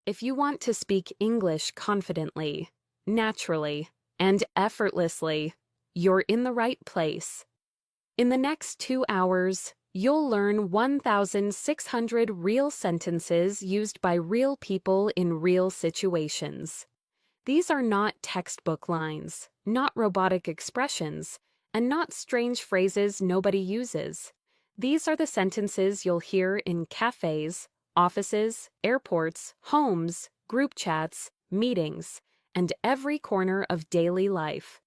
If you want to speak English confidently, naturally, and effortlessly, you're in the right place. In the next 2 hours, you'll learn 1,600 real sentences used by real people in real situations. These are not textbook lines, not robotic expressions, and not strange phrases nobody uses. These are the sentences you'll hear in cafes, offices, airports, homes, group chats, meetings, and every corner of daily life.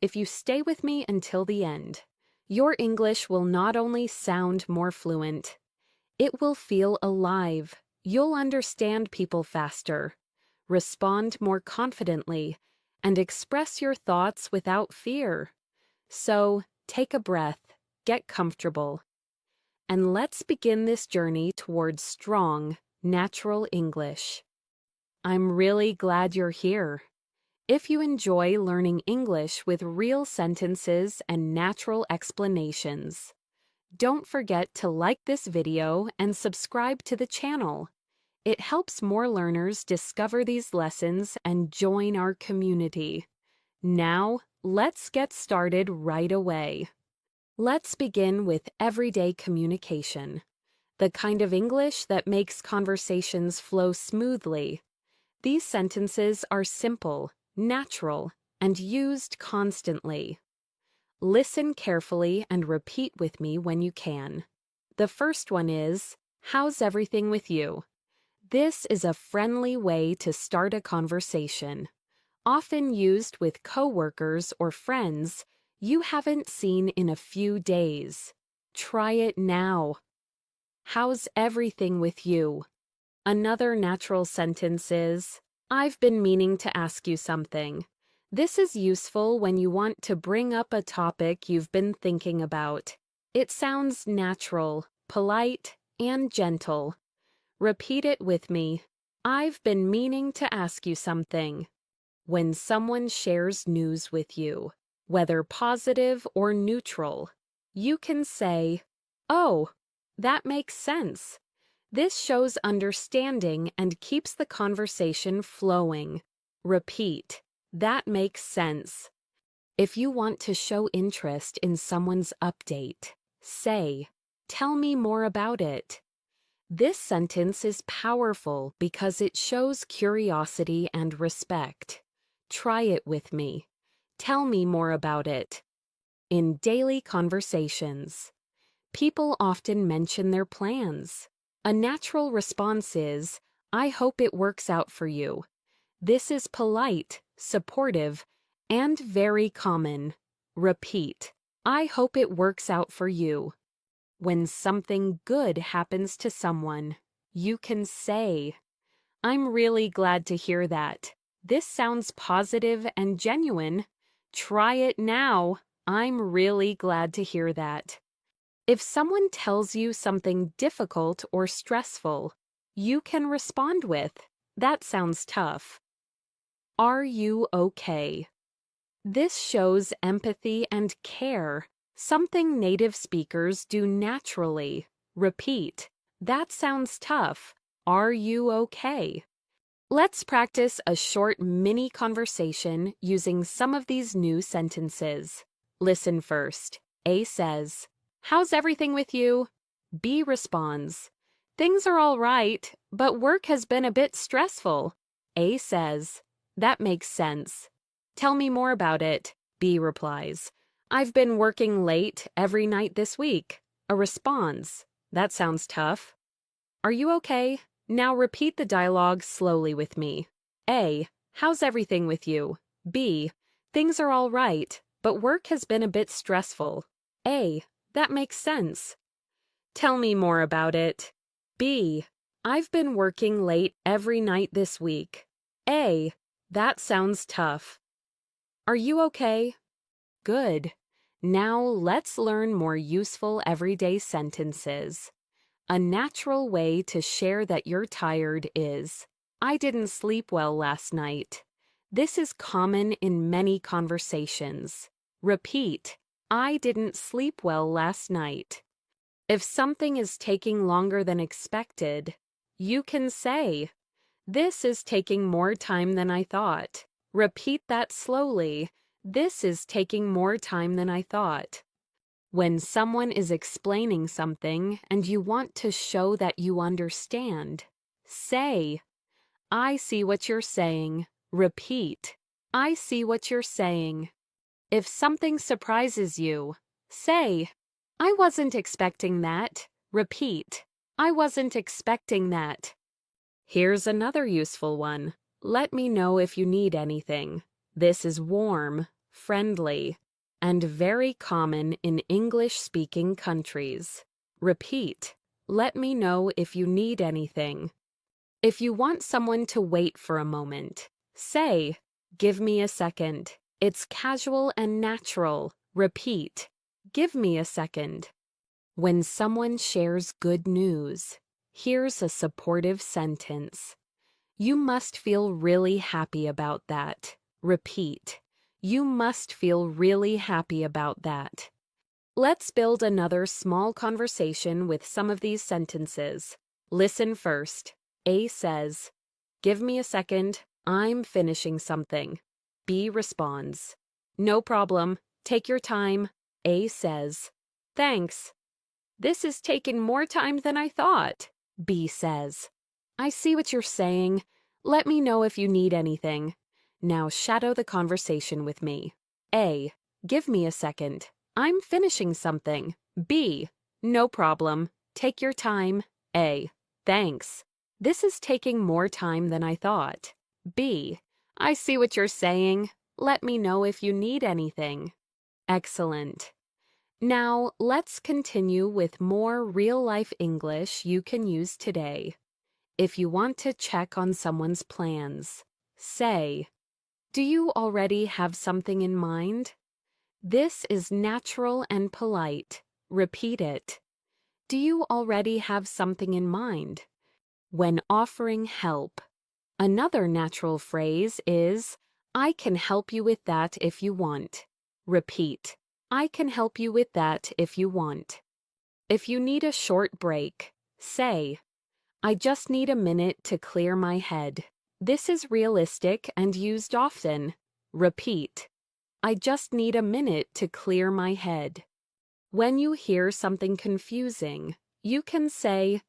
If you stay with me until the end, your English will not only sound more fluent, it will feel alive. You'll understand people faster, respond more confidently, and express your thoughts without fear. So, take a breath, get comfortable, and let's begin this journey towards strong, natural English. I'm really glad you're here. If you enjoy learning English with real sentences and natural explanations, don't forget to like this video and subscribe to the channel. It helps more learners discover these lessons and join our community. Now, let's get started right away. Let's begin with everyday communication, the kind of English that makes conversations flow smoothly. These sentences are simple, natural, and used constantly. Listen carefully and repeat with me when you can. The first one is, "How's everything with you?" This is a friendly way to start a conversation. Often used with coworkers or friends you haven't seen in a few days. Try it now. How's everything with you? Another natural sentence is, "I've been meaning to ask you something." This is useful when you want to bring up a topic you've been thinking about. It sounds natural, polite, and gentle. Repeat it with me. I've been meaning to ask you something. When someone shares news with you, whether positive or neutral, you can say, "Oh, that makes sense." This shows understanding and keeps the conversation flowing. Repeat, "That makes sense." If you want to show interest in someone's update, say, "Tell me more about it." This sentence is powerful because it shows curiosity and respect. Try it with me. Tell me more about it. In daily conversations, people often mention their plans. A natural response is, "I hope it works out for you." This is polite, supportive, and very common. Repeat, "I hope it works out for you." When something good happens to someone, you can say, "I'm really glad to hear that. This sounds positive and genuine. Try it now. I'm really glad to hear that." If someone tells you something difficult or stressful, you can respond with, "That sounds tough." Are you okay? This shows empathy and care, something native speakers do naturally. Repeat, "That sounds tough. Are you okay?" Let's practice a short mini conversation using some of these new sentences. Listen first. A says, "How's everything with you?" B responds, "Things are all right, but work has been a bit stressful." A says, "That makes sense. Tell me more about it." B replies, "I've been working late every night this week." A responds, "That sounds tough. Are you okay?" Now repeat the dialogue slowly with me. A, "How's everything with you?" B, "Things are all right, but work has been a bit stressful." A, "That makes sense. Tell me more about it." B, "I've been working late every night this week." A, "That sounds tough. Are you okay?" Good. Now let's learn more useful everyday sentences. A natural way to share that you're tired is, "I didn't sleep well last night." This is common in many conversations. Repeat, "I didn't sleep well last night." If something is taking longer than expected, you can say, This is taking more time than I thought. Repeat that slowly. This is taking more time than I thought. When someone is explaining something and you want to show that you understand, say, I see what you're saying. Repeat, I see what you're saying. If something surprises you, say, I wasn't expecting that. Repeat, I wasn't expecting that. Here's another useful one. Let me know if you need anything. This is warm, friendly, and very common in English-speaking countries. Repeat, let me know if you need anything. If you want someone to wait for a moment, say, give me a second. It's casual and natural. Repeat, give me a second. When someone shares good news, here's a supportive sentence. You must feel really happy about that. Repeat, you must feel really happy about that. Let's build another small conversation with some of these sentences. Listen first. A says, give me a second, I'm finishing something. B responds, no problem, take your time. A says, thanks. This is taking more time than I thought. B says, I see what you're saying. Let me know if you need anything. Now shadow the conversation with me. A, give me a second. I'm finishing something. B, no problem. Take your time. A, thanks. This is taking more time than I thought. B, I see what you're saying. Let me know if you need anything. Excellent. Now, let's continue with more real-life English you can use today. If you want to check on someone's plans, say, do you already have something in mind? This is natural and polite. Repeat it. Do you already have something in mind? When offering help. Another natural phrase is, I can help you with that if you want. Repeat. I can help you with that if you want. If you need a short break, say, I just need a minute to clear my head. This is realistic and used often. Repeat. I just need a minute to clear my head. When you hear something confusing, you can say,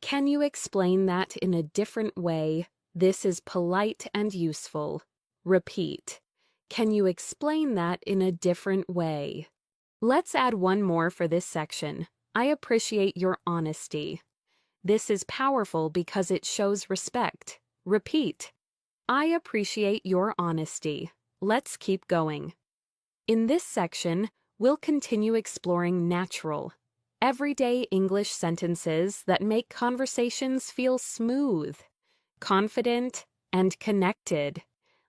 can you explain that in a different way? This is polite and useful. Repeat. Can you explain that in a different way? Let's add one more for this section. I appreciate your honesty. This is powerful because it shows respect. Repeat. I appreciate your honesty. Let's keep going. In this section, we'll continue exploring natural, everyday English sentences that make conversations feel smooth, confident, and connected.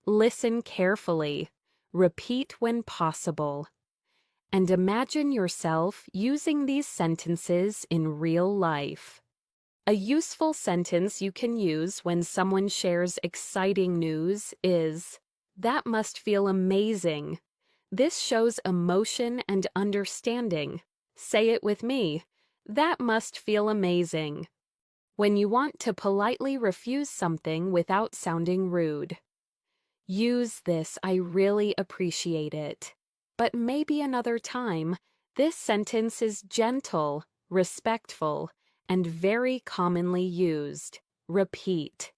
Listen carefully. Repeat when possible. And imagine yourself using these sentences in real life. A useful sentence you can use when someone shares exciting news is, that must feel amazing. This shows emotion and understanding. Say it with me. That must feel amazing. When you want to politely refuse something without sounding rude. Use this, I really appreciate it. But maybe another time. This sentence is gentle, respectful, and very commonly used. Repeat.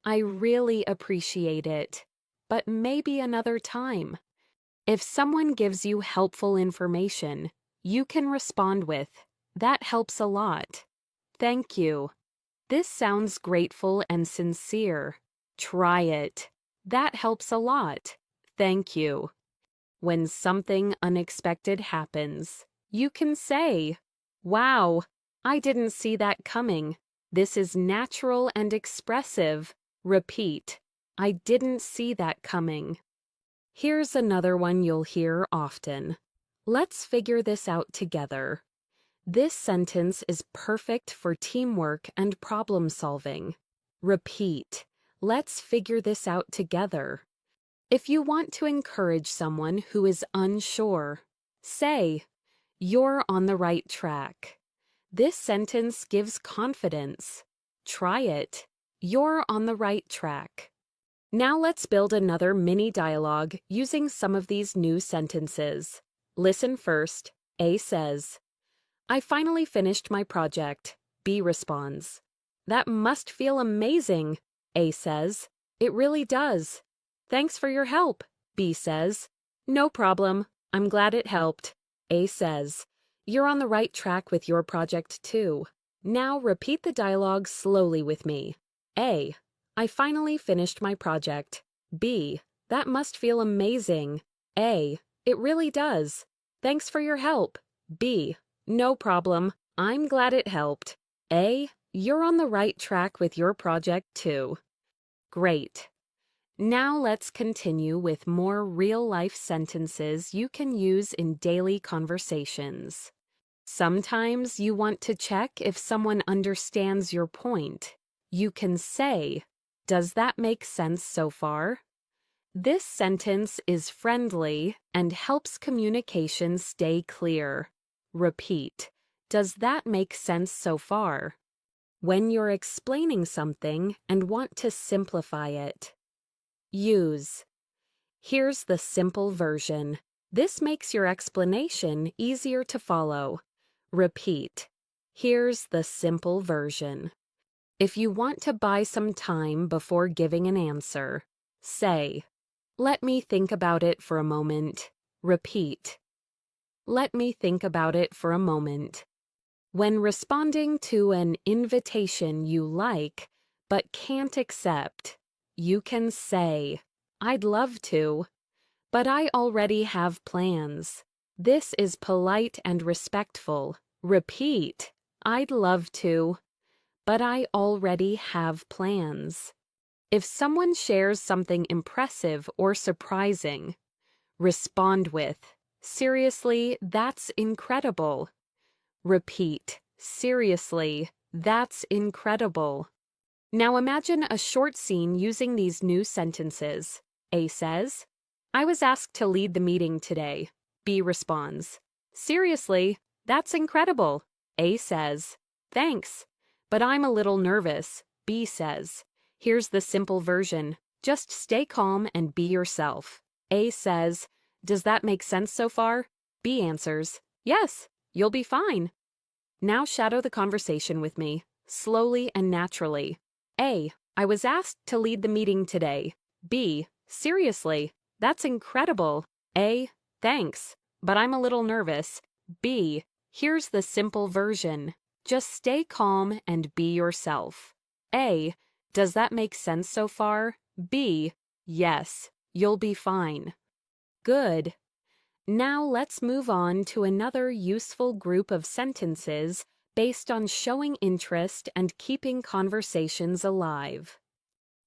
I really appreciate it. But maybe another time. If someone gives you helpful information, you can respond with, that helps a lot. Thank you. This sounds grateful and sincere. Try it. That helps a lot. Thank you. When something unexpected happens, you can say, wow, I didn't see that coming. This is natural and expressive. Repeat. I didn't see that coming. Here's another one you'll hear often. Let's figure this out together. This sentence is perfect for teamwork and problem solving. Repeat. Let's figure this out together. If you want to encourage someone who is unsure, say, you're on the right track. This sentence gives confidence. Try it. you're on the right track. Now let's build another mini dialogue using some of these new sentences. Listen first. A says, I finally finished my project. B responds, that must feel amazing. A says, it really does. Thanks for your help. B says, no problem. I'm glad it helped. A says, you're on the right track with your project too. Now repeat the dialogue slowly with me. A, I finally finished my project. B, that must feel amazing. A, it really does. Thanks for your help. B, no problem. I'm glad it helped. A, you're on the right track with your project too. Great. Now let's continue with more real-life sentences you can use in daily conversations. Sometimes you want to check if someone understands your point. You can say, does that make sense so far? This sentence is friendly and helps communication stay clear. Repeat, does that make sense so far? When you're explaining something and want to simplify it. Use. Here's the simple version. This makes your explanation easier to follow. Repeat. Here's the simple version. If you want to buy some time before giving an answer, say, let me think about it for a moment. Repeat. Let me think about it for a moment. When responding to an invitation you like but can't accept, you can say, I'd love to, but I already have plans. This is polite and respectful. Repeat, I'd love to, but I already have plans. If someone shares something impressive or surprising, respond with, seriously, that's incredible. Repeat, seriously, that's incredible. Now imagine a short scene using these new sentences. A says, I was asked to lead the meeting today. B responds, seriously, that's incredible. A says, thanks, but I'm a little nervous. B says, here's the simple version. Just stay calm and be yourself. A says, does that make sense so far? B answers, yes, you'll be fine. Now shadow the conversation with me, slowly and naturally. A, I was asked to lead the meeting today. B, seriously, that's incredible. A, thanks, but I'm a little nervous. B, here's the simple version. Just stay calm and be yourself. A, does that make sense so far? B, yes, you'll be fine. Good. Now let's move on to another useful group of sentences based on showing interest and keeping conversations alive.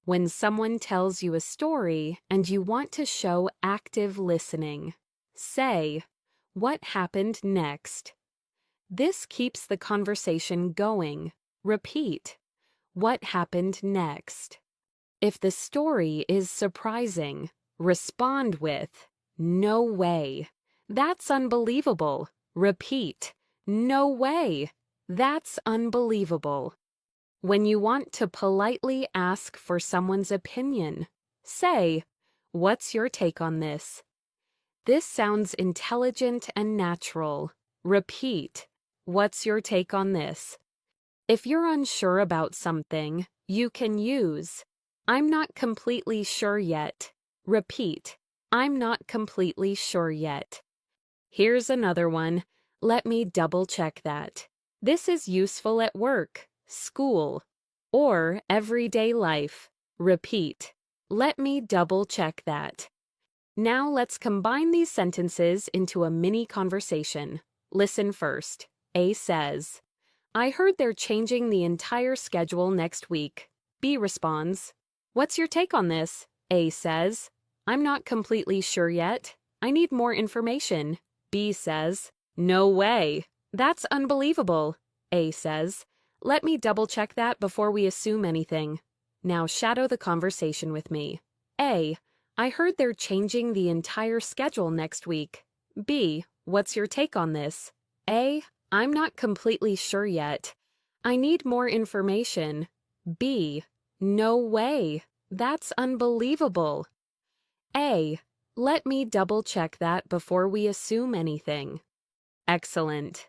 When someone tells you a story and you want to show active listening, say, what happened next? This keeps the conversation going. Repeat, what happened next? If the story is surprising, respond with, no way. That's unbelievable. Repeat, no way. That's unbelievable. When you want to politely ask for someone's opinion, say, what's your take on this? This sounds intelligent and natural. Repeat, what's your take on this? If you're unsure about something, you can use, I'm not completely sure yet. Repeat, I'm not completely sure yet. Here's another one. Let me double check that. This is useful at work, school, or everyday life. Repeat, let me double check that. Now let's combine these sentences into a mini conversation. Listen first. A says, I heard they're changing the entire schedule next week. B responds, what's your take on this? A says, I'm not completely sure yet. I need more information. B says, no way. That's unbelievable. A says, let me double check that before we assume anything. Now shadow the conversation with me. A, I heard they're changing the entire schedule next week. B, what's your take on this? A, I'm not completely sure yet. I need more information. B, No way. That's unbelievable. A. Let me double-check that before we assume anything. Excellent.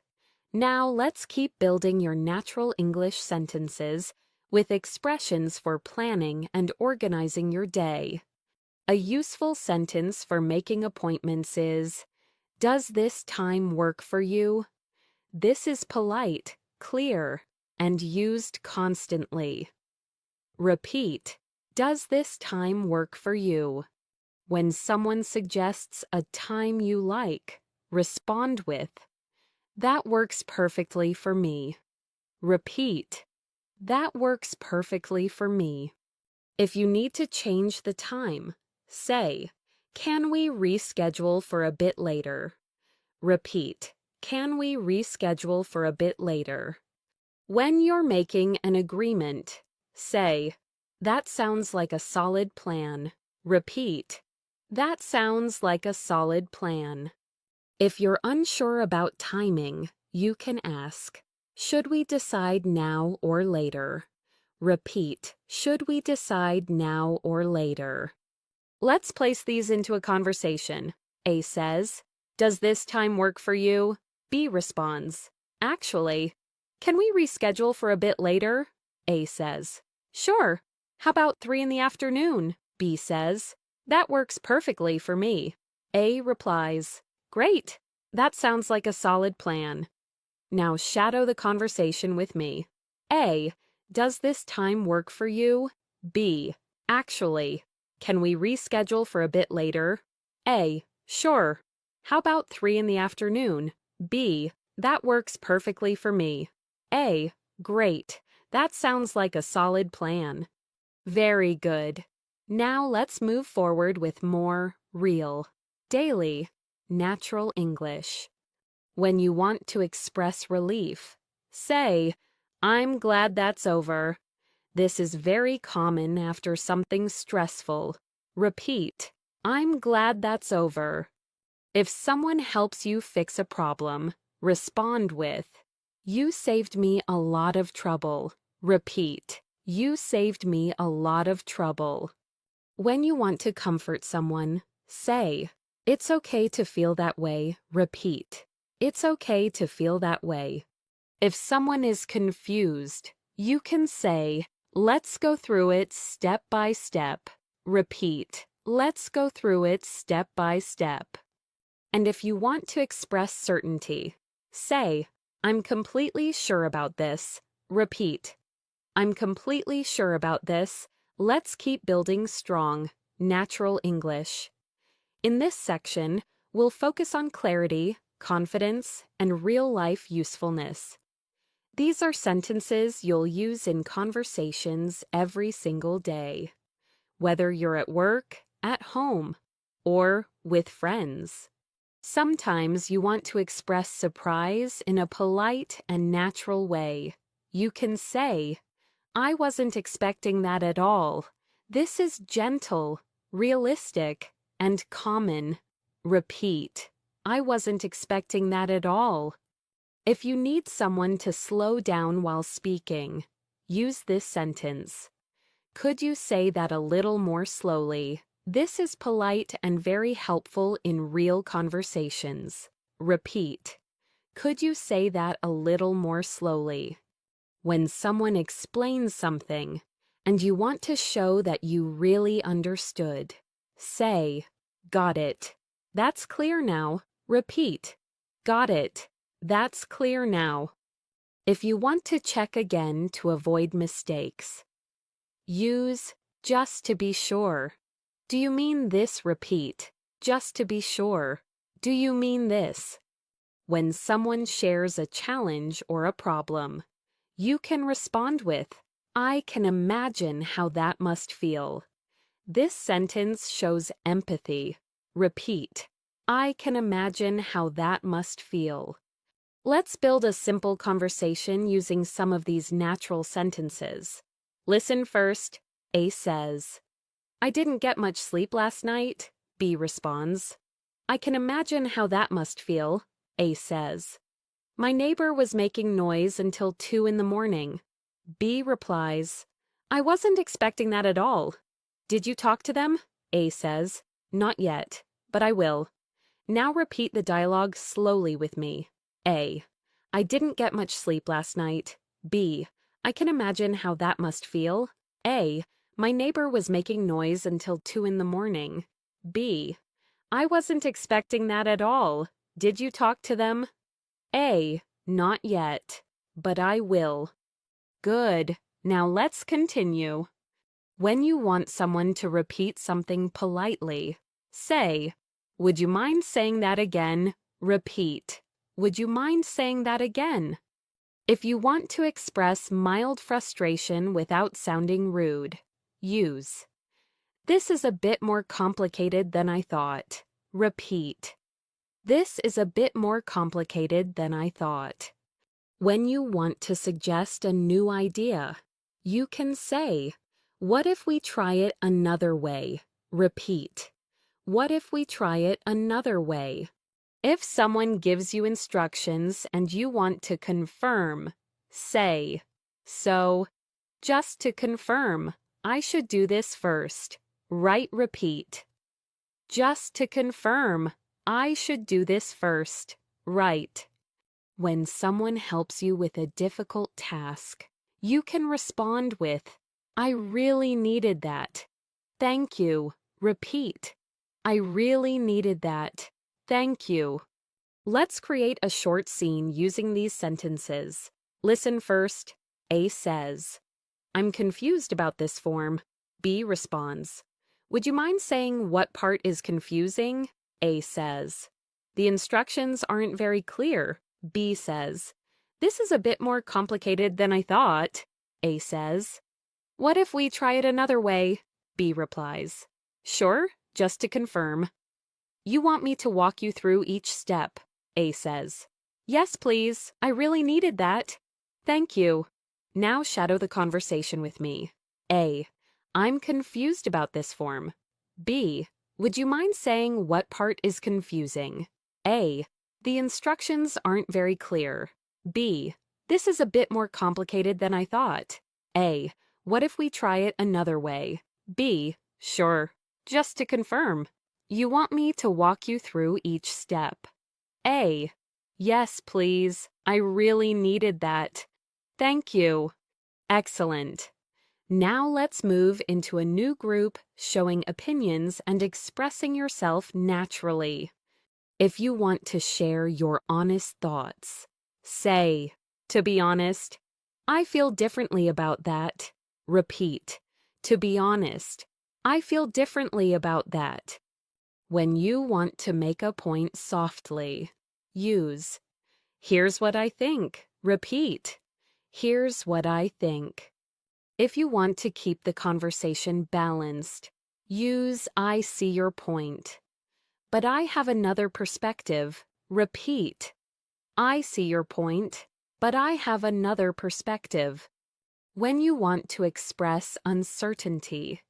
Now let's keep building your natural English sentences with expressions for planning and organizing your day. A useful sentence for making appointments is, does this time work for you? This is polite, clear, and used constantly. Repeat, does this time work for you? When someone suggests a time you like, respond with, that works perfectly for me. Repeat, that works perfectly for me. If you need to change the time, say, can we reschedule for a bit later? Repeat, can we reschedule for a bit later? When you're making an agreement, say, that sounds like a solid plan. Repeat, that sounds like a solid plan. If you're unsure about timing, you can ask, should we decide now or later? Repeat, should we decide now or later? Let's place these into a conversation. A says, does this time work for you? B responds, actually, can we reschedule for a bit later? A says, sure. How about 3 in the afternoon? B says, that works perfectly for me. A replies, great. That sounds like a solid plan. Now shadow the conversation with me. A, does this time work for you? B, actually, can we reschedule for a bit later? A, sure. How about 3 in the afternoon? B, that works perfectly for me. A, great. That sounds like a solid plan. Very good. Now let's move forward with more real, daily, natural English. When you want to express relief, say, I'm glad that's over. This is very common after something stressful. Repeat, I'm glad that's over. If someone helps you fix a problem, respond with, you saved me a lot of trouble. Repeat, you saved me a lot of trouble. When you want to comfort someone, say, it's okay to feel that way. Repeat, it's okay to feel that way. If someone is confused, you can say, let's go through it step by step. Repeat, let's go through it step by step. And if you want to express certainty, say, I'm completely sure about this. Repeat, I'm completely sure about this. Let's keep building strong, natural English. In this section, we'll focus on clarity, confidence, and real-life usefulness. These are sentences you'll use in conversations every single day, whether you're at work, at home, or with friends. Sometimes you want to express surprise in a polite and natural way. You can say, I wasn't expecting that at all. This is gentle, realistic, and common. Repeat, I wasn't expecting that at all. If you need someone to slow down while speaking, use this sentence. Could you say that a little more slowly? This is polite and very helpful in real conversations. Repeat, could you say that a little more slowly? When someone explains something and you want to show that you really understood, say, got it. That's clear now. Repeat, got it. That's clear now. If you want to check again to avoid mistakes, use just to be sure. Do you mean this? Repeat, just to be sure. Do you mean this? When someone shares a challenge or a problem, you can respond with, I can imagine how that must feel. This sentence shows empathy. Repeat, I can imagine how that must feel. Let's build a simple conversation using some of these natural sentences. Listen first. A says, I didn't get much sleep last night. B responds, I can imagine how that must feel. A says, my neighbor was making noise until 2 in the morning. B replies, I wasn't expecting that at all. Did you talk to them? A says. Not yet, but I will. Now repeat the dialogue slowly with me. A. I didn't get much sleep last night. B. I can imagine how that must feel. A. My neighbor was making noise until 2 in the morning. B. I wasn't expecting that at all. Did you talk to them? A. Not yet, but I will. Good. Now let's continue. When you want someone to repeat something politely, say, would you mind saying that again? Repeat. Would you mind saying that again? If you want to express mild frustration without sounding rude, use. This is a bit more complicated than I thought. Repeat. This is a bit more complicated than I thought. When you want to suggest a new idea, you can say, what if we try it another way? Repeat. What if we try it another way? If someone gives you instructions and you want to confirm, say, so, just to confirm, I should do this first. Write repeat. Just to confirm, I should do this first. Write. When someone helps you with a difficult task, you can respond with, I really needed that. Thank you. Repeat. I really needed that. Thank you. Let's create a short scene using these sentences. Listen first. A says, I'm confused about this form. B responds, would you mind saying what part is confusing? A says, the instructions aren't very clear. B says, this is a bit more complicated than I thought. A says, what if we try it another way? B replies, sure, just to confirm. You want me to walk you through each step? A says, yes, please. I really needed that. Thank you. Now shadow the conversation with me. A. I'm confused about this form. B. Would you mind saying what part is confusing? A. The instructions aren't very clear. B. This is a bit more complicated than I thought. A. What if we try it another way? B. Sure. Just to confirm. You want me to walk you through each step. A. Yes, please. I really needed that. Thank you. Excellent. Now let's move into a new group showing opinions and expressing yourself naturally. If you want to share your honest thoughts, say, to be honest, I feel differently about that. Repeat, to be honest, I feel differently about that. When you want to make a point softly, use, here's what I think. Repeat, here's what I think. If you want to keep the conversation balanced, use I see your point. But I have another perspective. Repeat. I see your point, but I have another perspective. When you want to express uncertainty,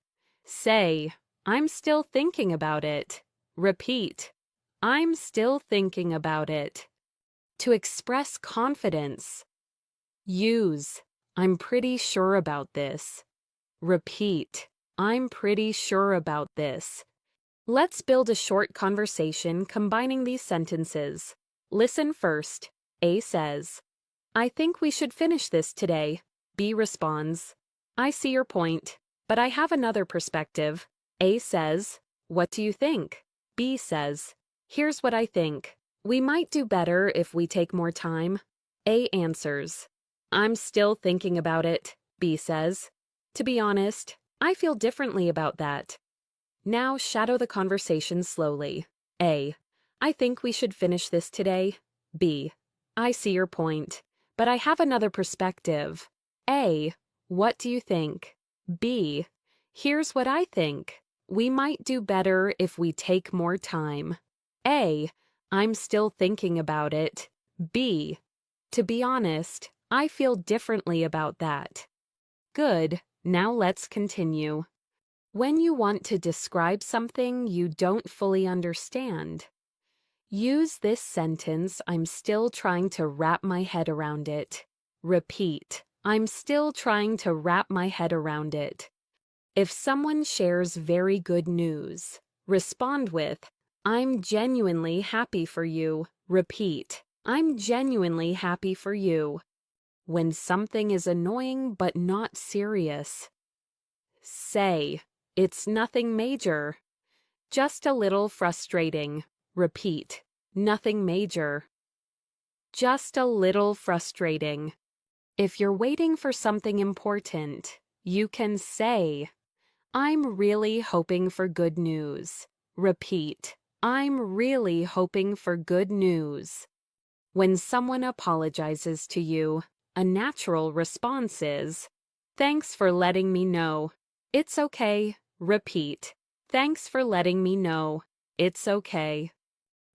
say, I'm still thinking about it. Repeat. I'm still thinking about it. To express confidence, use, I'm pretty sure about this. Repeat, I'm pretty sure about this. Let's build a short conversation combining these sentences. Listen first. A says, I think we should finish this today. B responds, I see your point, but I have another perspective. A says, what do you think? B says, here's what I think. We might do better if we take more time. A answers, I'm still thinking about it. B says, to be honest, I feel differently about that. Now shadow the conversation slowly. A. I think we should finish this today. B. I see your point, but I have another perspective. A. What do you think? B. Here's what I think. We might do better if we take more time. A. I'm still thinking about it. B. To be honest, I feel differently about that. Good. Now let's continue. When you want to describe something you don't fully understand, use this sentence, I'm still trying to wrap my head around it. Repeat, I'm still trying to wrap my head around it. If someone shares very good news, respond with, I'm genuinely happy for you. Repeat, I'm genuinely happy for you. When something is annoying but not serious, say, it's nothing major. Just a little frustrating. Repeat, nothing major. Just a little frustrating. If you're waiting for something important, you can say, I'm really hoping for good news. Repeat, I'm really hoping for good news. When someone apologizes to you, a natural response is, thanks for letting me know. It's okay. Repeat, thanks for letting me know. It's okay.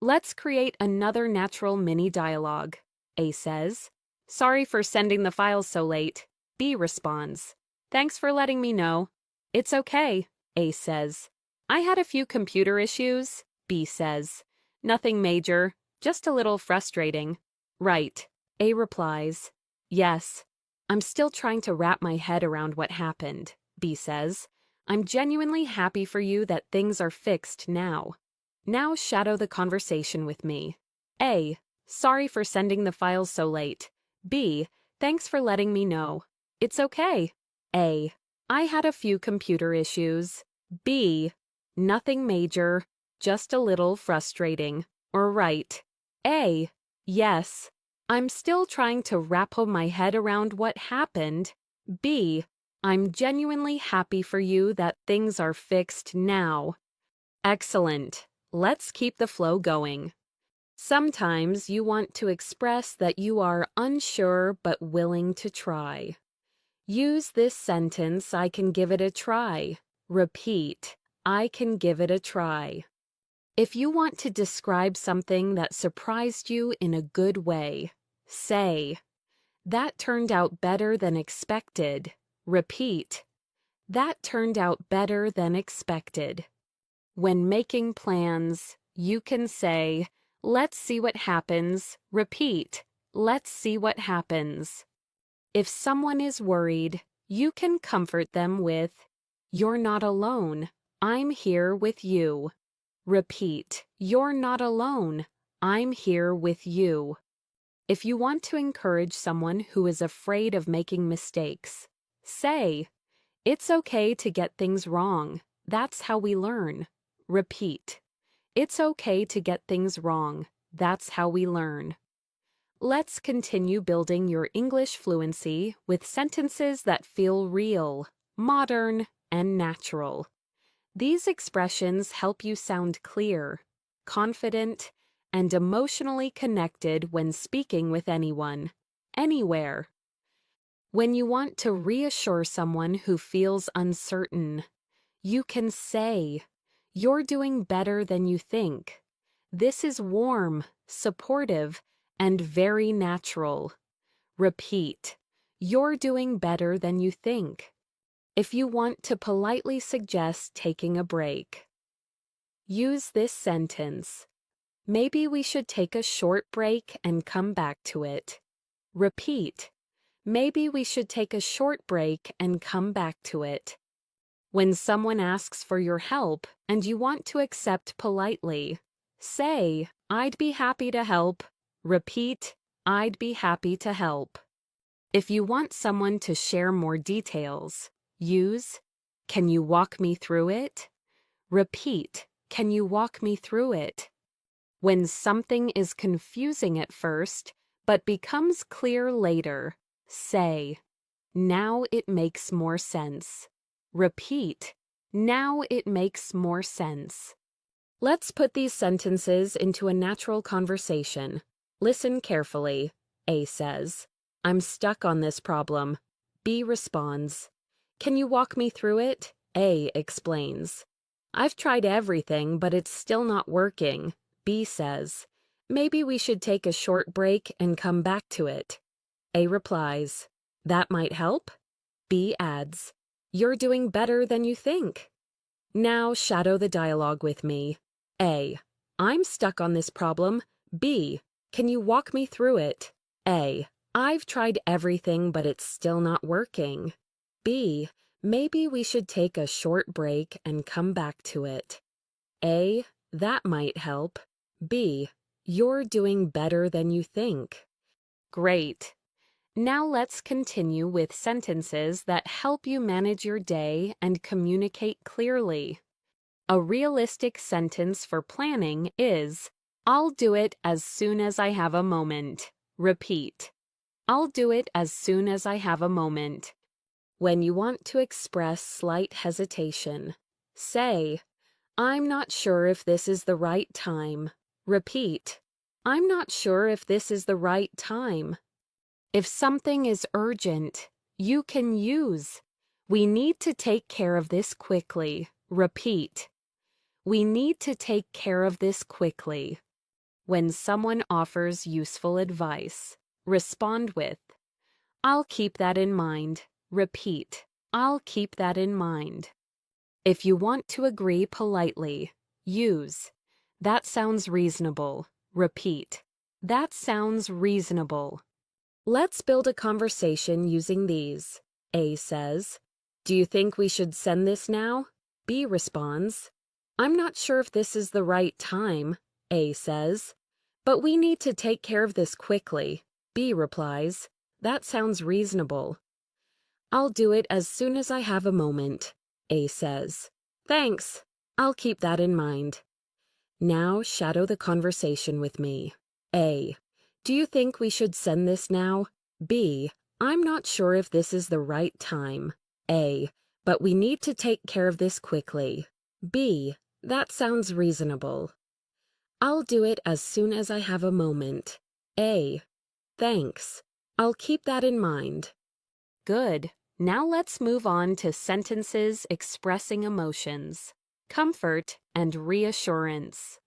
Let's create another natural mini dialogue. A says, sorry for sending the files so late. B responds, thanks for letting me know. It's okay. A says, I had a few computer issues. B says, nothing major, just a little frustrating. Right. A replies, yes. I'm still trying to wrap my head around what happened. B says, I'm genuinely happy for you that things are fixed now. Now shadow the conversation with me. A, sorry for sending the files so late. B, thanks for letting me know. It's okay. A, I had a few computer issues. B, nothing major, just a little frustrating. Or right. A, yes. I'm still trying to wrap my head around what happened. B, I'm genuinely happy for you that things are fixed now. Excellent. Let's keep the flow going. Sometimes you want to express that you are unsure but willing to try. Use this sentence, I can give it a try. Repeat, I can give it a try. If you want to describe something that surprised you in a good way, say, that turned out better than expected. Repeat, that turned out better than expected. When making plans, you can say, let's see what happens. Repeat, let's see what happens. If someone is worried, you can comfort them with, you're not alone. I'm here with you. Repeat, you're not alone. I'm here with you. If you want to encourage someone who is afraid of making mistakes, say, it's okay to get things wrong. That's how we learn. Repeat, it's okay to get things wrong. That's how we learn. Let's continue building your English fluency with sentences that feel real, modern, and natural. These expressions help you sound clear, confident, and emotionally connected when speaking with anyone, anywhere. When you want to reassure someone who feels uncertain, you can say, you're doing better than you think. This is warm, supportive, and very natural. Repeat, you're doing better than you think. If you want to politely suggest taking a break, use this sentence. Maybe we should take a short break and come back to it. Repeat, maybe we should take a short break and come back to it. When someone asks for your help and you want to accept politely, say, I'd be happy to help. Repeat, I'd be happy to help. If you want someone to share more details, use, can you walk me through it? Repeat, can you walk me through it? When something is confusing at first, but becomes clear later, say, now it makes more sense. Repeat, now it makes more sense. Let's put these sentences into a natural conversation. Listen carefully. A says, I'm stuck on this problem. B responds, can you walk me through it? A explains, I've tried everything, but it's still not working. B says, maybe we should take a short break and come back to it. A replies, that might help. B adds, you're doing better than you think. Now shadow the dialogue with me. A, I'm stuck on this problem. B, can you walk me through it? A, I've tried everything, but it's still not working. B. Maybe we should take a short break and come back to it. A. That might help. B. You're doing better than you think. Great. Now let's continue with sentences that help you manage your day and communicate clearly. A realistic sentence for planning is, I'll do it as soon as I have a moment. Repeat. I'll do it as soon as I have a moment. When you want to express slight hesitation, say, I'm not sure if this is the right time. Repeat. I'm not sure if this is the right time. If something is urgent, you can use, we need to take care of this quickly. Repeat. We need to take care of this quickly. When someone offers useful advice, respond with, I'll keep that in mind. Repeat. I'll keep that in mind. If you want to agree politely, use, that sounds reasonable. Repeat. That sounds reasonable. Let's build a conversation using these. A says, Do you think we should send this now? B responds, I'm not sure if this is the right time. A says, But we need to take care of this quickly. B replies, That sounds reasonable. I'll do it as soon as I have a moment. A says, Thanks. I'll keep that in mind. Now shadow the conversation with me. A. Do you think we should send this now? B. I'm not sure if this is the right time. A. But we need to take care of this quickly. B. That sounds reasonable. I'll do it as soon as I have a moment. A. Thanks. I'll keep that in mind. Good. Now let's move on to sentences expressing emotions, comfort, and reassurance.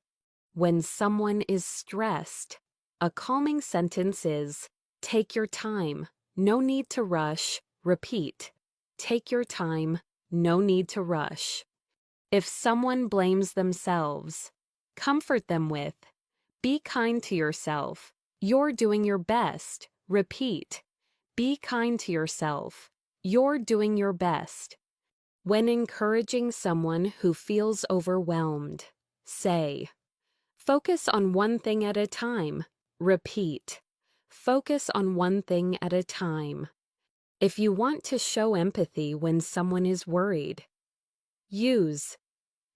When someone is stressed, a calming sentence is, Take your time, no need to rush. Repeat. Take your time, no need to rush. If someone blames themselves, comfort them with, Be kind to yourself. You're doing your best. Repeat. Be kind to yourself. You're doing your best. When encouraging someone who feels overwhelmed, say, Focus on one thing at a time. Repeat. Focus on one thing at a time. If you want to show empathy when someone is worried, use,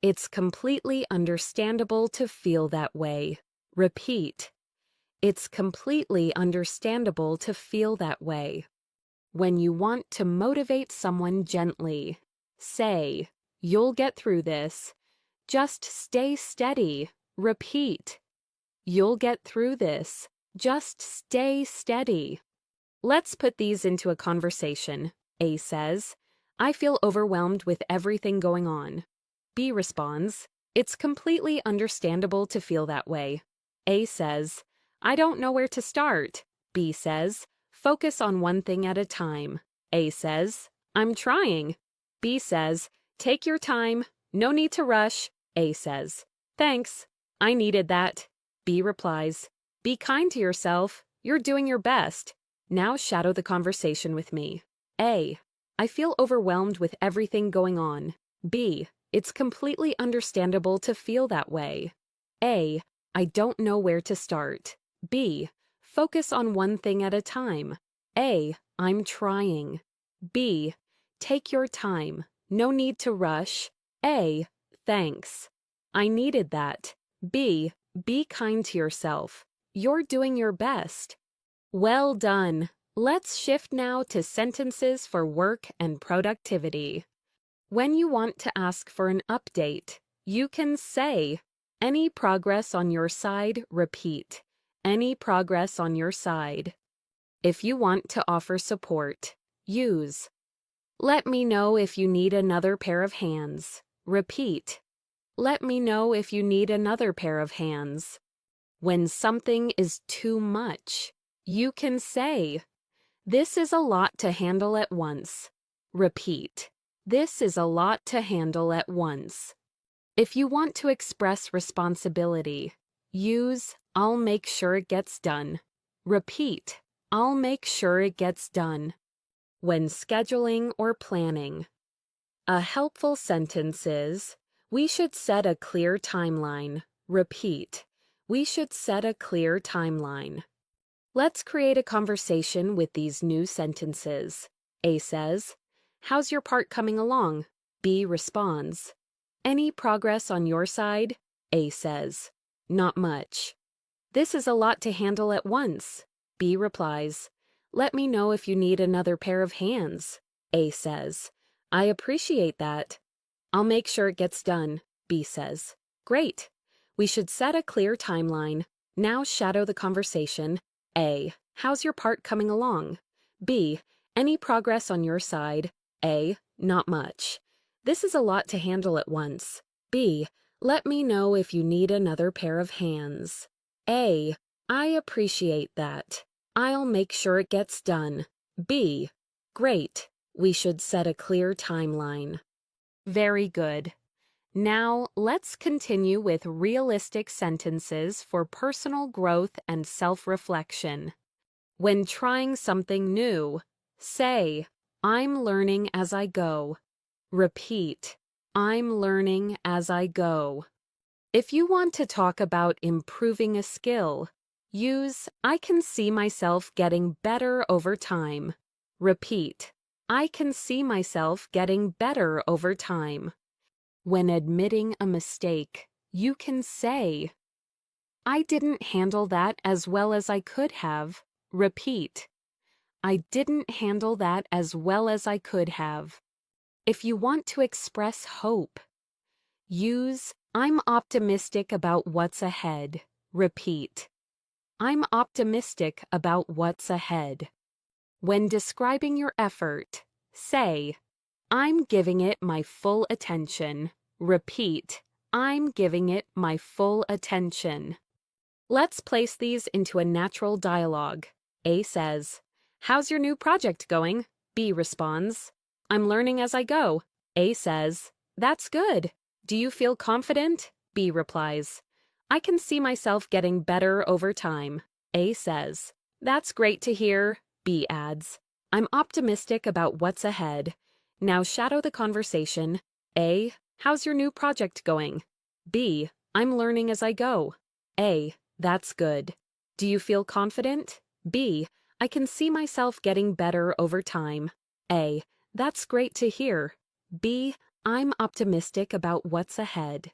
It's completely understandable to feel that way. Repeat. It's completely understandable to feel that way. When you want to motivate someone gently, say, You'll get through this. Just stay steady. Repeat. You'll get through this. Just stay steady. Let's put these into a conversation. A says, I feel overwhelmed with everything going on. B responds, It's completely understandable to feel that way. A says, I don't know where to start. B says, Focus on one thing at a time. A says, I'm trying. B says, Take your time. No need to rush. A says, Thanks. I needed that. B replies, Be kind to yourself. You're doing your best. Now shadow the conversation with me. A. I feel overwhelmed with everything going on. B. It's completely understandable to feel that way. A. I don't know where to start. B. Focus on one thing at a time. A. I'm trying. B. Take your time. No need to rush. A. Thanks. I needed that. B. Be kind to yourself. You're doing your best. Well done. Let's shift now to sentences for work and productivity. When you want to ask for an update, you can say, Any progress on your side? Repeat. Any progress on your side. If you want to offer support, use, Let me know if you need another pair of hands. Repeat. Let me know if you need another pair of hands. When something is too much, you can say, This is a lot to handle at once. Repeat. This is a lot to handle at once. If you want to express responsibility, use, I'll make sure it gets done. Repeat. I'll make sure it gets done. When scheduling or planning. A helpful sentence is, we should set a clear timeline. Repeat, we should set a clear timeline. Let's create a conversation with these new sentences. A says, how's your part coming along? B responds, any progress on your side? A says, not much. This is a lot to handle at once. B replies, let me know if you need another pair of hands. A says, I appreciate that. I'll make sure it gets done. B says, great. We should set a clear timeline. Now shadow the conversation. A, how's your part coming along? B, any progress on your side? A, not much. This is a lot to handle at once. B, let me know if you need another pair of hands. A, I appreciate that. I'll make sure it gets done. B, great. We should set a clear timeline. Very good. Now, let's continue with realistic sentences for personal growth and self-reflection. When trying something new, say, I'm learning as I go. Repeat, I'm learning as I go. If you want to talk about improving a skill, use, I can see myself getting better over time. Repeat, I can see myself getting better over time. When admitting a mistake, you can say, I didn't handle that as well as I could have. Repeat, I didn't handle that as well as I could have. If you want to express hope, use, I'm optimistic about what's ahead. Repeat, I'm optimistic about what's ahead. When describing your effort, say, I'm giving it my full attention. Repeat, I'm giving it my full attention. Let's place these into a natural dialogue. A says, how's your new project going? B responds, I'm learning as I go. A says, that's good. Do you feel confident? B replies, I can see myself getting better over time. A says, that's great to hear. B adds, I'm optimistic about what's ahead. Now shadow the conversation. A, how's your new project going? B, I'm learning as I go. A, that's good. Do you feel confident? B, I can see myself getting better over time. A, that's great to hear. B, I'm optimistic about what's ahead.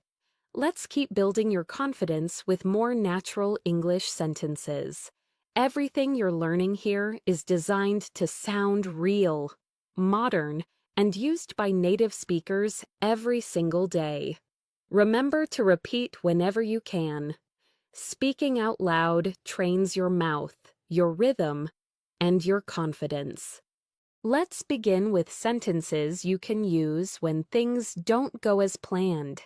Let's keep building your confidence with more natural English sentences. Everything you're learning here is designed to sound real, modern, and used by native speakers every single day. Remember to repeat whenever you can. Speaking out loud trains your mouth, your rhythm, and your confidence. Let's begin with sentences you can use when things don't go as planned.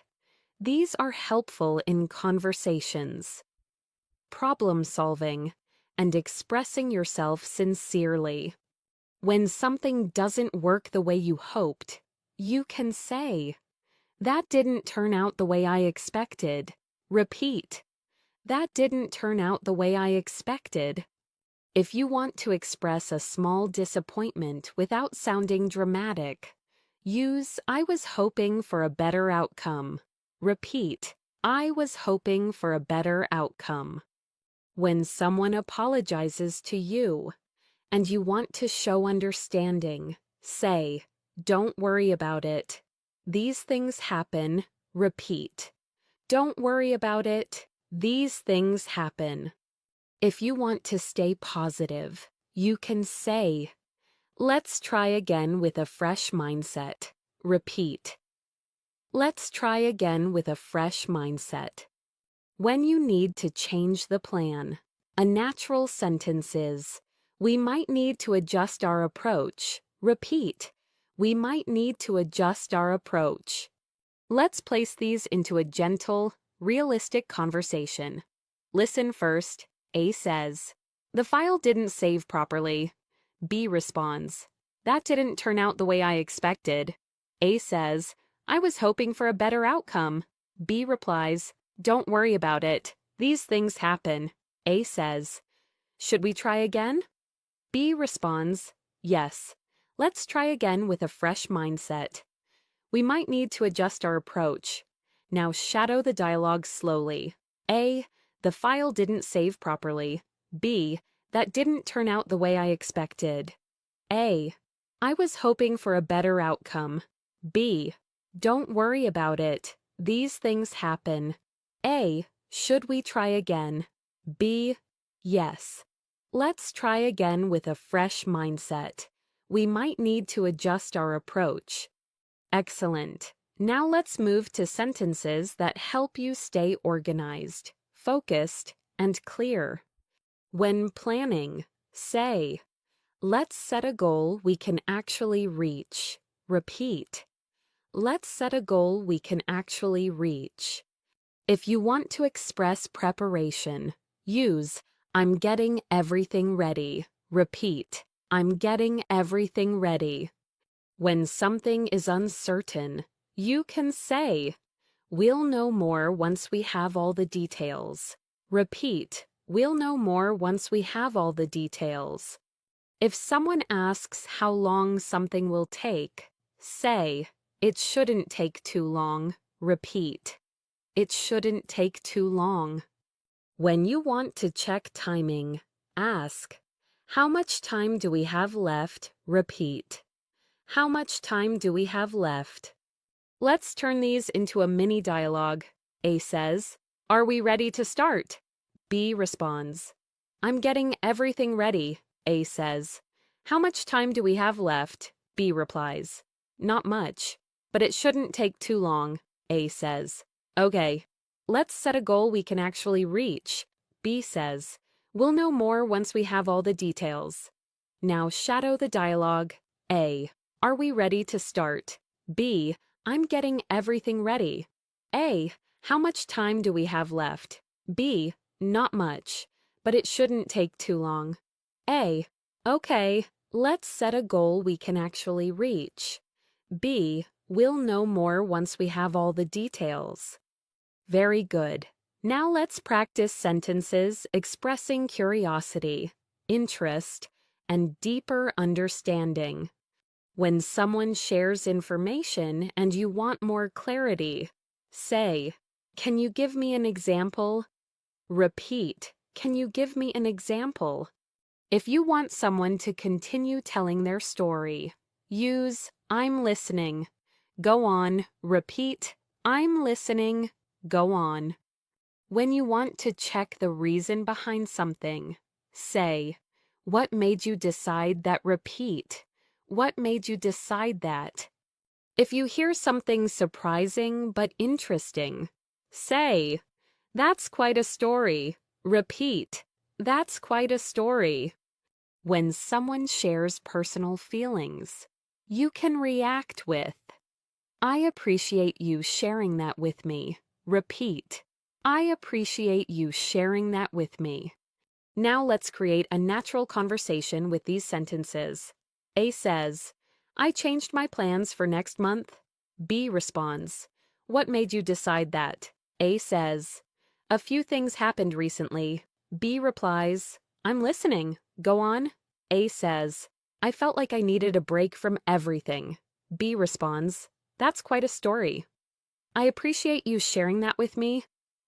These are helpful in conversations, problem solving, and expressing yourself sincerely. When something doesn't work the way you hoped, you can say, that didn't turn out the way I expected. Repeat, that didn't turn out the way I expected. If you want to express a small disappointment without sounding dramatic, use I was hoping for a better outcome. Repeat, I was hoping for a better outcome. When someone apologizes to you, and you want to show understanding, say, don't worry about it. These things happen. Repeat, don't worry about it. These things happen. If you want to stay positive, you can say, let's try again with a fresh mindset. Repeat, let's try again with a fresh mindset. When you need to change the plan, a natural sentence is, we might need to adjust our approach. Repeat, we might need to adjust our approach. Let's place these into a gentle, realistic conversation. Listen first. A says, the file didn't save properly. B responds, that didn't turn out the way I expected. A says, I was hoping for a better outcome. B replies, don't worry about it. These things happen. A says, should we try again? B responds, yes. Let's try again with a fresh mindset. We might need to adjust our approach. Now shadow the dialogue slowly. A, the file didn't save properly. B, that didn't turn out the way I expected. A, I was hoping for a better outcome. B, don't worry about it. These things happen. A, should we try again? B, yes. Let's try again with a fresh mindset. We might need to adjust our approach. Excellent. Now let's move to sentences that help you stay organized, focused, and clear. When planning, say, let's set a goal we can actually reach. Repeat. Let's set a goal we can actually reach. If you want to express preparation, use I'm getting everything ready. Repeat. I'm getting everything ready. When something is uncertain, you can say, we'll know more once we have all the details. Repeat. We'll know more once we have all the details. If someone asks how long something will take, say, it shouldn't take too long. Repeat. It shouldn't take too long. When you want to check timing, ask, how much time do we have left? Repeat. How much time do we have left? Let's turn these into a mini dialogue. A says, are we ready to start? B responds, I'm getting everything ready. A says, how much time do we have left? B replies, not much, but it shouldn't take too long. A says, okay, let's set a goal we can actually reach. B says, we'll know more once we have all the details. Now shadow the dialogue. A, are we ready to start? B, I'm getting everything ready. A, how much time do we have left? B, not much, but it shouldn't take too long. A, okay, let's set a goal we can actually reach. B, we'll know more once we have all the details. Very good. Now let's practice sentences expressing curiosity, interest, and deeper understanding. When someone shares information and you want more clarity, say, can you give me an example? Repeat, can you give me an example? If you want someone to continue telling their story, use I'm listening. Go on. Repeat, I'm listening. Go on. When you want to check the reason behind something, say, what made you decide that? Repeat, what made you decide that? If you hear something surprising but interesting, say, that's quite a story. Repeat, that's quite a story. When someone shares personal feelings, you can react with, I appreciate you sharing that with me. Repeat, I appreciate you sharing that with me. Now let's create a natural conversation with these sentences. A says, I changed my plans for next month. B responds, what made you decide that? A says, a few things happened recently. B replies, I'm listening. Go on. A says, I felt like I needed a break from everything. B responds, that's quite a story. I appreciate you sharing that with me.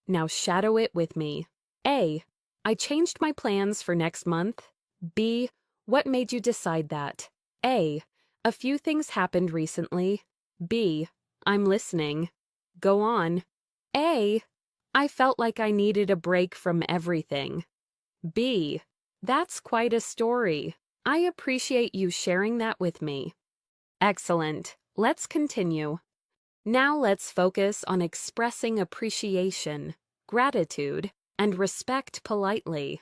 Now shadow it with me. A, I changed my plans for next month. B, what made you decide that? A, a few things happened recently. B, I'm listening. Go on. A, I felt like I needed a break from everything. B, that's quite a story. I appreciate you sharing that with me. Excellent. Let's continue. Now let's focus on expressing appreciation, gratitude, and respect politely.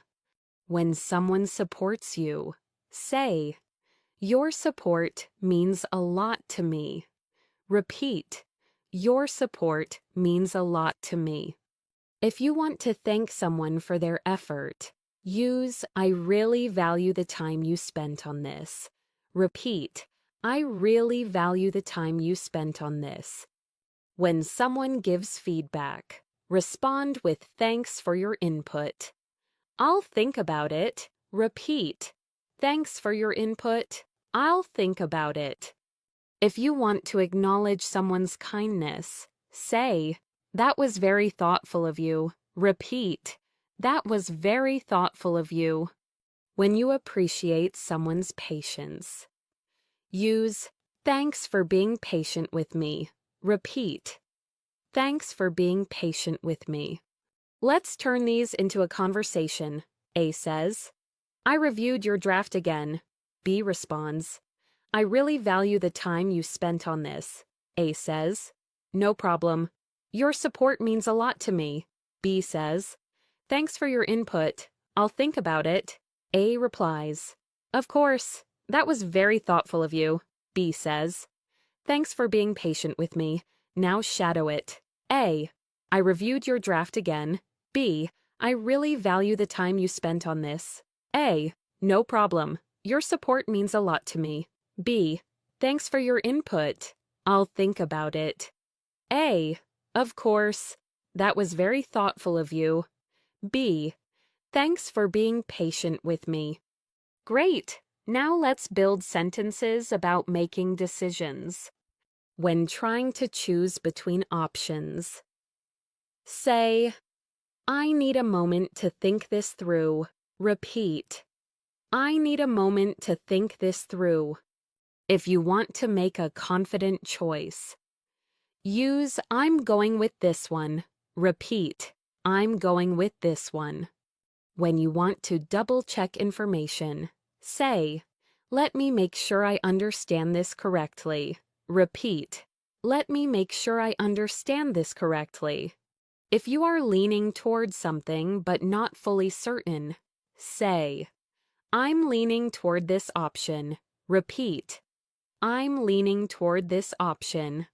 When someone supports you, say, your support means a lot to me. Repeat, your support means a lot to me. If you want to thank someone for their effort, use I really value the time you spent on this. Repeat, I really value the time you spent on this. When someone gives feedback, respond with thanks for your input. I'll think about it. Repeat, Thanks for your input. I'll think about it. If you want to acknowledge someone's kindness, say, "That was very thoughtful of you." Repeat, "That was very thoughtful of you." When you appreciate someone's patience, use, "Thanks for being patient with me." Repeat, "Thanks for being patient with me." Let's turn these into a conversation. A says, "I reviewed your draft again." B responds, "I really value the time you spent on this." A says, "No problem. Your support means a lot to me." B says, "Thanks for your input. I'll think about it." A replies, "Of course. That was very thoughtful of you." B says, "Thanks for being patient with me. Now shadow it." A, "I reviewed your draft again." B, "I really value the time you spent on this." A, "No problem. Your support means a lot to me." B, "Thanks for your input. I'll think about it." A, "Of course. That was very thoughtful of you." B, "Thanks for being patient with me." Great! Now let's build sentences about making decisions. When trying to choose between options, say, "I need a moment to think this through." Repeat, "I need a moment to think this through." If you want to make a confident choice, use "I'm going with this one." Repeat, "I'm going with this one." When you want to double-check information, say, "Let me make sure I understand this correctly." Repeat, "Let me make sure I understand this correctly." If you are leaning toward something but not fully certain, say, "I'm leaning toward this option." Repeat, "I'm leaning toward this option."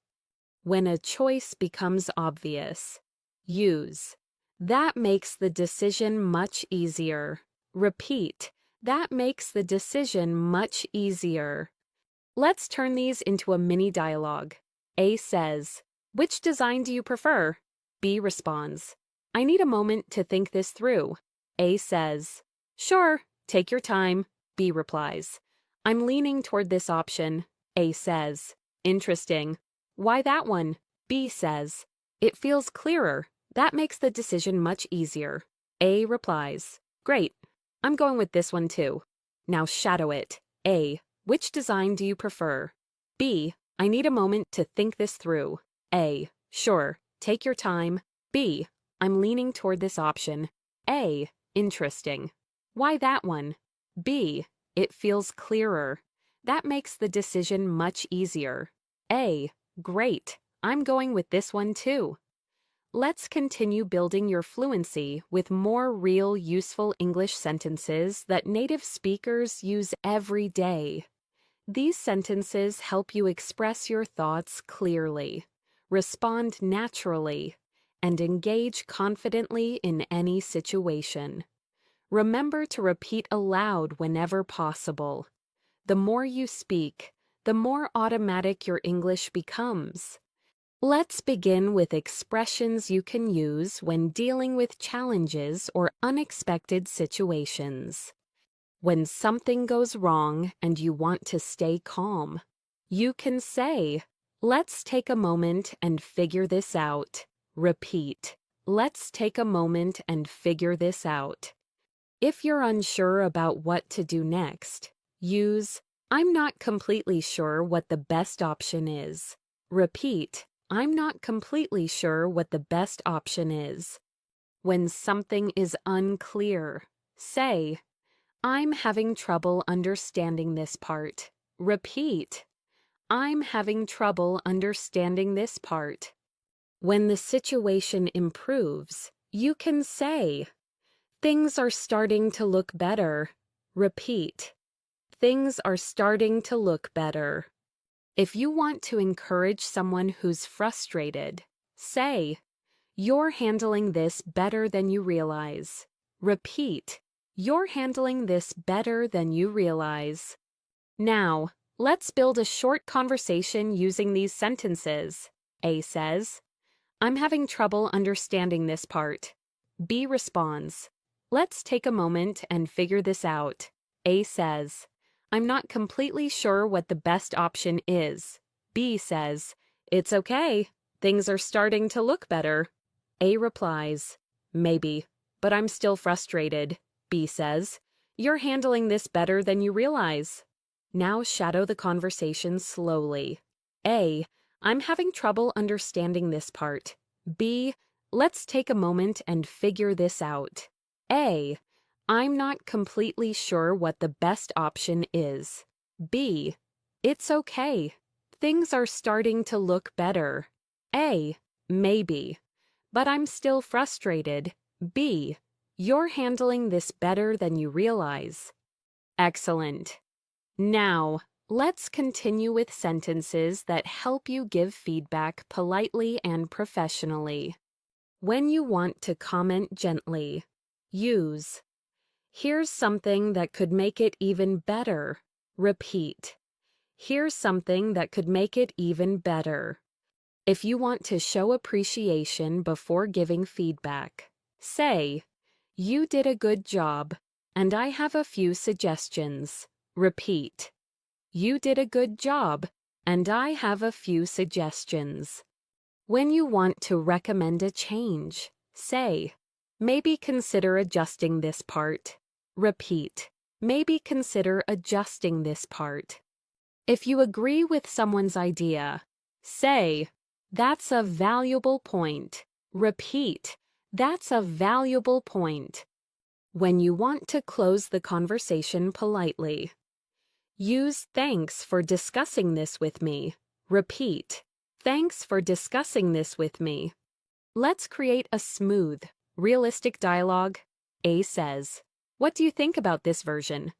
When a choice becomes obvious, use, "That makes the decision much easier." Repeat, "That makes the decision much easier." Let's turn these into a mini dialogue. A says, "Which design do you prefer?" B responds, "I need a moment to think this through." A says, "Sure, take your time." B replies, "I'm leaning toward this option." A says, "Interesting. Why that one?" B says, "It feels clearer. That makes the decision much easier." A replies, "Great. I'm going with this one too." Now shadow it. A, "Which design do you prefer?" B, "I need a moment to think this through." A, "Sure, take your time." B, "I'm leaning toward this option." A, "Interesting. Why that one?" B, "It feels clearer. That makes the decision much easier." A, "Great. I'm going with this one too." Let's continue building your fluency with more real, useful English sentences that native speakers use every day. These sentences help you express your thoughts clearly, respond naturally, and engage confidently in any situation. Remember to repeat aloud whenever possible. The more you speak, the more automatic your English becomes. Let's begin with expressions you can use when dealing with challenges or unexpected situations. When something goes wrong and you want to stay calm, you can say, "Let's take a moment and figure this out." Repeat, "Let's take a moment and figure this out." If you're unsure about what to do next, use, "I'm not completely sure what the best option is." Repeat, "I'm not completely sure what the best option is." When something is unclear, say, "I'm having trouble understanding this part." Repeat, "I'm having trouble understanding this part." When the situation improves, you can say, "Things are starting to look better." Repeat, "Things are starting to look better." If you want to encourage someone who's frustrated, say, "You're handling this better than you realize." Repeat, "You're handling this better than you realize." Now, let's build a short conversation using these sentences. A says, "I'm having trouble understanding this part." B responds, "Let's take a moment and figure this out." A says, I'm not completely sure what the best option is. B says, it's okay. Things are starting to look better. A replies, maybe, but I'm still frustrated. B says, you're handling this better than you realize. Now shadow the conversation slowly. A, I'm having trouble understanding this part. B, let's take a moment and figure this out. A, I'm not completely sure what the best option is. B, it's okay. Things are starting to look better. A, maybe, but I'm still frustrated. B, you're handling this better than you realize. Excellent. Now, let's continue with sentences that help you give feedback politely and professionally. When you want to comment gently, use, here's something that could make it even better. Repeat, here's something that could make it even better. If you want to show appreciation before giving feedback, say, you did a good job, and I have a few suggestions. Repeat, you did a good job, and I have a few suggestions. When you want to recommend a change, say, maybe consider adjusting this part. Repeat, maybe consider adjusting this part. If you agree with someone's idea, say, that's a valuable point. Repeat, that's a valuable point. When you want to close the conversation politely, use thanks for discussing this with me. Repeat, thanks for discussing this with me. Let's create a smooth, realistic dialogue. A says, what do you think about this version?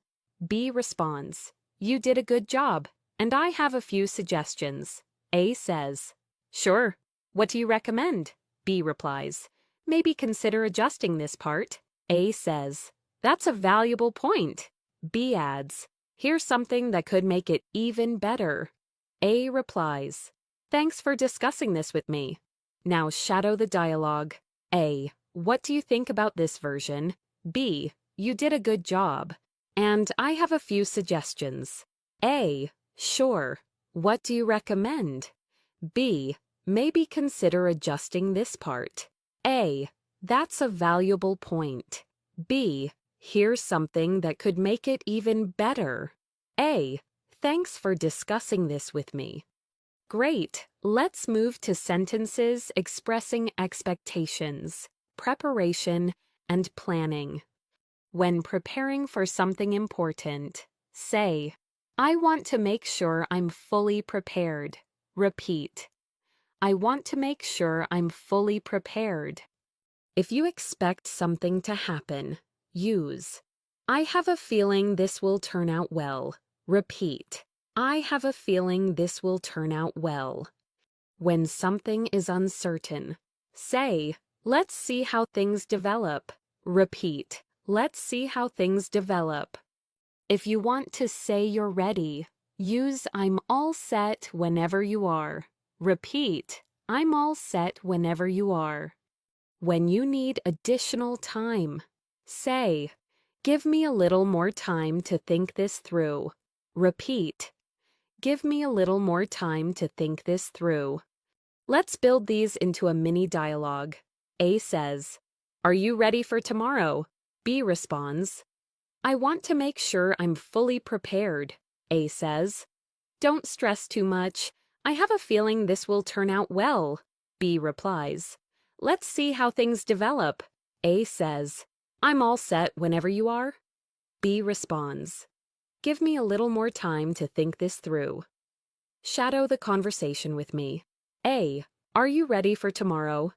B responds, you did a good job, and I have a few suggestions. A says, sure. What do you recommend? B replies, maybe consider adjusting this part. A says, that's a valuable point. B adds, here's something that could make it even better. A replies, thanks for discussing this with me. Now shadow the dialogue. A, what do you think about this version? B, you did a good job. And I have a few suggestions. A, sure. What do you recommend? B, maybe consider adjusting this part. A, that's a valuable point. B, here's something that could make it even better. A, thanks for discussing this with me. Great. Let's move to sentences expressing expectations, preparation, and planning. When preparing for something important, say, I want to make sure I'm fully prepared. Repeat, I want to make sure I'm fully prepared. If you expect something to happen, use, I have a feeling this will turn out well. Repeat, I have a feeling this will turn out well. When something is uncertain, say, let's see how things develop. Repeat, let's see how things develop. If you want to say you're ready, use I'm all set whenever you are. Repeat, I'm all set whenever you are. When you need additional time, say, give me a little more time to think this through. Repeat, give me a little more time to think this through. Let's build these into a mini dialogue. A says, are you ready for tomorrow? B responds, I want to make sure I'm fully prepared. A says, don't stress too much. I have a feeling this will turn out well. B replies, let's see how things develop. A says, I'm all set whenever you are. B responds, give me a little more time to think this through. Shadow the conversation with me. A, are you ready for tomorrow?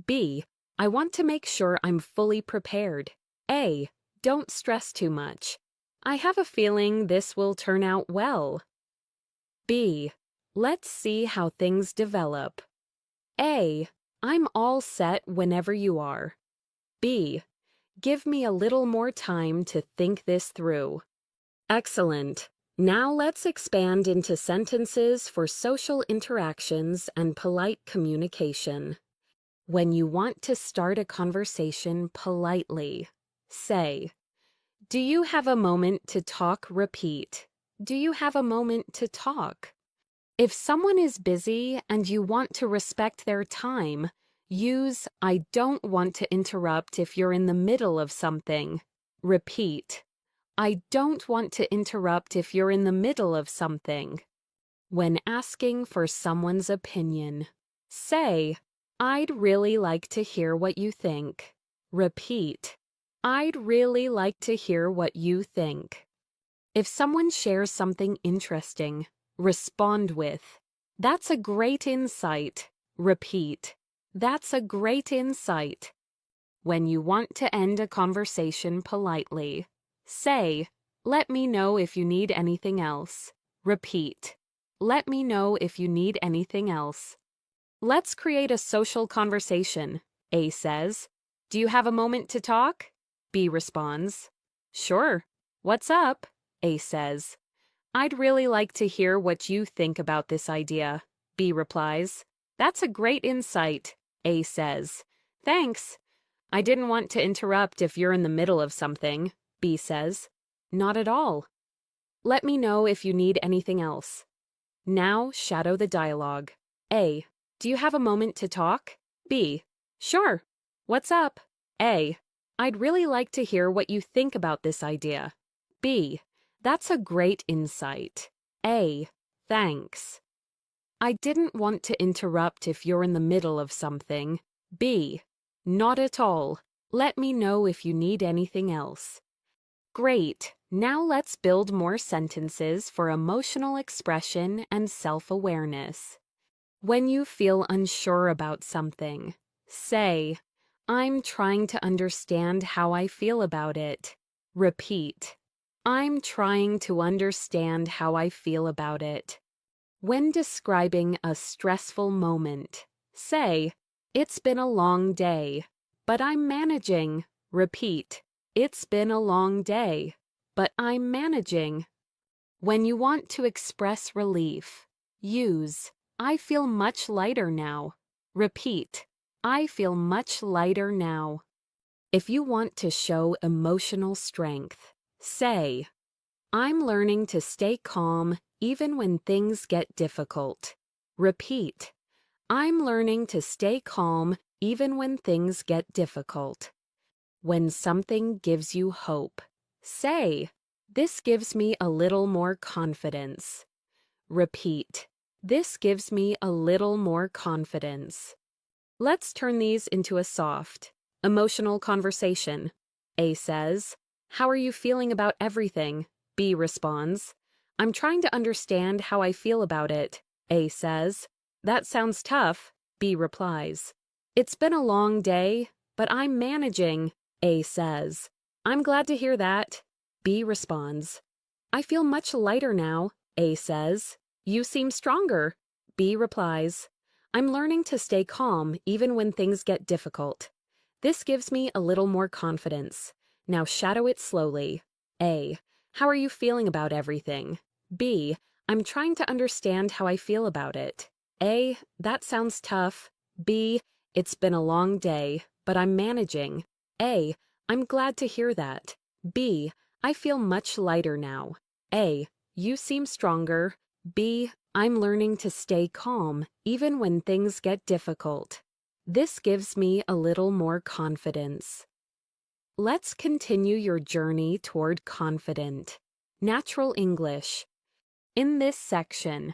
B, I want to make sure I'm fully prepared. A, don't stress too much. I have a feeling this will turn out well. B, let's see how things develop. A, I'm all set whenever you are. B, give me a little more time to think this through. Excellent. Now let's expand into sentences for social interactions and polite communication. When you want to start a conversation politely, say, Do you have a moment to talk? Repeat. Do you have a moment to talk? If someone is busy and you want to respect their time, use I don't want to interrupt if you're in the middle of something. Repeat. I don't want to interrupt if you're in the middle of something. When asking for someone's opinion, say, I'd really like to hear what you think. Repeat. I'd really like to hear what you think. If someone shares something interesting, respond with, That's a great insight. Repeat. That's a great insight. When you want to end a conversation politely, say, Let me know if you need anything else. Repeat. Let me know if you need anything else. Let's create a social conversation, A says. Do you have a moment to talk? B responds. Sure. What's up? A says. I'd really like to hear what you think about this idea. B replies. That's a great insight, A says. Thanks. I didn't want to interrupt if you're in the middle of something, B says. Not at all. Let me know if you need anything else. Now shadow the dialogue. A. Do you have a moment to talk? B. Sure. What's up? A. I'd really like to hear what you think about this idea. B. That's a great insight. A. Thanks. I didn't want to interrupt if you're in the middle of something. B. Not at all. Let me know if you need anything else. Great. Now let's build more sentences for emotional expression and self-awareness. When you feel unsure about something, say, I'm trying to understand how I feel about it. Repeat. I'm trying to understand how I feel about it. When describing a stressful moment, say, It's been a long day, but I'm managing. Repeat. It's been a long day, but I'm managing. When you want to express relief, use I feel much lighter now. Repeat. I feel much lighter now. If you want to show emotional strength, say, I'm learning to stay calm even when things get difficult. Repeat. I'm learning to stay calm even when things get difficult. When something gives you hope, say, This gives me a little more confidence. Repeat. This gives me a little more confidence. Let's turn these into a soft, emotional conversation. A says, How are you feeling about everything? B responds, I'm trying to understand how I feel about it. A says, That sounds tough. B replies, It's been a long day, but I'm managing. A says, I'm glad to hear that. B responds, I feel much lighter now. A says, You seem stronger. B replies, I'm learning to stay calm even when things get difficult. This gives me a little more confidence. Now shadow it slowly. A. How are you feeling about everything? B. I'm trying to understand how I feel about it. A. That sounds tough. B. It's been a long day, but I'm managing. A. I'm glad to hear that. B. I feel much lighter now. A. You seem stronger. B. I'm learning to stay calm even when things get difficult. This gives me a little more confidence. Let's continue your journey toward confident, natural English. In this section,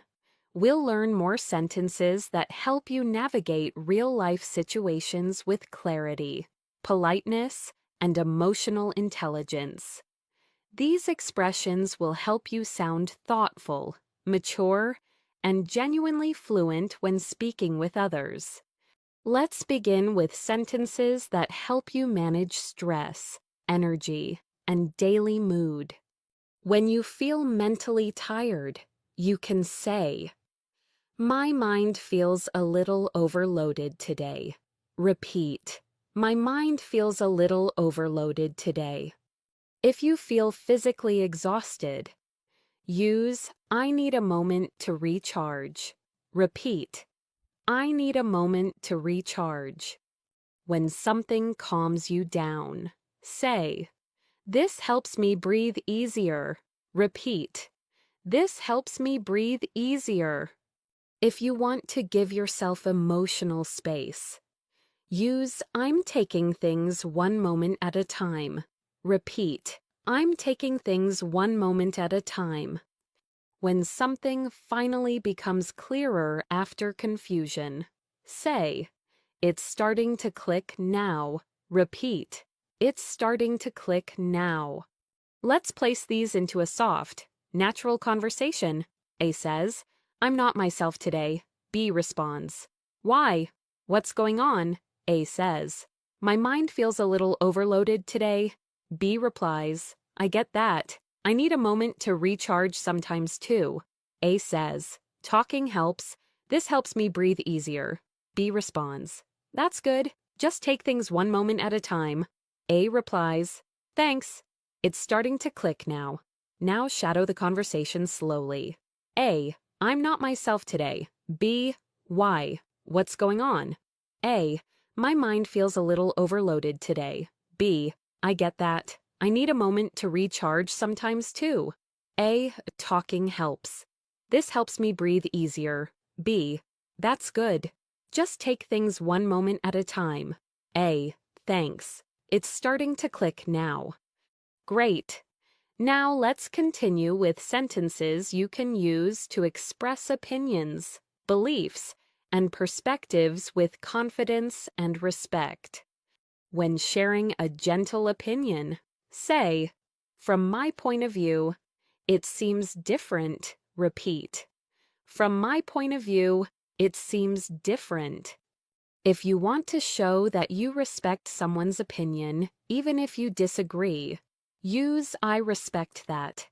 we'll learn more sentences that help you navigate real-life situations with clarity, politeness, and emotional intelligence. These expressions will help you sound thoughtful, mature, and genuinely fluent when speaking with others. Let's begin with sentences that help you manage stress, energy, and daily mood. When you feel mentally tired, you can say, My mind feels a little overloaded today. Repeat, My mind feels a little overloaded today. If you feel physically exhausted, use I need a moment to recharge. Repeat, I need a moment to recharge. When something calms you down, say, This helps me breathe easier. Repeat. This helps me breathe easier. If you want to give yourself emotional space, use I'm taking things one moment at a time. Repeat. I'm taking things one moment at a time. When something finally becomes clearer after confusion, say, it's starting to click now. Repeat. It's starting to click now. Let's place these into a soft, natural conversation. A says, I'm not myself today. B responds, why? What's going on? A says, my mind feels a little overloaded today. B replies, I get that. I need a moment to recharge sometimes too. A says, talking helps. This helps me breathe easier. B responds, that's good. Just take things one moment at a time. A replies, thanks. It's starting to click now. Now shadow the conversation slowly. A, I'm not myself today. B, why? What's going on? A, my mind feels a little overloaded today. B, I get that. I need a moment to recharge sometimes too. A, talking helps. This helps me breathe easier. B, that's good. Just take things one moment at a time. A, thanks. It's starting to click now. Great. Now let's continue with sentences you can use to express opinions, beliefs, and perspectives with confidence and respect. When sharing a gentle opinion, say, from my point of view, it seems different. Repeat. From my point of view, it seems different. If you want to show that you respect someone's opinion, even if you disagree, use I respect that.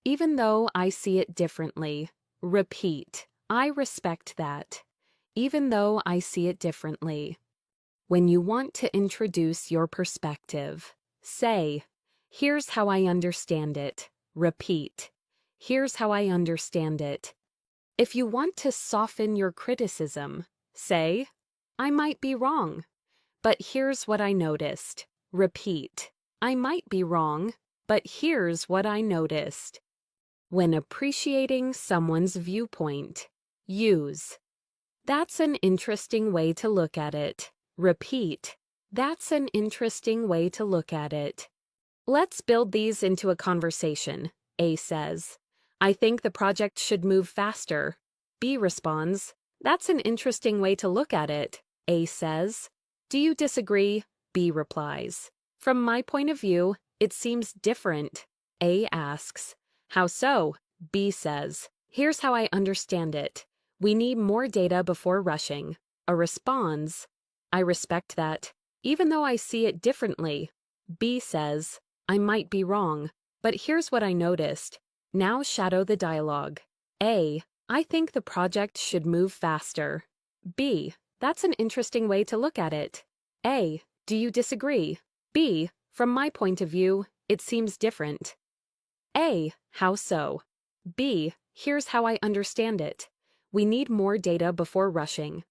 Even though I see it differently. Repeat. I respect that. Even though I see it differently. When you want to introduce your perspective, say, here's how I understand it. Repeat. Here's how I understand it. If you want to soften your criticism, say, I might be wrong, but here's what I noticed. Repeat. I might be wrong, but here's what I noticed. When appreciating someone's viewpoint, use, that's an interesting way to look at it. Repeat. That's an interesting way to look at it. Let's build these into a conversation. A says, I think the project should move faster. B responds, that's an interesting way to look at it. A says, do you disagree? B replies, from my point of view, it seems different. A asks, how so? B says, here's how I understand it. We need more data before rushing. A responds, I respect that, even though I see it differently. B says, I might be wrong, but here's what I noticed. Now shadow the dialogue. A, I think the project should move faster. B, that's an interesting way to look at it. A, do you disagree? B, from my point of view, it seems different. A, how so? B, here's how I understand it. We need more data before rushing.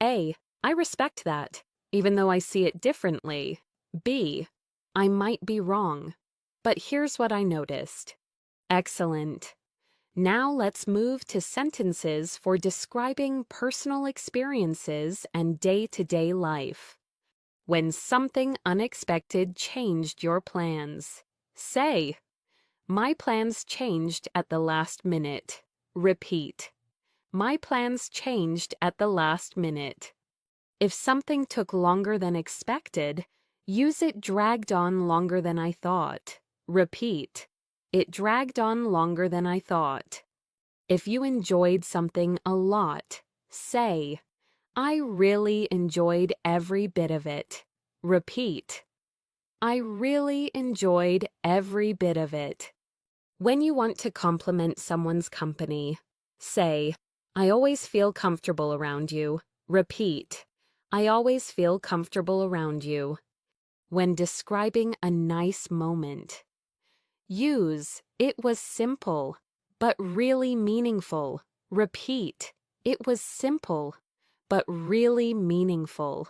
A, I respect that, even though I see it differently. B, I might be wrong, but here's what I noticed. Excellent. Now let's move to sentences for describing personal experiences and day-to-day life. When something unexpected changed your plans, say, my plans changed at the last minute. Repeat. My plans changed at the last minute. If something took longer than expected, use it dragged on longer than I thought. Repeat. It dragged on longer than I thought. If you enjoyed something a lot, say, I really enjoyed every bit of it. Repeat. I really enjoyed every bit of it. When you want to compliment someone's company, say, I always feel comfortable around you. Repeat. I always feel comfortable around you. When describing a nice moment, use it was simple, but really meaningful. Repeat. It was simple, but really meaningful.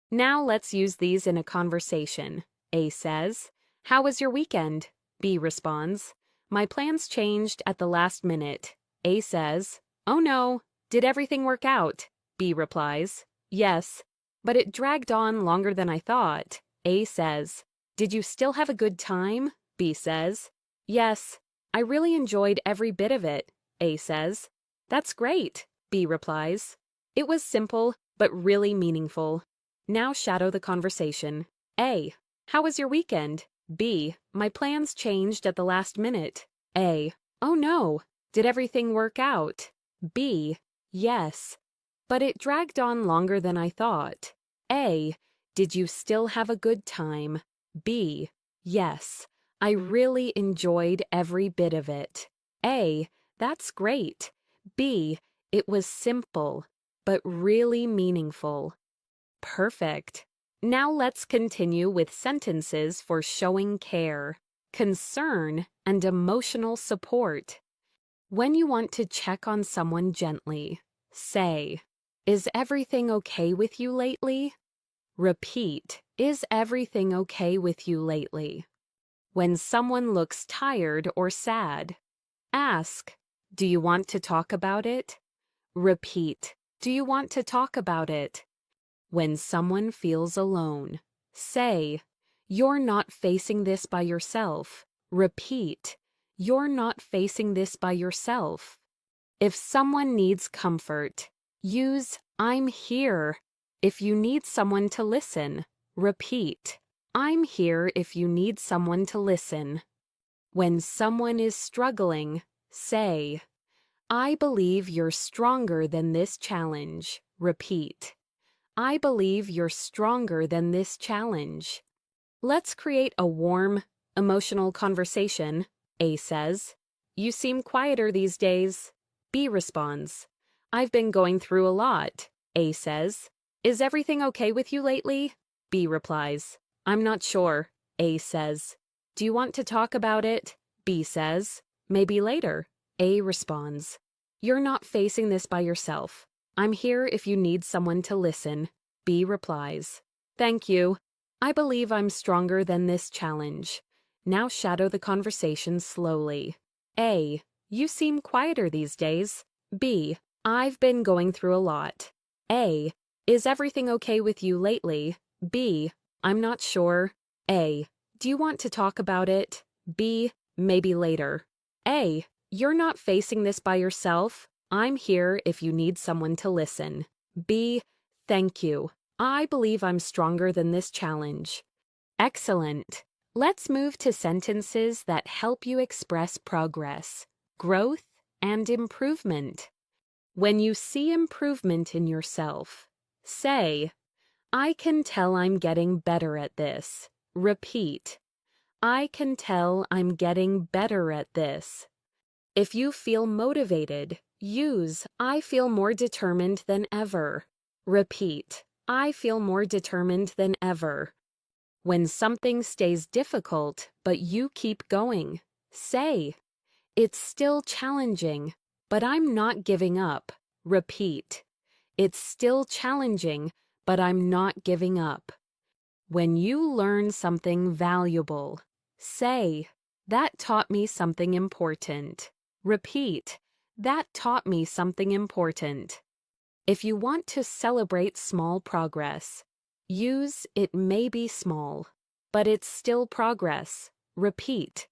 Now let's use these in a conversation. A says, How was your weekend? B responds, my plans changed at the last minute. A says, oh no, did everything work out? B replies, yes, but it dragged on longer than I thought. A says, did you still have a good time? B says, yes, I really enjoyed every bit of it. A says, that's great. B replies, it was simple, but really meaningful. Now shadow the conversation. A, how was your weekend? B, my plans changed at the last minute. A, oh no, did everything work out? B, yes, but it dragged on longer than I thought. A, did you still have a good time? B, yes, I really enjoyed every bit of it. A, that's great. B, it was simple, but really meaningful. Perfect. Now let's continue with sentences for showing care, concern, and emotional support. When you want to check on someone gently, say, is everything okay with you lately? Repeat, is everything okay with you lately? When someone looks tired or sad, ask, do you want to talk about it? Repeat, do you want to talk about it? When someone feels alone, say, you're not facing this by yourself. Repeat, you're not facing this by yourself. If someone needs comfort, use I'm here. If you need someone to listen, repeat, I'm here if you need someone to listen. When someone is struggling, say, I believe you're stronger than this challenge. Repeat, I believe you're stronger than this challenge. Let's create a warm, emotional conversation. A says, you seem quieter these days. B responds, I've been going through a lot. A says, is everything okay with you lately? B replies, I'm not sure. A says, do you want to talk about it? B says, maybe later. A responds, you're not facing this by yourself. I'm here if you need someone to listen. B replies, thank you. I believe I'm stronger than this challenge. Now shadow the conversation slowly. A, you seem quieter these days. B, I've been going through a lot. A, is everything okay with you lately? B, I'm not sure. A, do you want to talk about it? B, maybe later. A, you're not facing this by yourself. I'm here if you need someone to listen. B, thank you. I believe I'm stronger than this challenge. Excellent. Let's move to sentences that help you express progress, growth, and improvement. When you see improvement in yourself, say, I can tell I'm getting better at this. Repeat, I can tell I'm getting better at this. If you feel motivated, use I feel more determined than ever. Repeat, I feel more determined than ever. When something stays difficult, but you keep going, say, it's still challenging, but I'm not giving up. Repeat, it's still challenging, but I'm not giving up. When you learn something valuable, say, that taught me something important. Repeat, that taught me something important. If you want to celebrate small progress, use it may be small, but it's still progress. Repeat,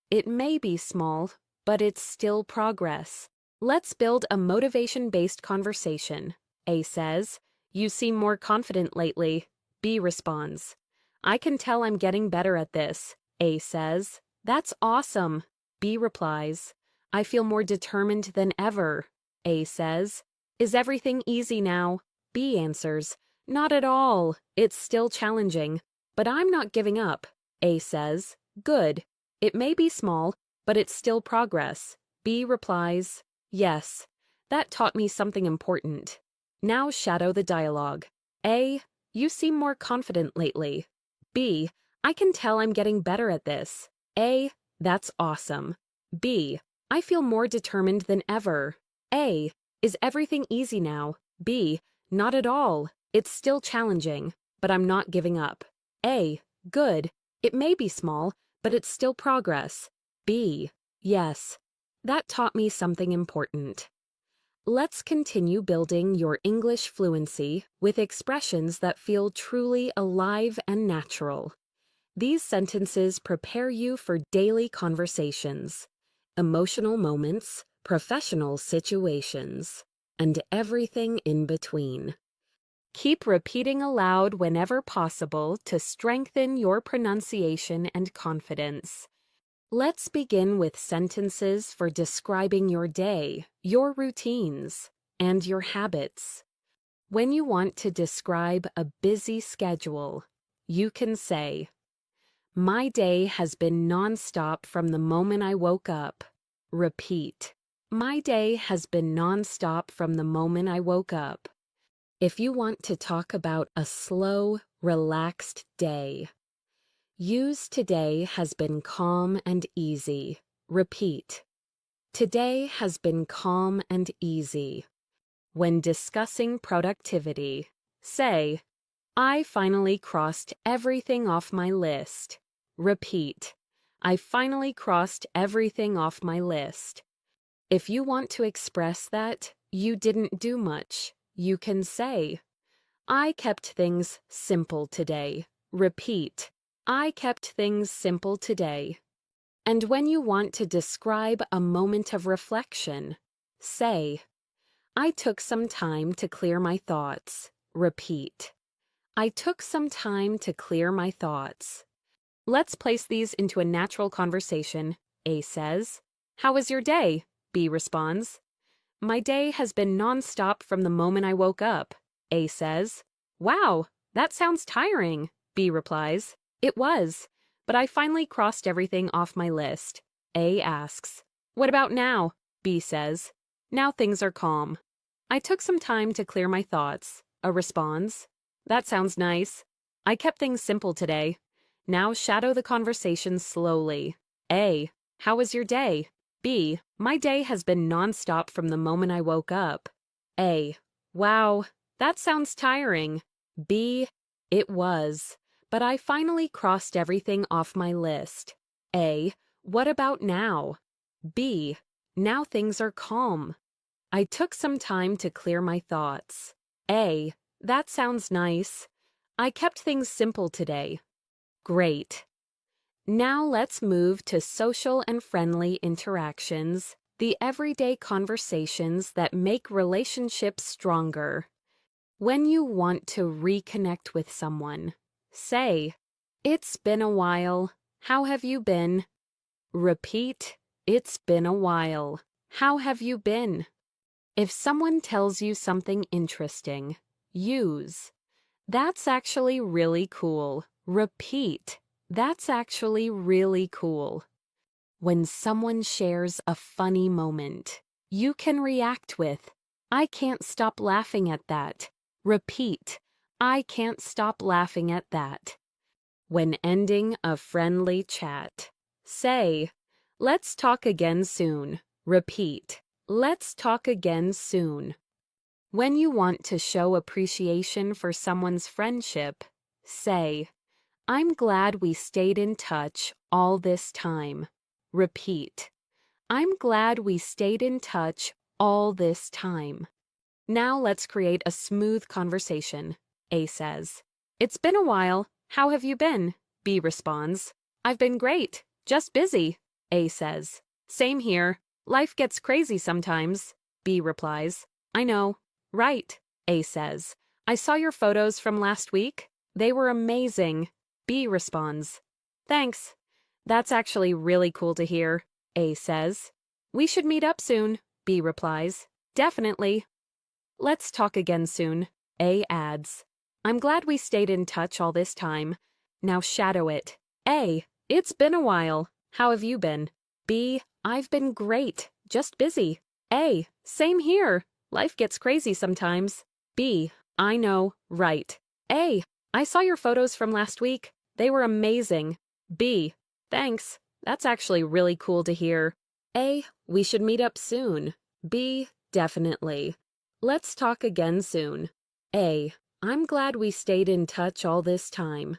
it may be small, but it's still progress. Let's build a motivation-based conversation. A says, you seem more confident lately. B responds, I can tell I'm getting better at this. A says, that's awesome. B replies, I feel more determined than ever. A says, is everything easy now? B answers, not at all. It's still challenging, but I'm not giving up. A says, good. It may be small, but it's still progress. B replies, yes. That taught me something important. Now shadow the dialogue. A, you seem more confident lately. B, I can tell I'm getting better at this. A, that's awesome. B, I feel more determined than ever. A, is everything easy now? B, not at all. It's still challenging, but I'm not giving up. A, good. It may be small, but it's still progress. B. Yes, that taught me something important. Let's continue building your English fluency with expressions that feel truly alive and natural. These sentences prepare you for daily conversations, emotional moments, professional situations, and everything in between. Keep repeating aloud whenever possible to strengthen your pronunciation and confidence. Let's begin with sentences for describing your day, your routines, and your habits. When you want to describe a busy schedule, you can say, "My day has been nonstop from the moment I woke up." Repeat. My day has been nonstop from the moment I woke up. If you want to talk about a slow, relaxed day, use "today has been calm and easy." Repeat. Today has been calm and easy. When discussing productivity, say, "I finally crossed everything off my list." Repeat. I finally crossed everything off my list. If you want to express that you didn't do much, you can say, "I kept things simple today." Repeat. I kept things simple today. And when you want to describe a moment of reflection, say, "I took some time to clear my thoughts." Repeat. I took some time to clear my thoughts. Let's place these into a natural conversation. A says, "How was your day?" B responds, "My day has been nonstop from the moment I woke up." A says, "Wow, that sounds tiring." B replies, "It was, but I finally crossed everything off my list." A asks, "What about now?" B says, "Now things are calm." I took some time to clear my thoughts. A responds, "That sounds nice. I kept things simple today." Now shadow the conversation slowly. A, "How was your day?" B, "My day has been nonstop from the moment I woke up." A, "Wow, that sounds tiring." B, "It was, but I finally crossed everything off my list." A, "What about now?" B, "Now things are calm." I took some time to clear my thoughts. A, "That sounds nice. I kept things simple today." Great. Now let's move to social and friendly interactions, the everyday conversations that make relationships stronger. When you want to reconnect with someone, say, "It's been a while. How have you been?" Repeat, "It's been a while. How have you been?" If someone tells you something interesting, use, "That's actually really cool." Repeat, "That's actually really cool." When someone shares a funny moment, you can react with, "I can't stop laughing at that." Repeat, "I can't stop laughing at that." When ending a friendly chat, say, "Let's talk again soon." Repeat, "Let's talk again soon." When you want to show appreciation for someone's friendship, say, "I'm glad we stayed in touch all this time." Repeat, "I'm glad we stayed in touch all this time." Now let's create a smooth conversation. A says, "It's been a while. How have you been?" B responds, "I've been great, just busy." A says, "Same here. Life gets crazy sometimes." B replies, "I know. Right." A says, "I saw your photos from last week. They were amazing." B responds, "Thanks. That's actually really cool to hear." A says, "We should meet up soon." B replies, "Definitely." "Let's talk again soon." A adds, "I'm glad we stayed in touch all this time." Now shadow it. A, "It's been a while. How have you been?" B, "I've been great, just busy." A, "Same here. Life gets crazy sometimes." B, "I know, right." A, "I saw your photos from last week. They were amazing." B, "Thanks. That's actually really cool to hear." A, "We should meet up soon." B, "Definitely. Let's talk again soon." A, "I'm glad we stayed in touch all this time."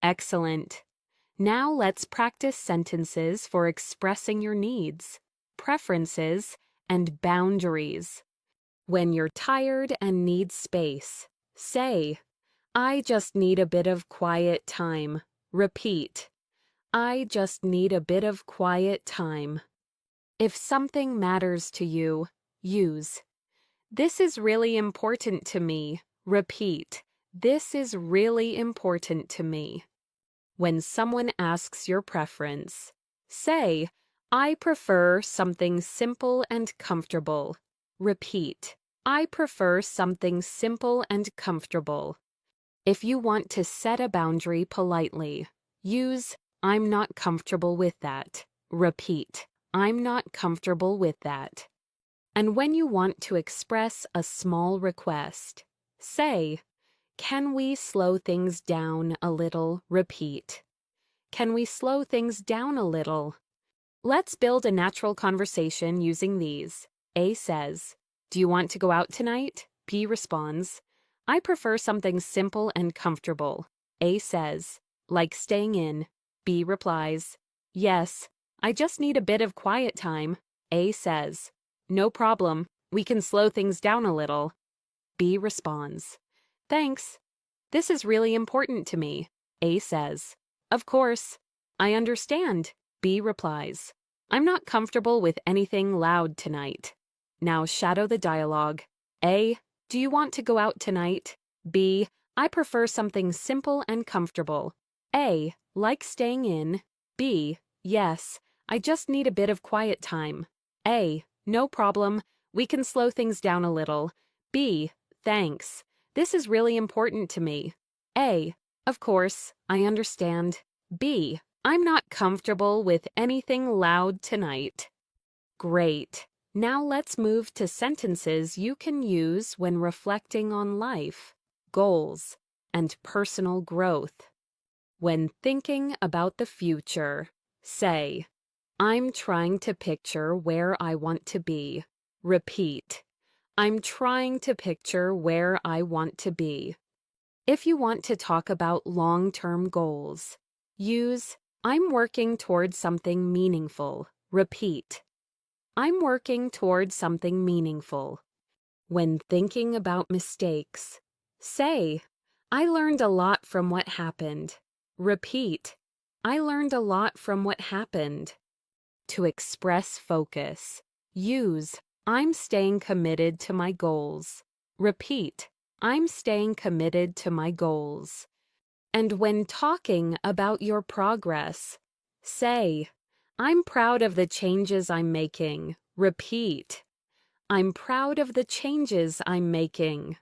Excellent. Now let's practice sentences for expressing your needs, preferences, and boundaries. When you're tired and need space, say, I just need a bit of quiet time. Repeat, I just need a bit of quiet time. If something matters to you, use, this is really important to me. Repeat, this is really important to me. When someone asks your preference, say, I prefer something simple and comfortable. Repeat, I prefer something simple and comfortable. If you want to set a boundary politely, use, I'm not comfortable with that. Repeat, I'm not comfortable with that. And when you want to express a small request, say, can we slow things down a little? Repeat, can we slow things down a little? Let's build a natural conversation using these. A says, do you want to go out tonight? B responds, I prefer something simple and comfortable. A says, like staying in. B replies, yes, I just need a bit of quiet time. A says, no problem, we can slow things down a little. B responds, thanks, this is really important to me. A says, of course, I understand. B replies, I'm not comfortable with anything loud tonight. Now shadow the dialogue. A, do you want to go out tonight? B, I prefer something simple and comfortable. A, like staying in. B, yes, I just need a bit of quiet time. A, no problem, we can slow things down a little. B, thanks, this is really important to me. A, of course, I understand. B, I'm not comfortable with anything loud tonight. Great. Now let's move to sentences you can use when reflecting on life, goals, and personal growth. When thinking about the future, say, I'm trying to picture where I want to be. Repeat, I'm trying to picture where I want to be. If you want to talk about long-term goals, use, I'm working towards something meaningful. Repeat, I'm working towards something meaningful. When thinking about mistakes, say, I learned a lot from what happened. Repeat, I learned a lot from what happened. To express focus, use, I'm staying committed to my goals. Repeat, I'm staying committed to my goals. And when talking about your progress, say, I'm proud of the changes I'm making. Repeat, I'm proud of the changes I'm making.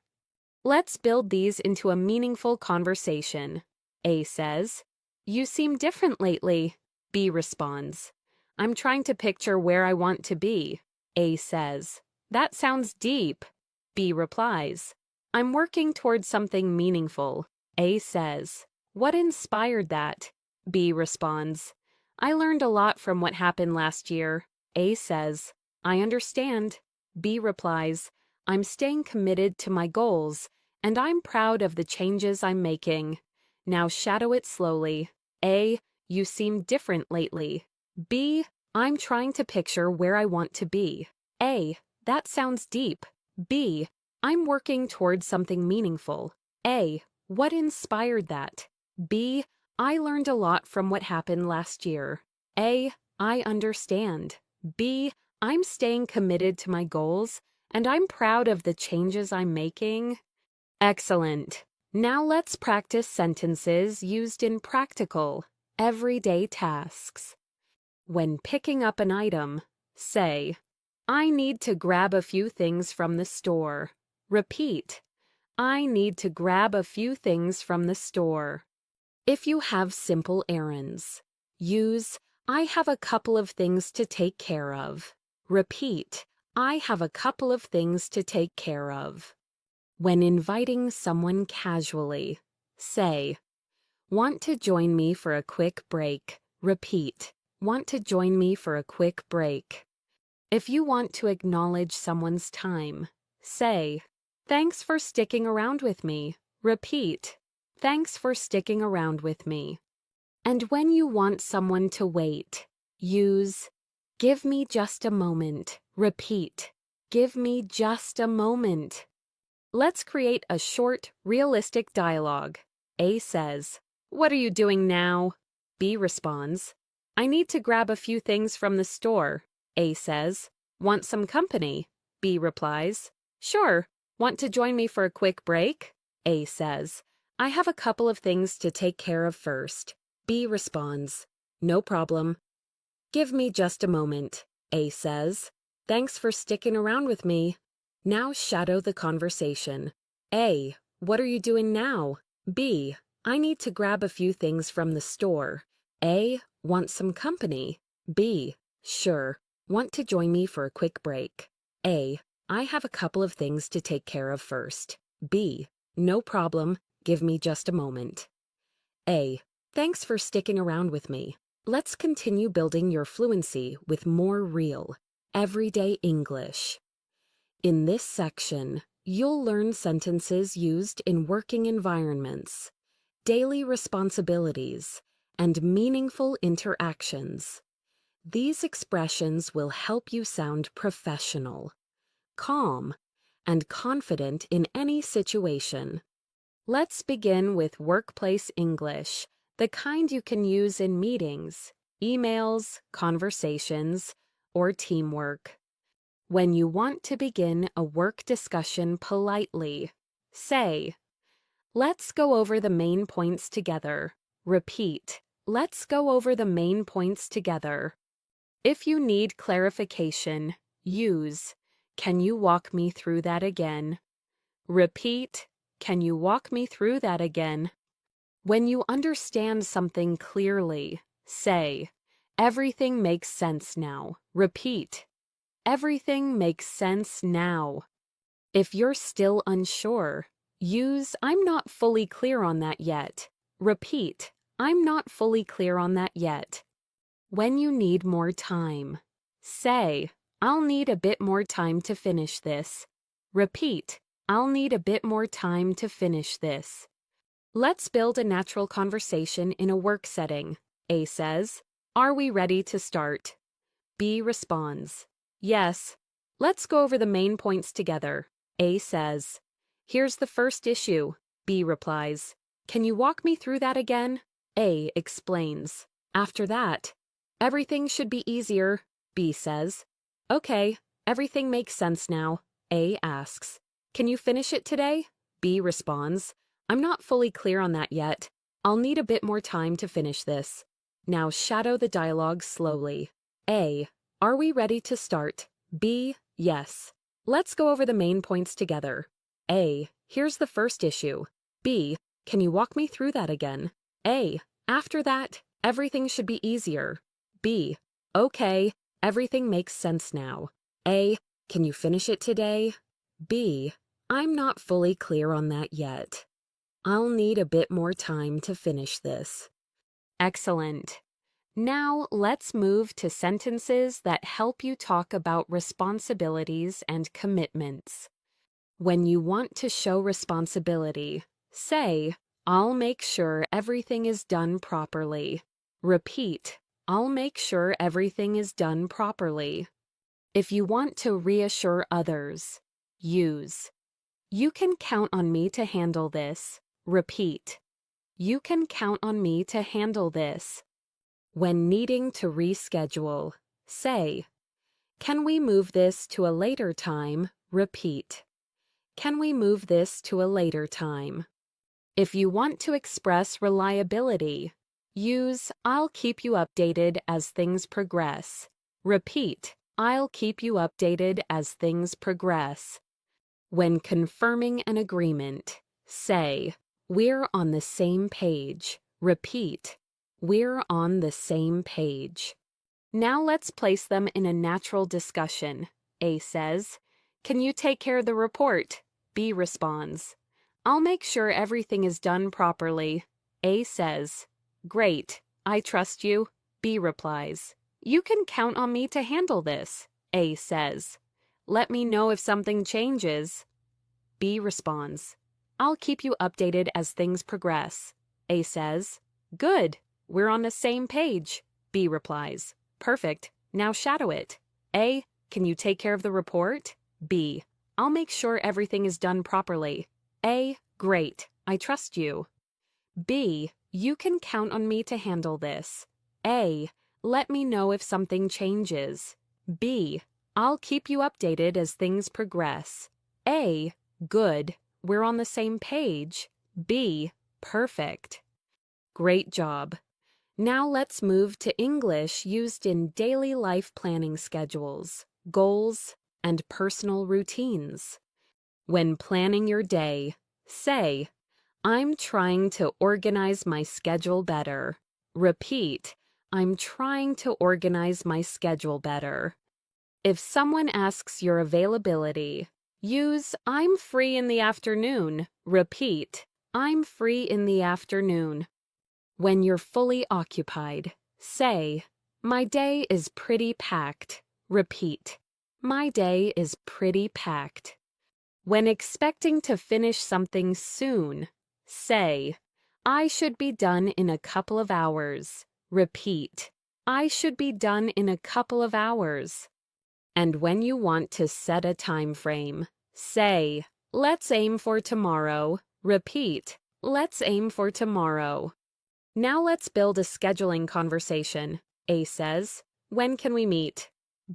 Let's build these into a meaningful conversation. A says, you seem different lately. B responds, I'm trying to picture where I want to be. A says, that sounds deep. B replies, I'm working towards something meaningful. A says, what inspired that? B responds, I learned a lot from what happened last year. A says, I understand. B replies, I'm staying committed to my goals, and I'm proud of the changes I'm making. Now shadow it slowly. A, you seem different lately. B, I'm trying to picture where I want to be. A, that sounds deep. B, I'm working towards something meaningful. A, what inspired that? B, I learned a lot from what happened last year. A, I understand. B, I'm staying committed to my goals, and I'm proud of the changes I'm making. Excellent. Now let's practice sentences used in practical, everyday tasks. When picking up an item, say, I need to grab a few things from the store. Repeat, I need to grab a few things from the store. If you have simple errands, use, I have a couple of things to take care of. Repeat, I have a couple of things to take care of. When inviting someone casually, say, want to join me for a quick break. Repeat, want to join me for a quick break. If you want to acknowledge someone's time, say, thanks for sticking around with me. Repeat, thanks for sticking around with me. And when you want someone to wait, use give me just a moment. Repeat, give me just a moment. Let's create a short, realistic dialogue. A says, "What are you doing now?" B responds, "I need to grab a few things from the store." A says, "Want some company?" B replies, "Sure. Want to join me for a quick break?" A says, "I have a couple of things to take care of first." B responds, "No problem." "Give me just a moment," A says. "Thanks for sticking around with me." Now shadow the conversation. A, "What are you doing now?" B, "I need to grab a few things from the store." A, "Want some company?" B, "Sure. Want to join me for a quick break?" A, "I have a couple of things to take care of first." B, "No problem. Give me just a moment." A, "Thanks for sticking around with me. Let's continue building your fluency with more real, everyday English." In this section, you'll learn sentences used in working environments, daily responsibilities, and meaningful interactions. These expressions will help you sound professional, calm, and confident in any situation. Let's begin with workplace English, the kind you can use in meetings, emails, conversations, or teamwork. When you want to begin a work discussion politely, say, "Let's go over the main points together." Repeat, "Let's go over the main points together." If you need clarification, use, "Can you walk me through that again?" Repeat, "Can you walk me through that again?" When you understand something clearly, say, "Everything makes sense now." Repeat, "Everything makes sense now." If you're still unsure, use "I'm not fully clear on that yet." Repeat, "I'm not fully clear on that yet." When you need more time, say, "I'll need a bit more time to finish this." Repeat, "I'll need a bit more time to finish this." Let's build a natural conversation in a work setting. A says, "Are we ready to start?" B responds, "Yes. Let's go over the main points together." A says, "Here's the first issue." B replies, "Can you walk me through that again?" A explains. After that, "Everything should be easier." B says, "Okay, everything makes sense now." A asks, "Can you finish it today?" B responds, "I'm not fully clear on that yet. I'll need a bit more time to finish this." Now shadow the dialogue slowly. A, "Are we ready to start?" B, "Yes. Let's go over the main points together." A, "Here's the first issue." B, "Can you walk me through that again?" A, "After that, everything should be easier." B, "Okay, everything makes sense now." A, "Can you finish it today?" B, "I'm not fully clear on that yet. I'll need a bit more time to finish this." Excellent. Now let's move to sentences that help you talk about responsibilities and commitments. When you want to show responsibility, say, "I'll make sure everything is done properly." Repeat, "I'll make sure everything is done properly." If you want to reassure others, use, "You can count on me to handle this." Repeat, "You can count on me to handle this." When needing to reschedule, say, "Can we move this to a later time?" Repeat, "Can we move this to a later time?" If you want to express reliability, use "I'll keep you updated as things progress." Repeat, "I'll keep you updated as things progress." When confirming an agreement, say, "We're on the same page." Repeat, "We're on the same page." Now let's place them in a natural discussion. A says, "Can you take care of the report?" B responds, "I'll make sure everything is done properly." A says, "Great, I trust you." B replies, "You can count on me to handle this." A says, "Let me know if something changes." B responds, "I'll keep you updated as things progress." A says, "Good, we're on the same page. B replies, perfect, now shadow it. A, can you take care of the report? B, I'll make sure everything is done properly. A, great, I trust you. B, you can count on me to handle this. A, let me know if something changes. B, I'll keep you updated as things progress. A, good, we're on the same page. B, perfect. Great job. Now let's move to English used in daily life planning schedules, goals, and personal routines. When planning your day, say, I'm trying to organize my schedule better. Repeat, I'm trying to organize my schedule better. If someone asks your availability, use I'm free in the afternoon. Repeat, I'm free in the afternoon. When you're fully occupied, say, my day is pretty packed. Repeat, my day is pretty packed. When expecting to finish something soon, say, I should be done in a couple of hours. Repeat, I should be done in a couple of hours. And when you want to set a time frame, say, let's aim for tomorrow. Repeat, let's aim for tomorrow. Now let's build a scheduling conversation. A says, when can we meet?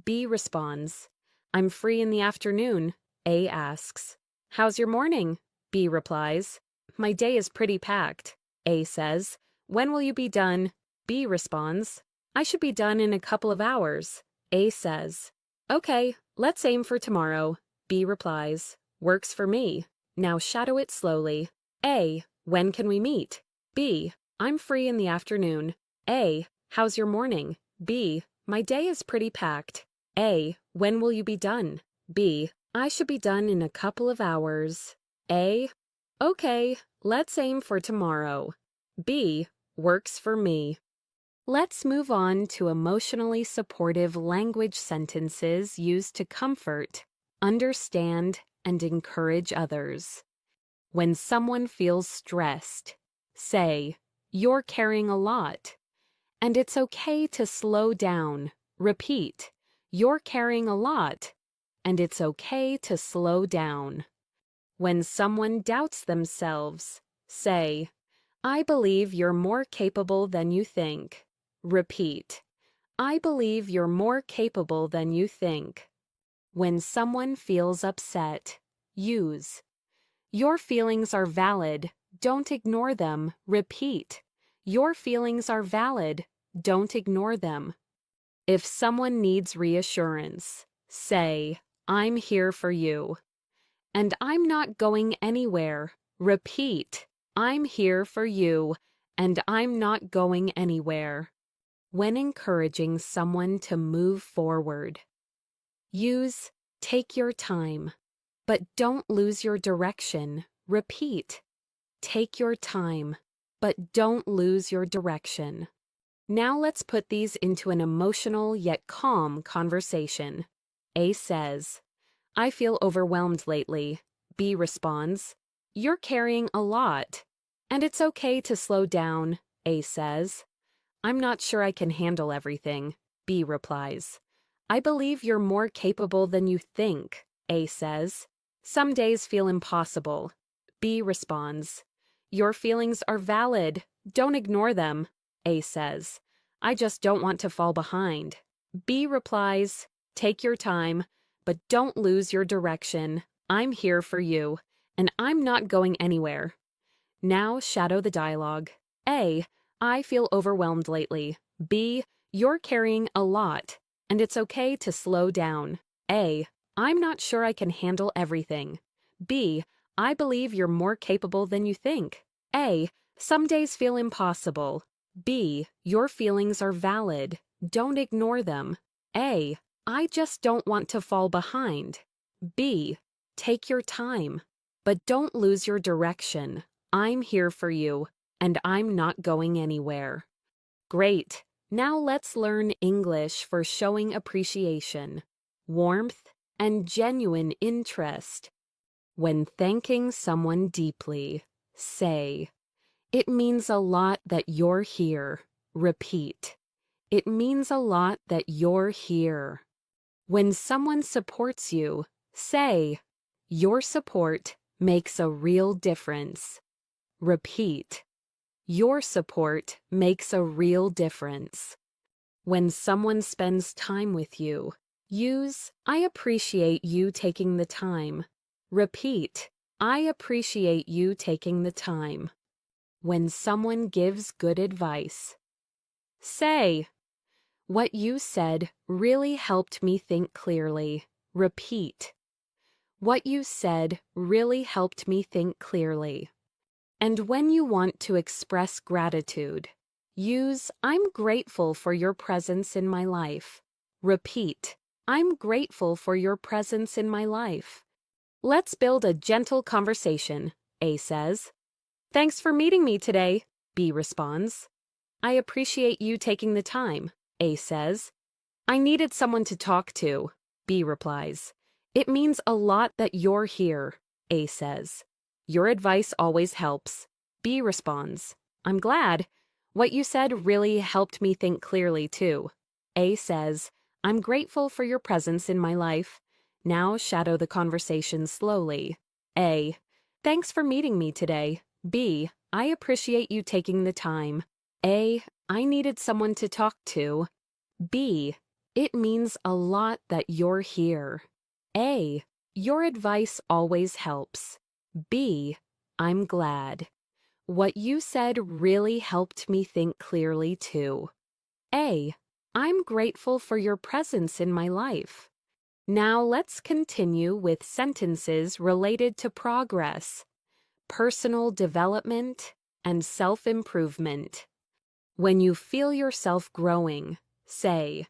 B responds, I'm free in the afternoon. A asks, how's your morning? B replies, my day is pretty packed. A says, when will you be done? B responds, I should be done in a couple of hours. A says, okay, let's aim for tomorrow. B replies, works for me. Now shadow it slowly. A, when can we meet? B, I'm free in the afternoon. A, how's your morning? B, my day is pretty packed. A, when will you be done? B, I should be done in a couple of hours. A, okay, let's aim for tomorrow. B, works for me. Let's move on to emotionally supportive language sentences used to comfort, understand, and encourage others. When someone feels stressed, say, you're carrying a lot. And it's okay to slow down. Repeat, you're carrying a lot. And it's okay to slow down. When someone doubts themselves, say, I believe you're more capable than you think. Repeat, I believe you're more capable than you think. When someone feels upset, use, your feelings are valid. Don't ignore them. Repeat, your feelings are valid. Don't ignore them. If someone needs reassurance, say, I'm here for you. And I'm not going anywhere. Repeat, I'm here for you, and I'm not going anywhere. When encouraging someone to move forward, use take your time, but don't lose your direction. Repeat, take your time, but don't lose your direction. Now let's put these into an emotional yet calm conversation. A says, I feel overwhelmed lately. B responds, you're carrying a lot. And it's okay to slow down. A says, I'm not sure I can handle everything. B replies, I believe you're more capable than you think. A says, some days feel impossible. B responds, your feelings are valid. Don't ignore them. A says, I just don't want to fall behind. B replies, take your time, but don't lose your direction. I'm here for you, and I'm not going anywhere. Now shadow the dialogue. A, I feel overwhelmed lately. B, you're carrying a lot, and it's okay to slow down. A, I'm not sure I can handle everything. B, I believe you're more capable than you think. A, some days feel impossible. B, your feelings are valid. Don't ignore them. A, I just don't want to fall behind. B, take your time, but don't lose your direction. I'm here for you, and I'm not going anywhere. Great. Now let's learn English for showing appreciation, warmth, and genuine interest. When thanking someone deeply, say, it means a lot that you're here. Repeat. It means a lot that you're here. When someone supports you, say, your support makes a real difference. Repeat. Your support makes a real difference. When someone spends time with you, use I appreciate you taking the time. Repeat. I appreciate you taking the time. When someone gives good advice, say, what you said really helped me think clearly. Repeat. What you said really helped me think clearly. And when you want to express gratitude, use I'm grateful for your presence in my life. Repeat. I'm grateful for your presence in my life. Let's build a gentle conversation, A says. Thanks for meeting me today, B responds. I appreciate you taking the time, A says. I needed someone to talk to, B replies. It means a lot that you're here, A says. Your advice always helps, B responds. I'm glad. What you said really helped me think clearly, too. A says, I'm grateful for your presence in my life. Now shadow the conversation slowly. A. Thanks for meeting me today. B. I appreciate you taking the time. A. I needed someone to talk to. B. It means a lot that you're here. A. Your advice always helps. B. I'm glad. What you said really helped me think clearly, too. A. I'm grateful for your presence in my life. Now let's continue with sentences related to progress, personal development, and self-improvement. When you feel yourself growing, say,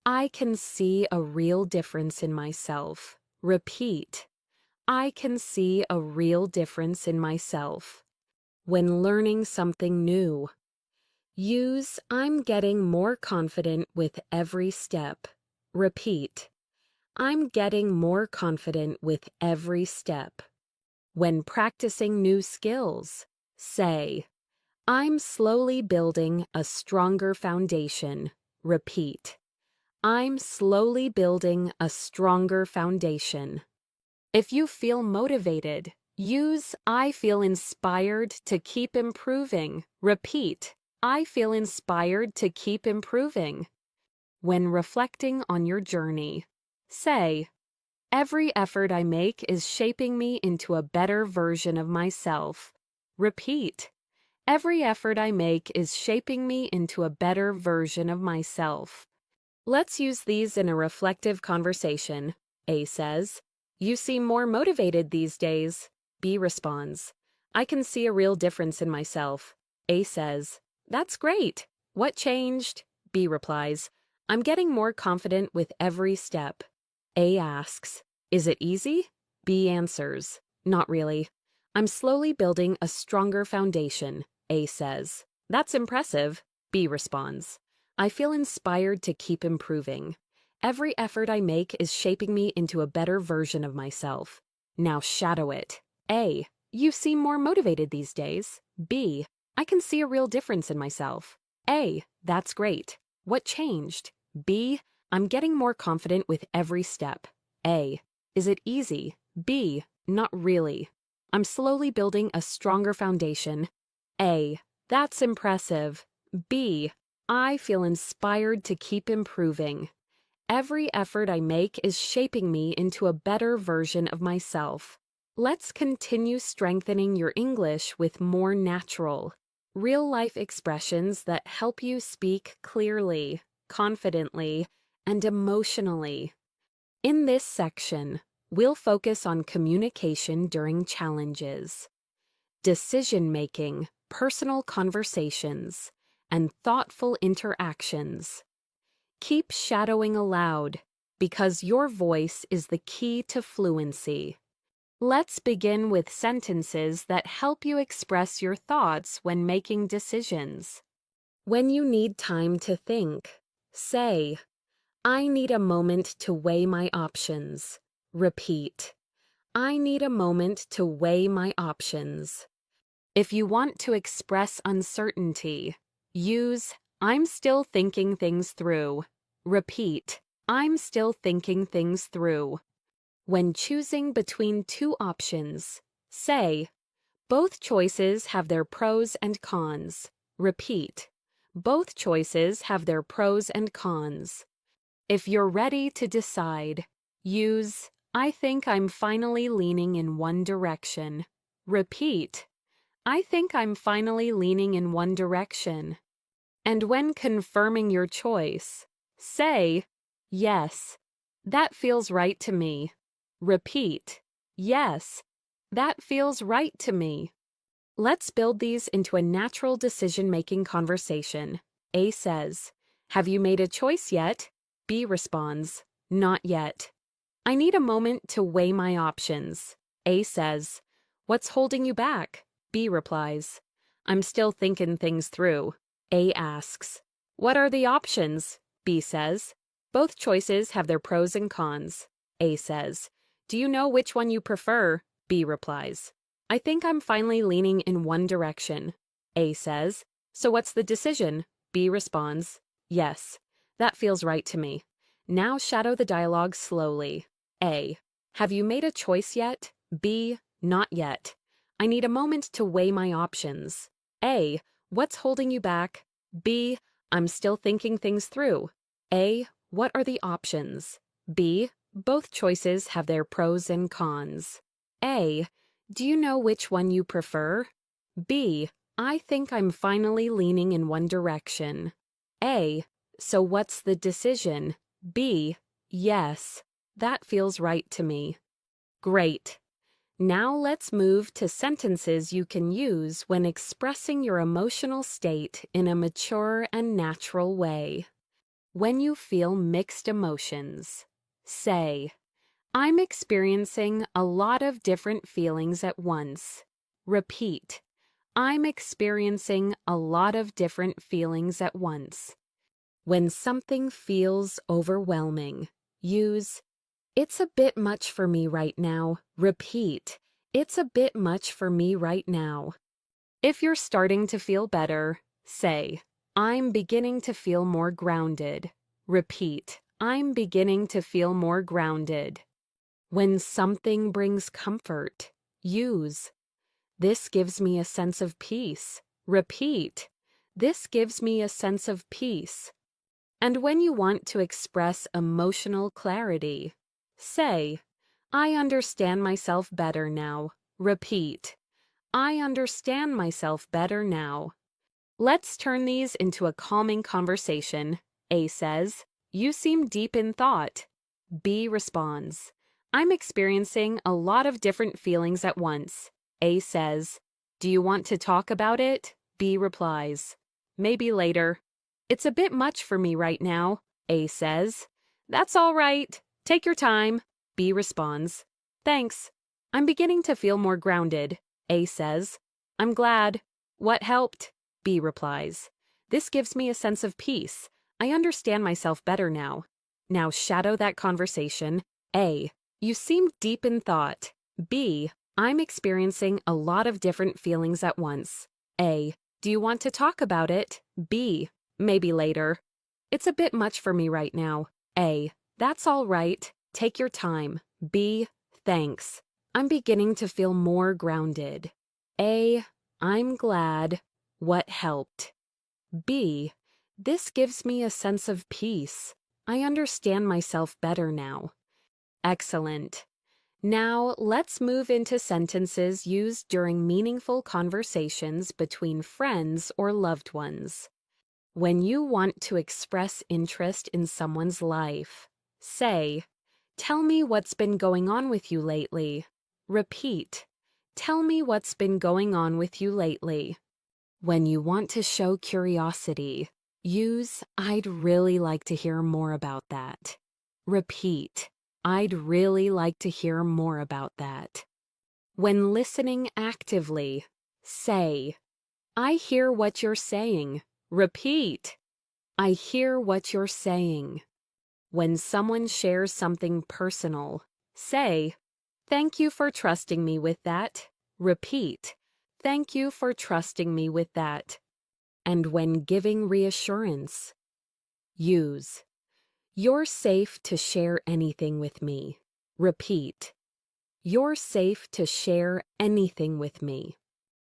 I can see a real difference in myself. Repeat. I can see a real difference in myself. When learning something new, use I'm getting more confident with every step. Repeat. I'm getting more confident with every step. When practicing new skills, say, I'm slowly building a stronger foundation. Repeat. I'm slowly building a stronger foundation. If you feel motivated, use I feel inspired to keep improving. Repeat. I feel inspired to keep improving. When reflecting on your journey, say, every effort I make is shaping me into a better version of myself. Repeat. Every effort I make is shaping me into a better version of myself. Let's use these in a reflective conversation. A says, you seem more motivated these days. B responds, I can see a real difference in myself. A says, that's great. What changed? B replies, I'm getting more confident with every step. A asks, is it easy? B answers, not really. I'm slowly building a stronger foundation. A says, that's impressive. B responds, I feel inspired to keep improving. Every effort I make is shaping me into a better version of myself. Now shadow it. A. You seem more motivated these days. B. I can see a real difference in myself. A. That's great. What changed? B. I'm getting more confident with every step. A. Is it easy? B. Not really. I'm slowly building a stronger foundation. A. That's impressive. B. I feel inspired to keep improving. Every effort I make is shaping me into a better version of myself. Let's continue strengthening your English with more natural, real-life expressions that help you speak clearly, confidently, and emotionally. In this section, we'll focus on communication during challenges, decision-making, personal conversations, and thoughtful interactions. Keep shadowing aloud, because your voice is the key to fluency. Let's begin with sentences that help you express your thoughts when making decisions. When you need time to think, say, I need a moment to weigh my options. Repeat, I need a moment to weigh my options. If you want to express uncertainty, use I'm still thinking things through. Repeat. I'm still thinking things through. When choosing between two options, say, both choices have their pros and cons. Repeat. Both choices have their pros and cons. If you're ready to decide, use, I think I'm finally leaning in one direction. Repeat. I think I'm finally leaning in one direction. And when confirming your choice, say, yes, that feels right to me. Repeat, yes, that feels right to me. Let's build these into a natural decision-making conversation. A says, have you made a choice yet? B responds, not yet. I need a moment to weigh my options. A says, what's holding you back? B replies, I'm still thinking things through. A asks, what are the options? B says, both choices have their pros and cons. A says, do you know which one you prefer? B replies, I think I'm finally leaning in one direction. A says, so what's the decision? B responds, yes, that feels right to me. Now shadow the dialogue slowly. A, have you made a choice yet? B, not yet. I need a moment to weigh my options. A, what's holding you back? B, I'm still thinking things through. A, what are the options? B, both choices have their pros and cons. A, do you know which one you prefer? B, I think I'm finally leaning in one direction. A, so what's the decision? B, yes, that feels right to me. Great. Now let's move to sentences you can use when expressing your emotional state in a mature and natural way. When you feel mixed emotions, say, I'm experiencing a lot of different feelings at once. Repeat, I'm experiencing a lot of different feelings at once. When something feels overwhelming, use, it's a bit much for me right now. Repeat, it's a bit much for me right now. If you're starting to feel better, say, I'm beginning to feel more grounded. Repeat, I'm beginning to feel more grounded. When something brings comfort, use, this gives me a sense of peace. Repeat, this gives me a sense of peace. And when you want to express emotional clarity, say, I understand myself better now. Repeat, I understand myself better now. Let's turn these into a calming conversation. A says, you seem deep in thought. B responds, I'm experiencing a lot of different feelings at once. A says, do you want to talk about it? B replies, maybe later. It's a bit much for me right now. A says, that's all right. Take your time. B responds, thanks. I'm beginning to feel more grounded. A says, I'm glad. What helped? B replies, this gives me a sense of peace. I understand myself better now. Now shadow that conversation. A, you seem deep in thought. B, I'm experiencing a lot of different feelings at once. A, do you want to talk about it? B, maybe later. It's a bit much for me right now. A, that's all right. Take your time. B, thanks. I'm beginning to feel more grounded. A, I'm glad. What helped? B, this gives me a sense of peace. I understand myself better now. Excellent. Now, let's move into sentences used during meaningful conversations between friends or loved ones. When you want to express interest in someone's life, say, tell me what's been going on with you lately. Repeat, tell me what's been going on with you lately. When you want to show curiosity, use, I'd really like to hear more about that. Repeat, I'd really like to hear more about that. When listening actively, say, I hear what you're saying. Repeat, I hear what you're saying. When someone shares something personal, say, thank you for trusting me with that. Repeat, thank you for trusting me with that. and when giving reassurance. Use. You're safe to share anything with me. Repeat. You're safe to share anything with me.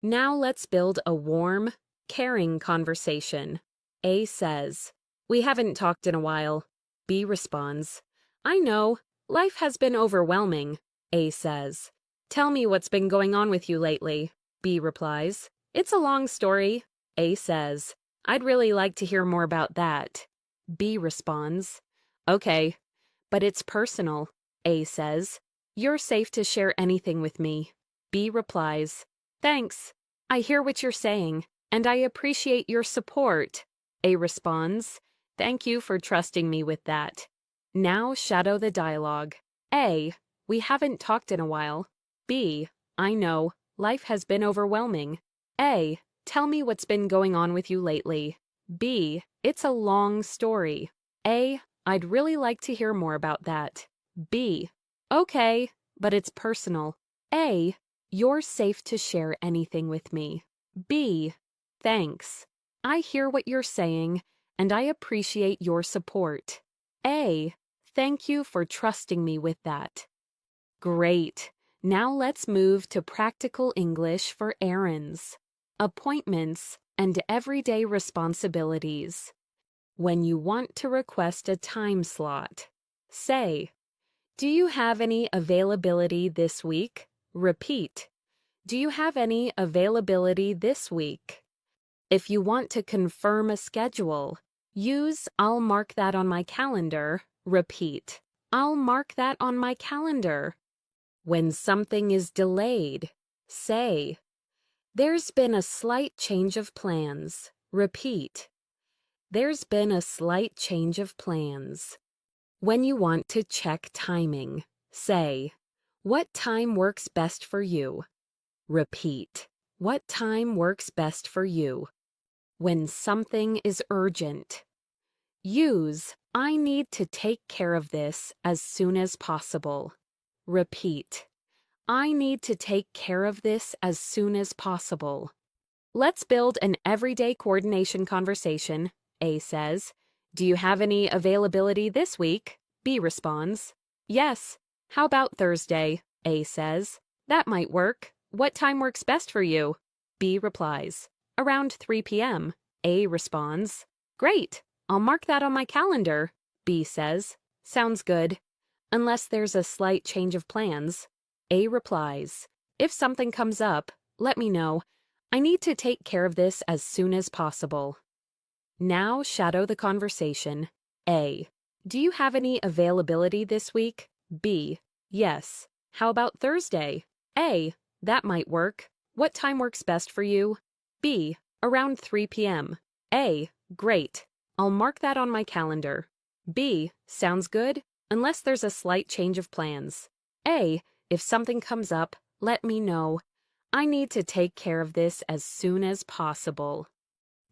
Now let's build a warm, caring conversation. A says, "We haven't talked in a while." B responds, "I know, life has been overwhelming." A says, "Tell me what's been going on with you lately." B replies, "It's a long story." A says, "I'd really like to hear more about that." B responds, "Okay, but it's personal." A says, "You're safe to share anything with me." B replies, "Thanks. I hear what you're saying, and I appreciate your support." A responds, "Thank you for trusting me with that." Now shadow the dialogue. A, "We haven't talked in a while." B, "I know, life has been overwhelming." A, "Tell me what's been going on with you lately." B, "It's a long story." A, "I'd really like to hear more about that." B, "Okay, but it's personal." A, "You're safe to share anything with me." B, "Thanks. I hear what you're saying, and I appreciate your support." A, "Thank you for trusting me with that." Great. Now let's move to practical English for errands, appointments, and everyday responsibilities. When you want to request a time slot, say, "Do you have any availability this week?" Repeat, "Do you have any availability this week?" If you want to confirm a schedule, use "I'll mark that on my calendar." Repeat, "I'll mark that on my calendar." When something is delayed, say, "There's been a slight change of plans." Repeat, "There's been a slight change of plans." When you want to check timing, say, "What time works best for you?" Repeat, "What time works best for you?" When something is urgent, use "I need to take care of this as soon as possible." Repeat, "I need to take care of this as soon as possible." Let's build an everyday coordination conversation. A says, "Do you have any availability this week?" B responds, "Yes. How about Thursday?" A says, "That might work. What time works best for you?" B replies, "Around 3 p.m. A responds, "Great. I'll mark that on my calendar." B says, "Sounds good. Unless there's a slight change of plans." A replies, "If something comes up, let me know. I need to take care of this as soon as possible." Now shadow the conversation. A, "Do you have any availability this week?" B, "Yes. How about Thursday?" A, "That might work. What time works best for you?" B, "Around 3 p.m. A, "Great. I'll mark that on my calendar." B, "Sounds good. Unless there's a slight change of plans." A, "If something comes up, let me know. I need to take care of this as soon as possible."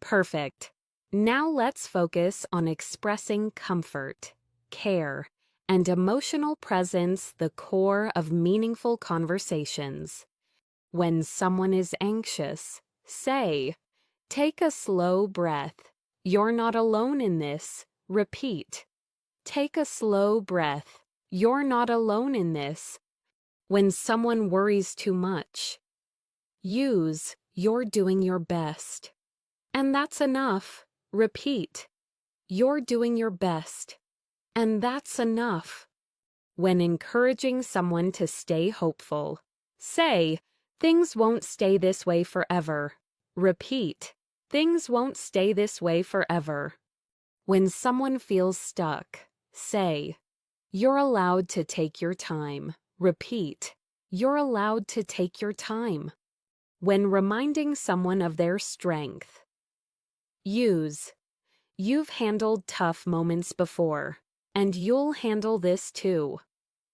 Perfect. Now let's focus on expressing comfort, care, and emotional presence, the core of meaningful conversations. When someone is anxious, say, "Take a slow breath. You're not alone in this." Repeat, "Take a slow breath. You're not alone in this." When someone worries too much, use "You're doing your best." And that's enough. Repeat, "You're doing your best." And that's enough. When encouraging someone to stay hopeful, say, "Things won't stay this way forever." Repeat, "Things won't stay this way forever." When someone feels stuck, say, "You're allowed to take your time." Repeat, "You're allowed to take your time." When reminding someone of their strength, use "You've handled tough moments before, and you'll handle this too."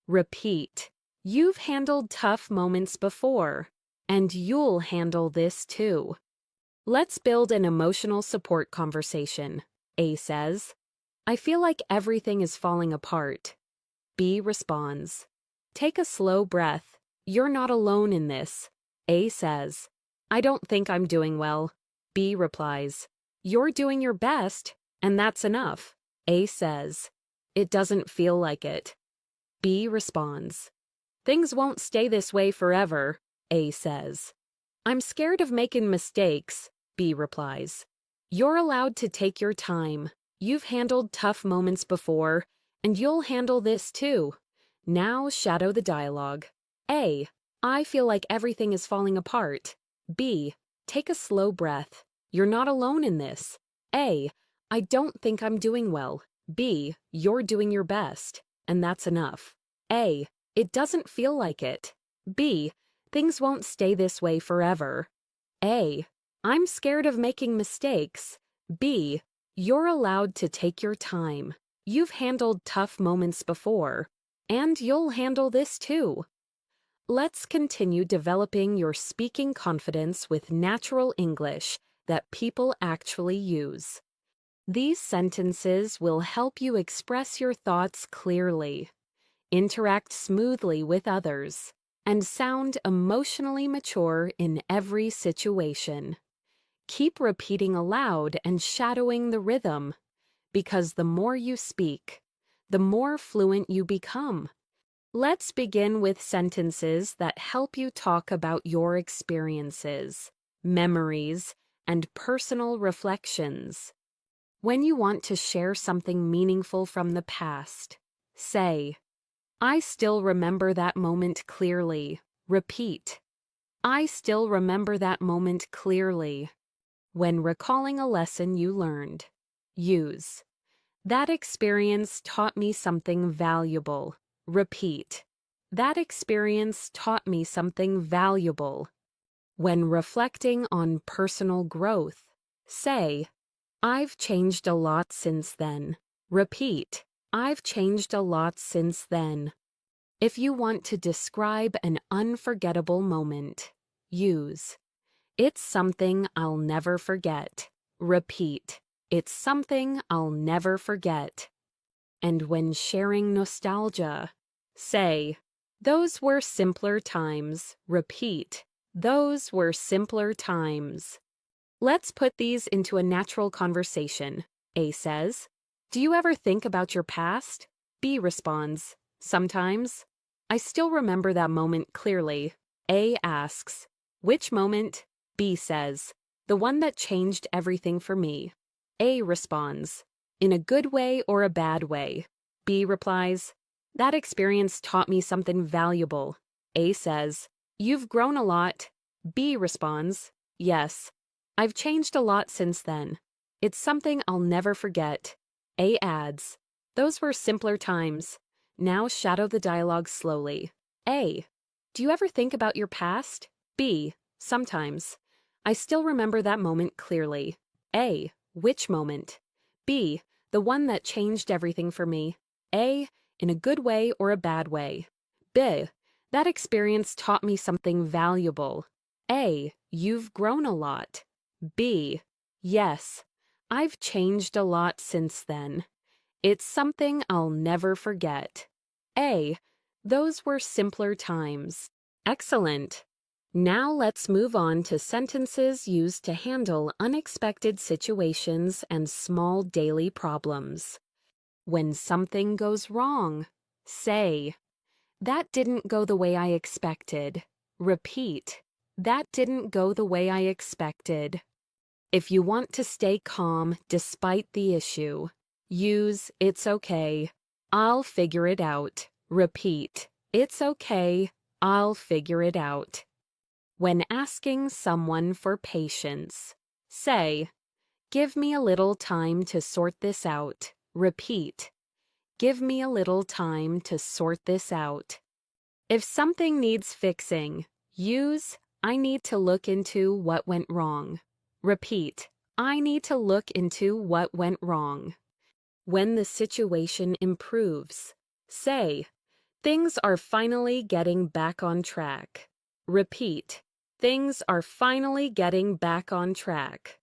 Repeat, "You've handled tough moments before, and you'll handle this too." Let's build an emotional support conversation. A says, "I feel like everything is falling apart." B responds, "Take a slow breath. You're not alone in this." A says, "I don't think I'm doing well." B replies, "You're doing your best, and that's enough." A says, "It doesn't feel like it." B responds, "Things won't stay this way forever." A says, "I'm scared of making mistakes." B replies, "You're allowed to take your time. You've handled tough moments before, and you'll handle this too." Now shadow the dialogue. A, "I feel like everything is falling apart." B, "Take a slow breath. You're not alone in this." A, "I don't think I'm doing well." B, "You're doing your best, and that's enough." A, "It doesn't feel like it." B, "Things won't stay this way forever." A, "I'm scared of making mistakes." B, "You're allowed to take your time. You've handled tough moments before, and you'll handle this too." Let's continue developing your speaking confidence with natural English that people actually use. These sentences will help you express your thoughts clearly, interact smoothly with others, and sound emotionally mature in every situation. Keep repeating aloud and shadowing the rhythm, because the more you speak, the more fluent you become. Let's begin with sentences that help you talk about your experiences, memories, and personal reflections. When you want to share something meaningful from the past, say, "I still remember that moment clearly." Repeat, "I still remember that moment clearly." When recalling a lesson you learned, use, "That experience taught me something valuable." Repeat, "That experience taught me something valuable." When reflecting on personal growth, say, "I've changed a lot since then." Repeat, "I've changed a lot since then." If you want to describe an unforgettable moment, use, "It's something I'll never forget." Repeat, "It's something I'll never forget." And when sharing nostalgia, say, "Those were simpler times." Repeat, "Those were simpler times." Let's put these into a natural conversation. A says, "Do you ever think about your past?" B responds, "Sometimes. I still remember that moment clearly." A asks, "Which moment?" B says, "The one that changed everything for me." A responds, "In a good way or a bad way?" B replies, "That experience taught me something valuable." A says, "You've grown a lot." B responds, "Yes, I've changed a lot since then. It's something I'll never forget." A adds, "Those were simpler times." Now shadow the dialogue slowly. A, "Do you ever think about your past?" B, "Sometimes. I still remember that moment clearly." A, "Which moment?" B, "The one that changed everything for me." A, "In a good way or a bad way?" B, "That experience taught me something valuable." A, "You've grown a lot." B, "Yes, I've changed a lot since then. It's something I'll never forget." A, "Those were simpler times." Excellent. Now let's move on to sentences used to handle unexpected situations and small daily problems. When something goes wrong, say, "That didn't go the way I expected." Repeat, "That didn't go the way I expected." If you want to stay calm despite the issue, use "It's okay. I'll figure it out." Repeat, "It's okay. I'll figure it out." When asking someone for patience, say, "Give me a little time to sort this out." Repeat, "Give me a little time to sort this out." If something needs fixing, use "I need to look into what went wrong." Repeat, "I need to look into what went wrong." When the situation improves, say, "Things are finally getting back on track." Repeat, "Things are finally getting back on track."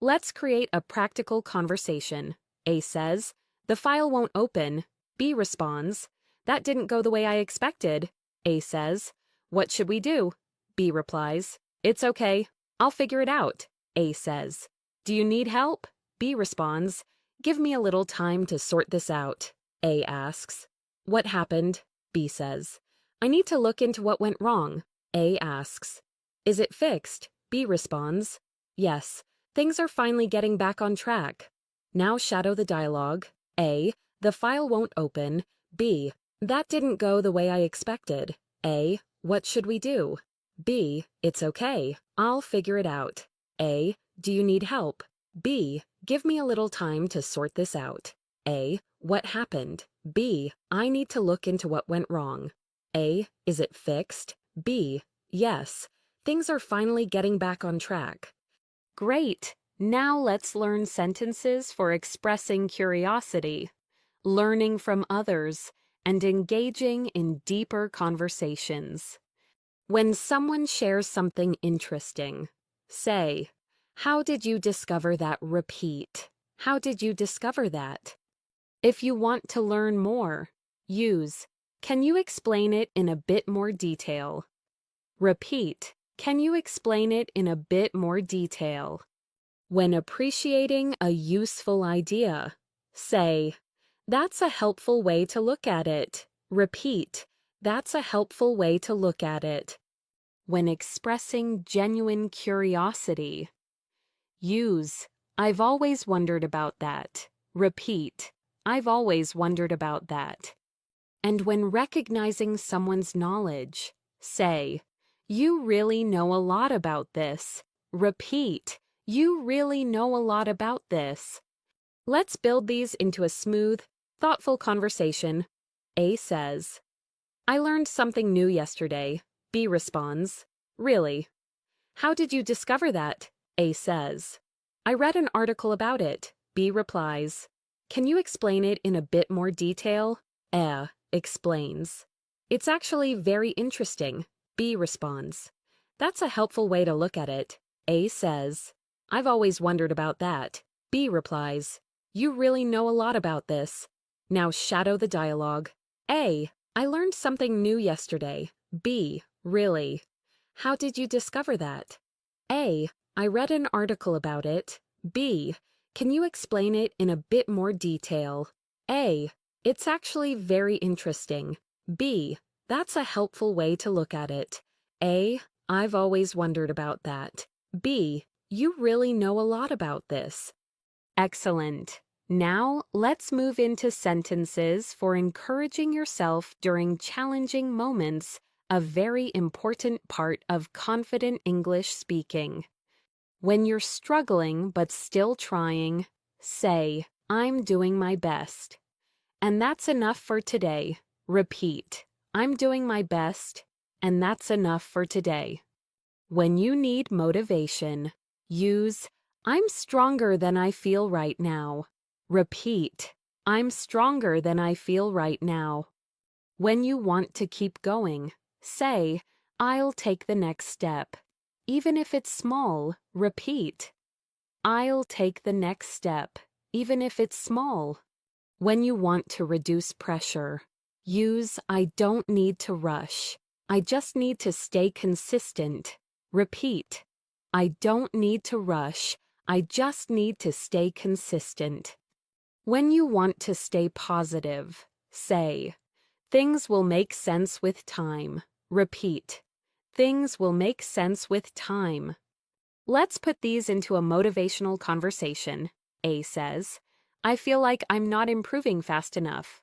Let's create a practical conversation. A says, "The file won't open." B responds, "That didn't go the way I expected." A says, "What should we do?" B replies, "It's okay. I'll figure it out." A says. Do you need help? B responds. Give me a little time to sort this out. A asks. What happened? B says. I need to look into what went wrong. A asks. Is it fixed? B responds. Yes, things are finally getting back on track. Now shadow the dialogue. A. The file won't open. B. That didn't go the way I expected. A. What should we do? B. It's okay. I'll figure it out. A. Do you need help? B. Give me a little time to sort this out. A. What happened? B. I need to look into what went wrong. A. Is it fixed? B. Yes. Things are finally getting back on track. Great! Now let's learn sentences for expressing curiosity, learning from others, and engaging in deeper conversations. When someone shares something interesting, say, how did you discover that? Repeat. How did you discover that? If you want to learn more, use, can you explain it in a bit more detail? Repeat, can you explain it in a bit more detail? When appreciating a useful idea, say, that's a helpful way to look at it. Repeat, that's a helpful way to look at it. When expressing genuine curiosity, use, I've always wondered about that. Repeat, I've always wondered about that. And when recognizing someone's knowledge, say, you really know a lot about this. Repeat, you really know a lot about this. Let's build these into a smooth, thoughtful conversation. A says, I learned something new yesterday. B responds, really? How did you discover that? A says, I read an article about it. B replies, can you explain it in a bit more detail? A explains, it's actually very interesting. B responds, that's a helpful way to look at it. A says, I've always wondered about that. B replies, you really know a lot about this. Now shadow the dialogue. A, I learned something new yesterday. B, really? How did you discover that? A, I read an article about it. B, can you explain it in a bit more detail? A, it's actually very interesting. B, that's a helpful way to look at it. A, I've always wondered about that. B, you really know a lot about this. Excellent. Now let's move into sentences for encouraging yourself during challenging moments, a very important part of confident English speaking. When you're struggling but still trying, say, I'm doing my best. And that's enough for today. Repeat, I'm doing my best, and that's enough for today. When you need motivation, use, I'm stronger than I feel right now. Repeat, I'm stronger than I feel right now. When you want to keep going, say, I'll take the next step. Even if it's small, repeat, I'll take the next step, even if it's small. When you want to reduce pressure, use, I don't need to rush. I just need to stay consistent. Repeat, I don't need to rush. I just need to stay consistent. When you want to stay positive, say, things will make sense with time. Repeat, things will make sense with time. Let's put these into a motivational conversation. A says, I feel like I'm not improving fast enough.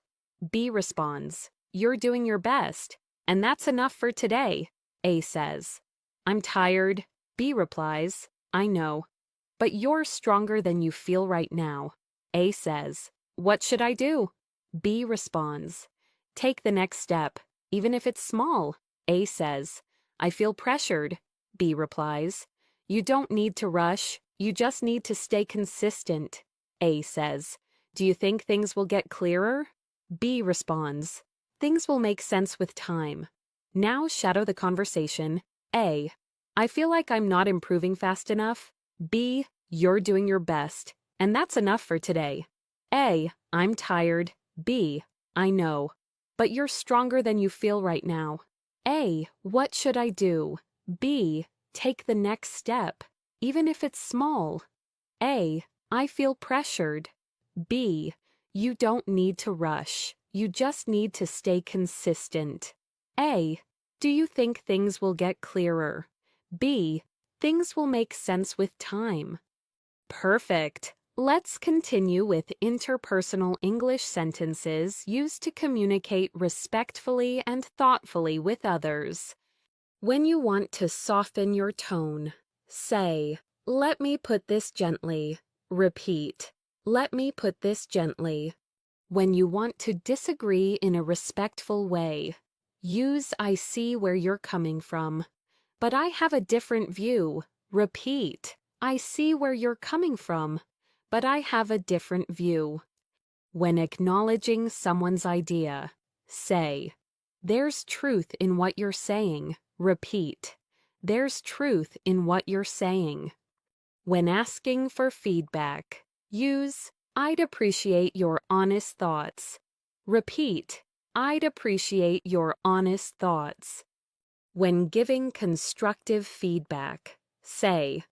B responds, you're doing your best, and that's enough for today. A says, I'm tired. B replies, I know, but you're stronger than you feel right now. A says, what should I do? B responds, take the next step, even if it's small. A says, I feel pressured. B replies, you don't need to rush, you just need to stay consistent. A says, do you think things will get clearer? B responds, things will make sense with time. Now shadow the conversation. A, I feel like I'm not improving fast enough. B, you're doing your best, and that's enough for today. A, I'm tired. B, I know, but you're stronger than you feel right now. A, what should I do? B, take the next step. even if it's small. A. I feel pressured. B. You don't need to rush. You just need to stay consistent. A. Do you think things will get clearer? B. Things will make sense with time. Perfect. Let's continue with interpersonal English sentences used to communicate respectfully and thoughtfully with others. When you want to soften your tone, say, "Let me put this gently." Repeat, "Let me put this gently." When you want to disagree in a respectful way, use "I see where you're coming from, but I have a different view." Repeat, "I see where you're coming from, but I have a different view." When acknowledging someone's idea, say, "There's truth in what you're saying." Repeat, "There's truth in what you're saying." When asking for feedback, use "I'd appreciate your honest thoughts." Repeat, "I'd appreciate your honest thoughts." When giving constructive feedback, say,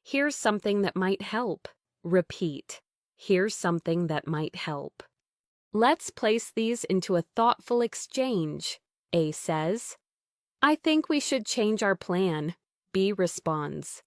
"Here's something that might help." Repeat, "Here's something that might help." Let's place these into a thoughtful exchange. A says, "I think we should change our plan." B responds,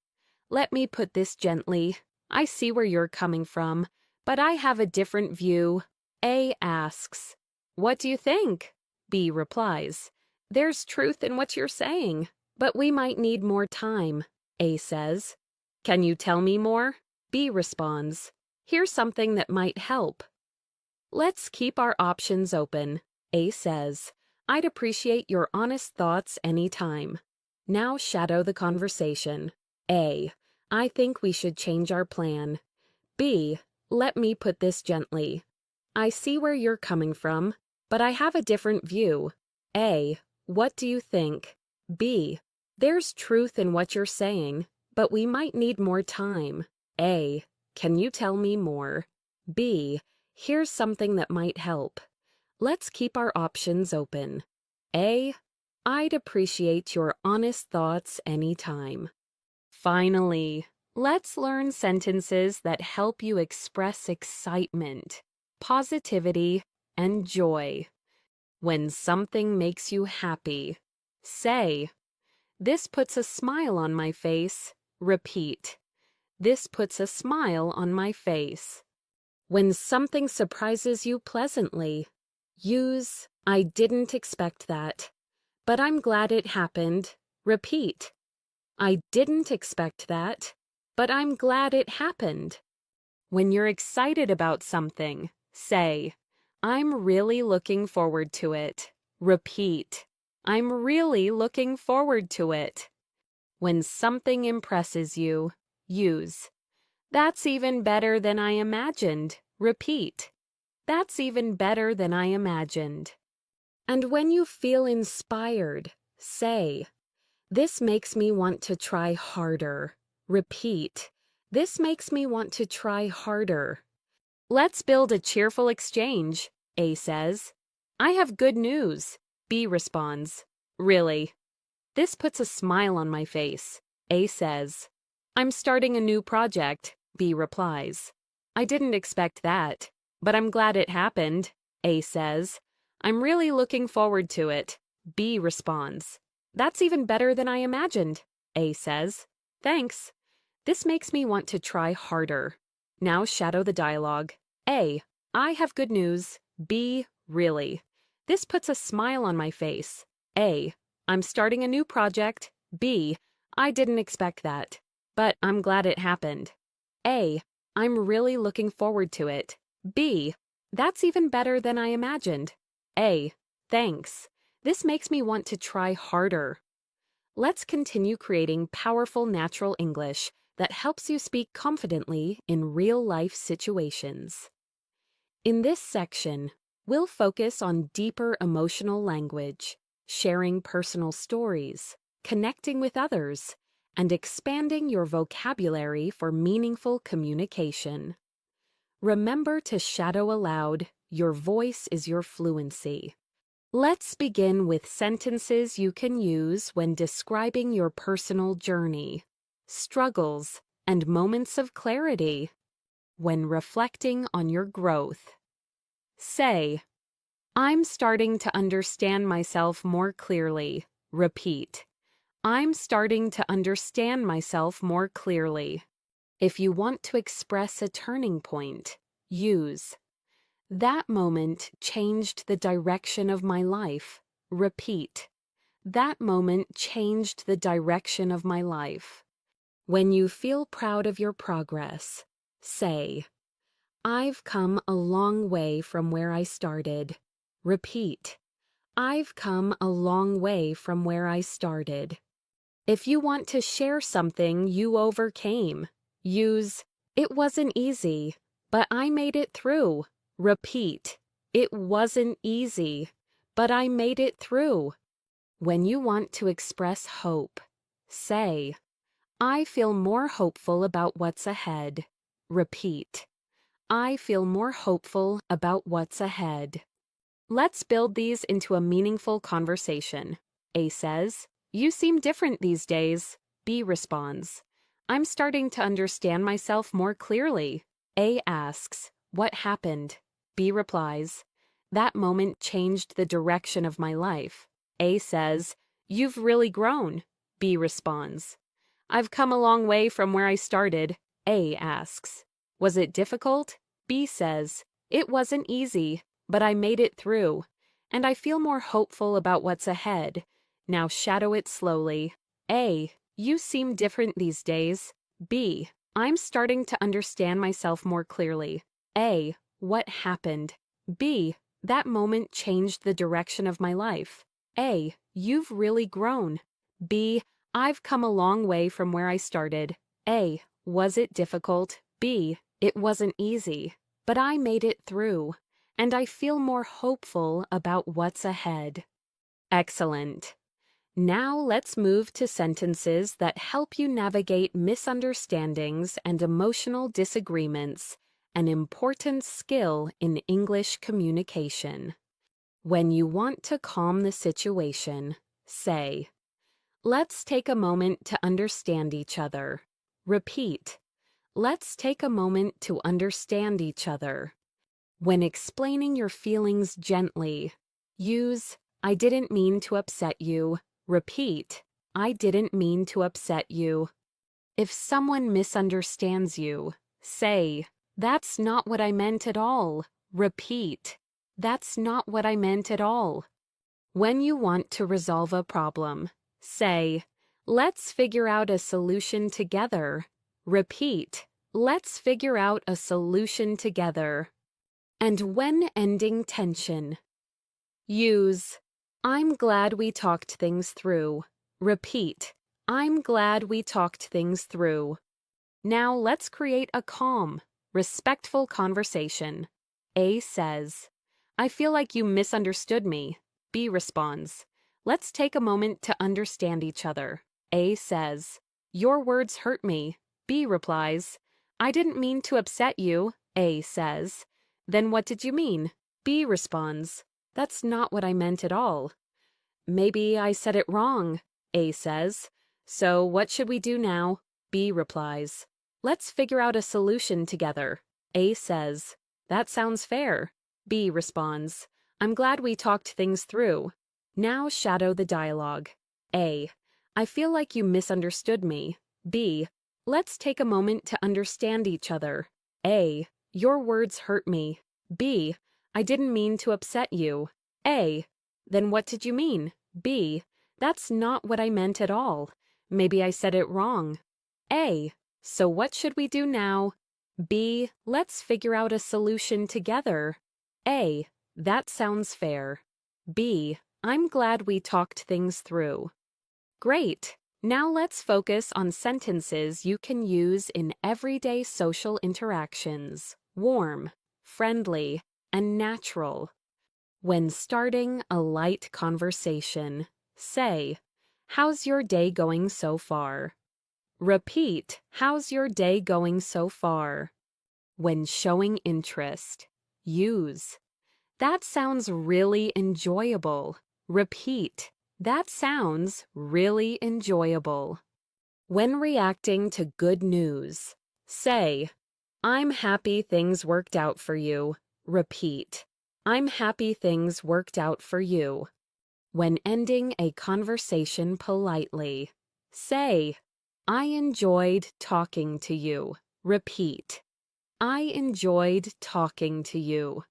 "Let me put this gently. I see where you're coming from, but I have a different view." A asks, "What do you think?" B replies, "There's truth in what you're saying, but we might need more time." A says, "Can you tell me more?" B responds, "Here's something that might help." Let's keep our options open. A says, "I'd appreciate your honest thoughts anytime." Now shadow the conversation. A, "I think we should change our plan." B, "Let me put this gently. I see where you're coming from, but I have a different view." A, "What do you think?" B, "There's truth in what you're saying, but we might need more time." A, "Can you tell me more?" B, "Here's something that might help." Let's keep our options open. A, "I'd appreciate your honest thoughts anytime." Finally, let's learn sentences that help you express excitement, positivity, and joy. When something makes you happy, say, "This puts a smile on my face." Repeat, "This puts a smile on my face." When something surprises you pleasantly, use "I didn't expect that, but I'm glad it happened." Repeat, "I didn't expect that, but I'm glad it happened." When you're excited about something, say, "I'm really looking forward to it." Repeat, "I'm really looking forward to it." When something impresses you, use "That's even better than I imagined." Repeat, "That's even better than I imagined." And when you feel inspired, say, "This makes me want to try harder." Repeat, "This makes me want to try harder." Let's build a cheerful exchange. A says, "I have good news." B responds, "Really?" This puts a smile on my face. A says, "I'm starting a new project." B replies, "I didn't expect that, but I'm glad it happened." A says, "I'm really looking forward to it." B responds, "That's even better than I imagined." A says, "Thanks. This makes me want to try harder." Now shadow the dialogue. A, "I have good news." B, "Really?" This puts a smile on my face. A, "I'm starting a new project." B, "I didn't expect that, but I'm glad it happened." A, "I'm really looking forward to it." B, "That's even better than I imagined." A, "Thanks. This makes me want to try harder." Let's continue creating powerful natural English that helps you speak confidently in real-life situations. In this section, we'll focus on deeper emotional language, sharing personal stories, connecting with others, and expanding your vocabulary for meaningful communication. Remember to shadow aloud, "Your voice is your fluency." Let's begin with sentences you can use when describing your personal journey. struggles, and moments of clarity. When reflecting on your growth, say, I'm starting to understand myself more clearly. Repeat, I'm starting to understand myself more clearly. If you want to express a turning point, use, that moment changed the direction of my life. Repeat, that moment changed the direction of my life. When you feel proud of your progress, say, I've come a long way from where I started. Repeat, I've come a long way from where I started. If you want to share something you overcame, use, it wasn't easy, but I made it through. Repeat, it wasn't easy, but I made it through. When you want to express hope, say, I feel more hopeful about what's ahead. Repeat, I feel more hopeful about what's ahead. Let's build these into a meaningful conversation. A says, you seem different these days. B responds, I'm starting to understand myself more clearly. A asks, what happened? B replies, that moment changed the direction of my life. A says, you've really grown. B responds, I've come a long way from where I started. A asks, was it difficult? B says, it wasn't easy, but I made it through, and I feel more hopeful about what's ahead. Now shadow it slowly. A, you seem different these days. B, I'm starting to understand myself more clearly. A, what happened? B, that moment changed the direction of my life. A, you've really grown. B, I've come a long way from where I started. A, was it difficult? B, it wasn't easy, but I made it through, and I feel more hopeful about what's ahead. Excellent. Now let's move to sentences that help you navigate misunderstandings and emotional disagreements, an important skill in English communication. When you want to calm the situation, say, let's take a moment to understand each other. Repeat, let's take a moment to understand each other. When explaining your feelings gently, use, I didn't mean to upset you. Repeat, I didn't mean to upset you. If someone misunderstands you, say, that's not what I meant at all. Repeat, that's not what I meant at all. When you want to resolve a problem, say, let's figure out a solution together. Repeat, let's figure out a solution together. And when ending tension, use, I'm glad we talked things through. Repeat, I'm glad we talked things through. Now let's create a calm, respectful conversation. A says, I feel like you misunderstood me. B responds, let's take a moment to understand each other. A says, your words hurt me. B replies, I didn't mean to upset you. A says, then what did you mean? B responds, that's not what I meant at all. Maybe I said it wrong, A says. So what should we do now? B replies, let's figure out a solution together. A says, that sounds fair. B responds, I'm glad we talked things through. Now shadow the dialogue. A, I feel like you misunderstood me. B, let's take a moment to understand each other. A, your words hurt me. B, I didn't mean to upset you. A, then what did you mean? B, that's not what I meant at all. Maybe I said it wrong. A, so what should we do now? B, let's figure out a solution together. A, that sounds fair. B, I'm glad we talked things through. Great! Now let's focus on sentences you can use in everyday social interactions. Warm, friendly, and natural. When starting a light conversation, say, how's your day going so far? Repeat, how's your day going so far? When showing interest, use, that sounds really enjoyable. Repeat, that sounds really enjoyable. When reacting to good news, say, I'm happy things worked out for you. Repeat, I'm happy things worked out for you. When ending a conversation politely, say, I enjoyed talking to you. Repeat, I enjoyed talking to you.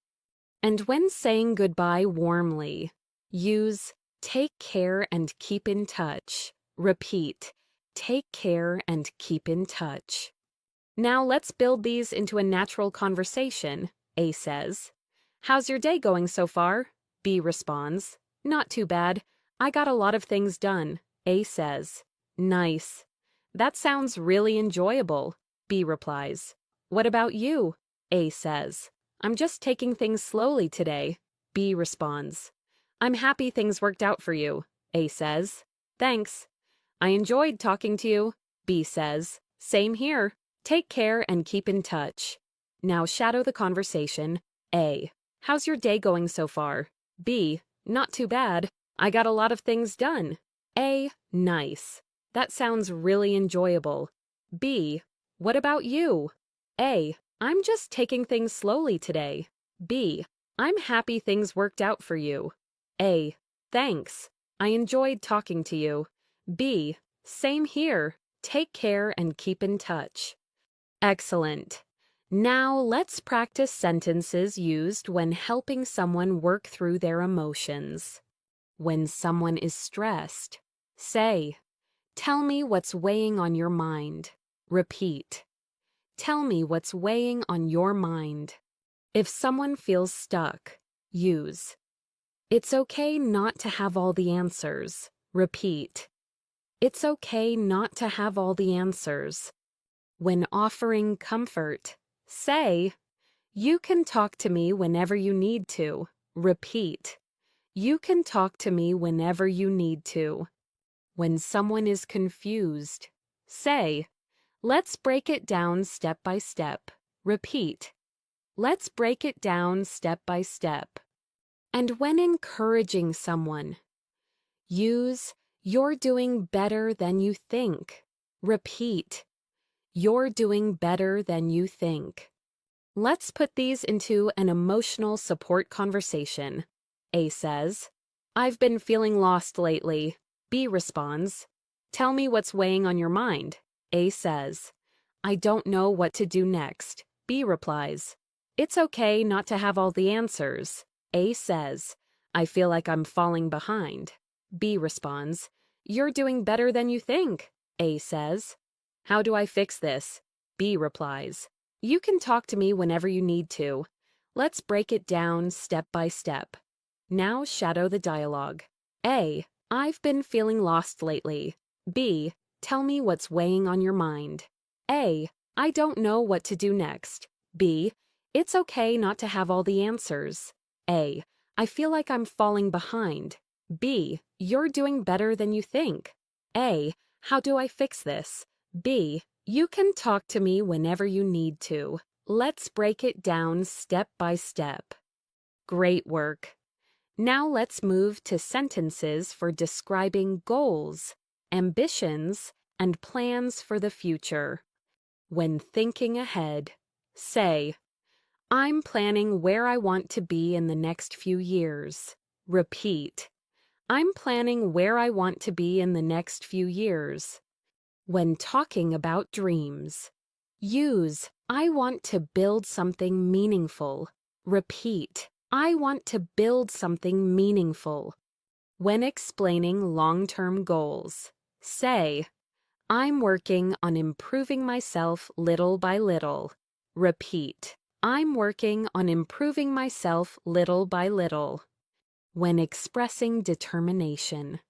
And when saying goodbye warmly, use take care and keep in touch. Repeat, take care and keep in touch. Now let's build these into a natural conversation. A says, How's your day going so far? B responds, Not too bad. I got a lot of things done. A says, Nice. That sounds really enjoyable. B replies, What about you? A says, I'm just taking things slowly today. B responds, I'm happy things worked out for you. A says, Thanks. I enjoyed talking to you. B says, Same here. Take care and keep in touch. Now shadow the conversation. A, how's your day going so far? B, not too bad. I got a lot of things done. A, nice. That sounds really enjoyable. B, what about you? A, I'm just taking things slowly today. B, I'm happy things worked out for you. A, thanks. I enjoyed talking to you. B, same here. Take care and keep in touch. Excellent. Now let's practice sentences used when helping someone work through their emotions. When someone is stressed, say, Tell me what's weighing on your mind. Repeat, Tell me what's weighing on your mind. If someone feels stuck, use, It's okay not to have all the answers. Repeat, It's okay not to have all the answers. When offering comfort, say, You can talk to me whenever you need to. Repeat, You can talk to me whenever you need to. When someone is confused, say, Let's break it down step by step. Repeat, Let's break it down step by step. And when encouraging someone, use, You're doing better than you think. Repeat, You're doing better than you think. Let's put these into an emotional support conversation. A says, I've been feeling lost lately. B responds, Tell me what's weighing on your mind. A says, I don't know what to do next. B replies, It's okay not to have all the answers. A says, I feel like I'm falling behind. B responds, You're doing better than you think. A says, How do I fix this? B replies, You can talk to me whenever you need to. Let's break it down step by step. Now shadow the dialogue. A, I've been feeling lost lately. B, tell me what's weighing on your mind. A, I don't know what to do next. B, it's okay not to have all the answers. A, I feel like I'm falling behind. B, you're doing better than you think. A, how do I fix this? B, you can talk to me whenever you need to. Let's break it down step by step. Great work. Now let's move to sentences for describing goals, ambitions, and plans for the future. When thinking ahead, say, I'm planning where I want to be in the next few years. Repeat, I'm planning where I want to be in the next few years. When talking about dreams, use, I want to build something meaningful. Repeat, I want to build something meaningful. When explaining long-term goals, say, I'm working on improving myself little by little. Repeat, I'm working on improving myself little by little. When expressing determination,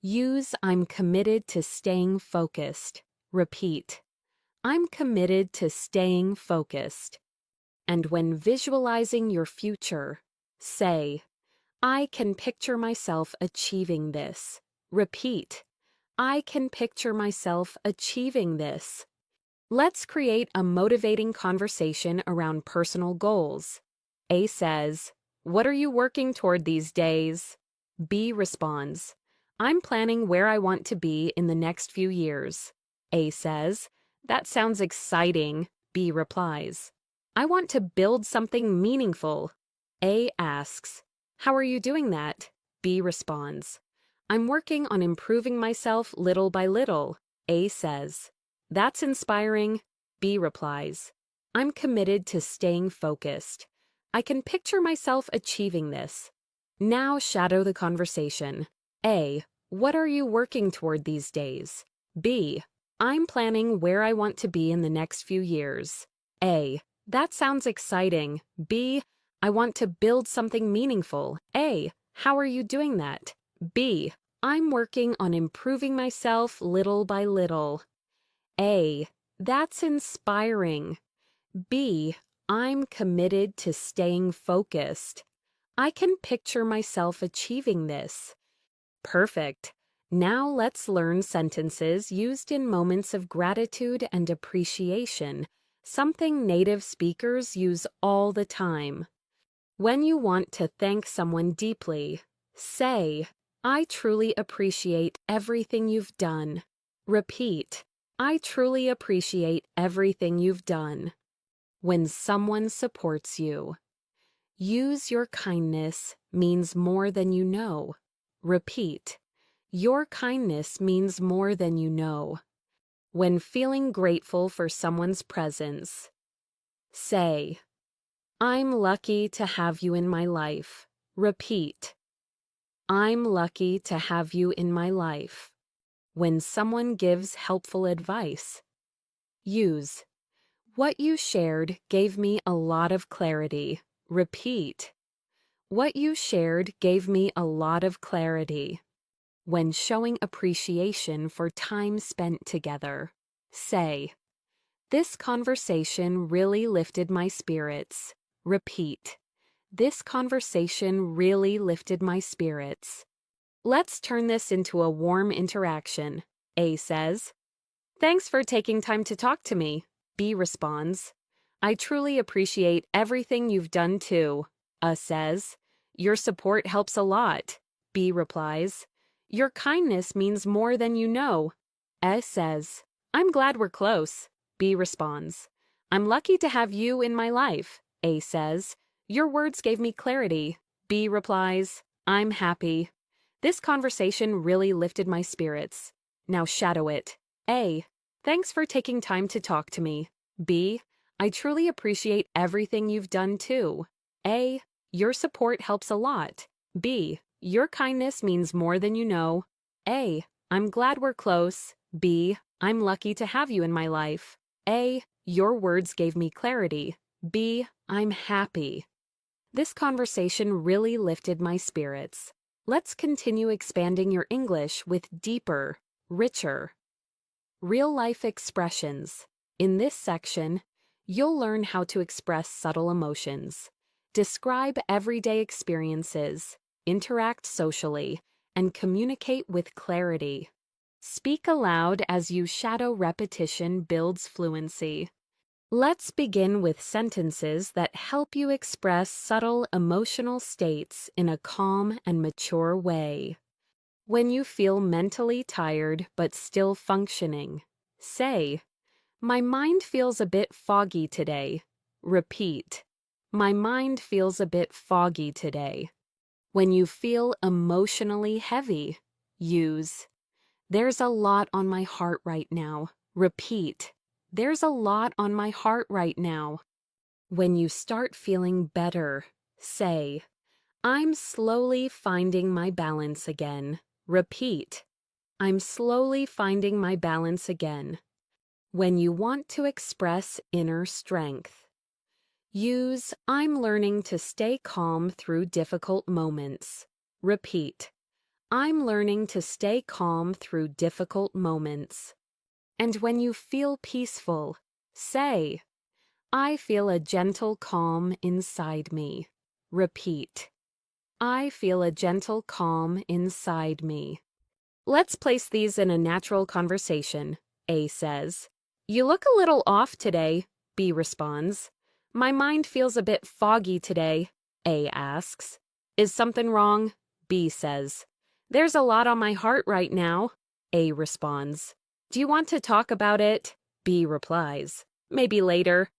use I'm committed to staying focused. Repeat, I'm committed to staying focused. And when visualizing your future, say, I can picture myself achieving this. Repeat, I can picture myself achieving this. Let's create a motivating conversation around personal goals. A says, What are you working toward these days? B responds, I'm planning where I want to be in the next few years. A says, "That sounds exciting." B replies, "I want to build something meaningful." A asks, "How are you doing that?" B responds, "I'm working on improving myself little by little." A says, "That's inspiring." B replies, "I'm committed to staying focused. I can picture myself achieving this." Now shadow the conversation. A, "What are you working toward these days?" B, "I'm planning where I want to be in the next few years." A, "That sounds exciting." B, "I want to build something meaningful." A, "How are you doing that?" B, "I'm working on improving myself little by little." A, "That's inspiring." B, "I'm committed to staying focused. I can picture myself achieving this." Perfect. Now let's learn sentences used in moments of gratitude and appreciation, something native speakers use all the time. When you want to thank someone deeply, say, "I truly appreciate everything you've done." Repeat, "I truly appreciate everything you've done." When someone supports you, use "your kindness means more than you know." Repeat, "Your kindness means more than you know." When feeling grateful for someone's presence, say, "I'm lucky to have you in my life." Repeat, "I'm lucky to have you in my life." When someone gives helpful advice, use, "What you shared gave me a lot of clarity." Repeat, "What you shared gave me a lot of clarity." When showing appreciation for time spent together, say, "This conversation really lifted my spirits." Repeat, "This conversation really lifted my spirits." Let's turn this into a warm interaction. A says, "Thanks for taking time to talk to me." B responds, "I truly appreciate everything you've done too." A says, "Your support helps a lot." B replies, "Your kindness means more than you know." A says, "I'm glad we're close." B responds, "I'm lucky to have you in my life." A says, "Your words gave me clarity." B replies, "I'm happy. This conversation really lifted my spirits." Now shadow it. A, "Thanks for taking time to talk to me." B, "I truly appreciate everything you've done too." A, "Your support helps a lot." B, "Your kindness means more than you know." A, "I'm glad we're close." B, "I'm lucky to have you in my life." A, "Your words gave me clarity." B, "I'm happy. This conversation really lifted my spirits." Let's continue expanding your English with deeper, richer, real-life expressions. In this section, you'll learn how to express subtle emotions, describe everyday experiences, interact socially, and communicate with clarity. Speak aloud as you shadow repetition builds fluency. Let's begin with sentences that help you express subtle emotional states in a calm and mature way. When you feel mentally tired but still functioning, say, "My mind feels a bit foggy today." Repeat, "My mind feels a bit foggy today." When you feel emotionally heavy, use, "There's a lot on my heart right now." Repeat, "There's a lot on my heart right now." When you start feeling better, say, "I'm slowly finding my balance again." Repeat, "I'm slowly finding my balance again." When you want to express inner strength, use, "I'm learning to stay calm through difficult moments." Repeat, "I'm learning to stay calm through difficult moments." And when you feel peaceful, say, "I feel a gentle calm inside me." Repeat, "I feel a gentle calm inside me." Let's place these in a natural conversation. A says, "You look a little off today." B responds, "My mind feels a bit foggy today." A asks, "Is something wrong?" B says, "There's a lot on my heart right now." A responds, Do you want to talk about it? B replies, maybe later.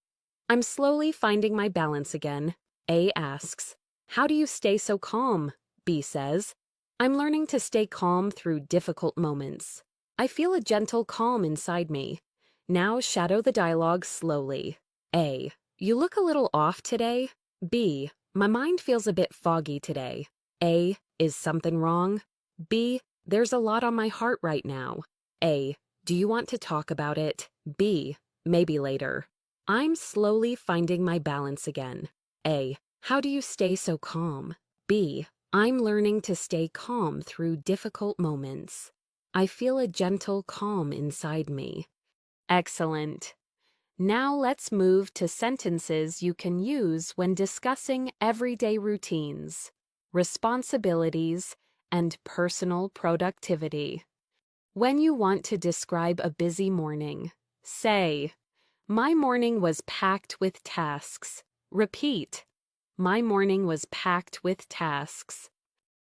I'm slowly finding my balance again. A asks, how do you stay so calm? B says, I'm learning to stay calm through difficult moments. I feel a gentle calm inside me. Now shadow the dialogue slowly. A, you look a little off today. B, my mind feels a bit foggy today. A, is something wrong? B, there's a lot on my heart right now. A, do you want to talk about it? B, maybe later. I'm slowly finding my balance again. A, how do you stay so calm? B, I'm learning to stay calm through difficult moments. I feel a gentle calm inside me. Excellent. Now let's move to sentences you can use when discussing everyday routines, responsibilities, and personal productivity. When you want to describe a busy morning, say, my morning was packed with tasks. Repeat, my morning was packed with tasks.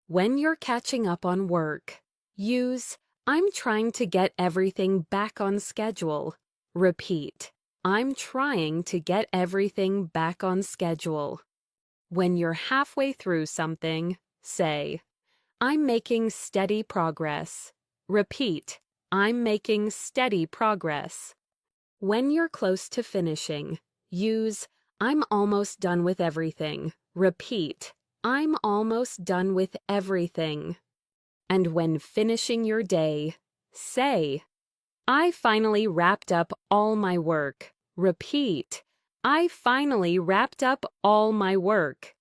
When you're catching up on work, use, I'm trying to get everything back on schedule. Repeat, I'm trying to get everything back on schedule. When you're halfway through something, say, I'm making steady progress. Repeat, I'm making steady progress. When you're close to finishing, use, I'm almost done with everything. Repeat, I'm almost done with everything. And when finishing your day, say, I finally wrapped up all my work. Repeat, I finally wrapped up all my work.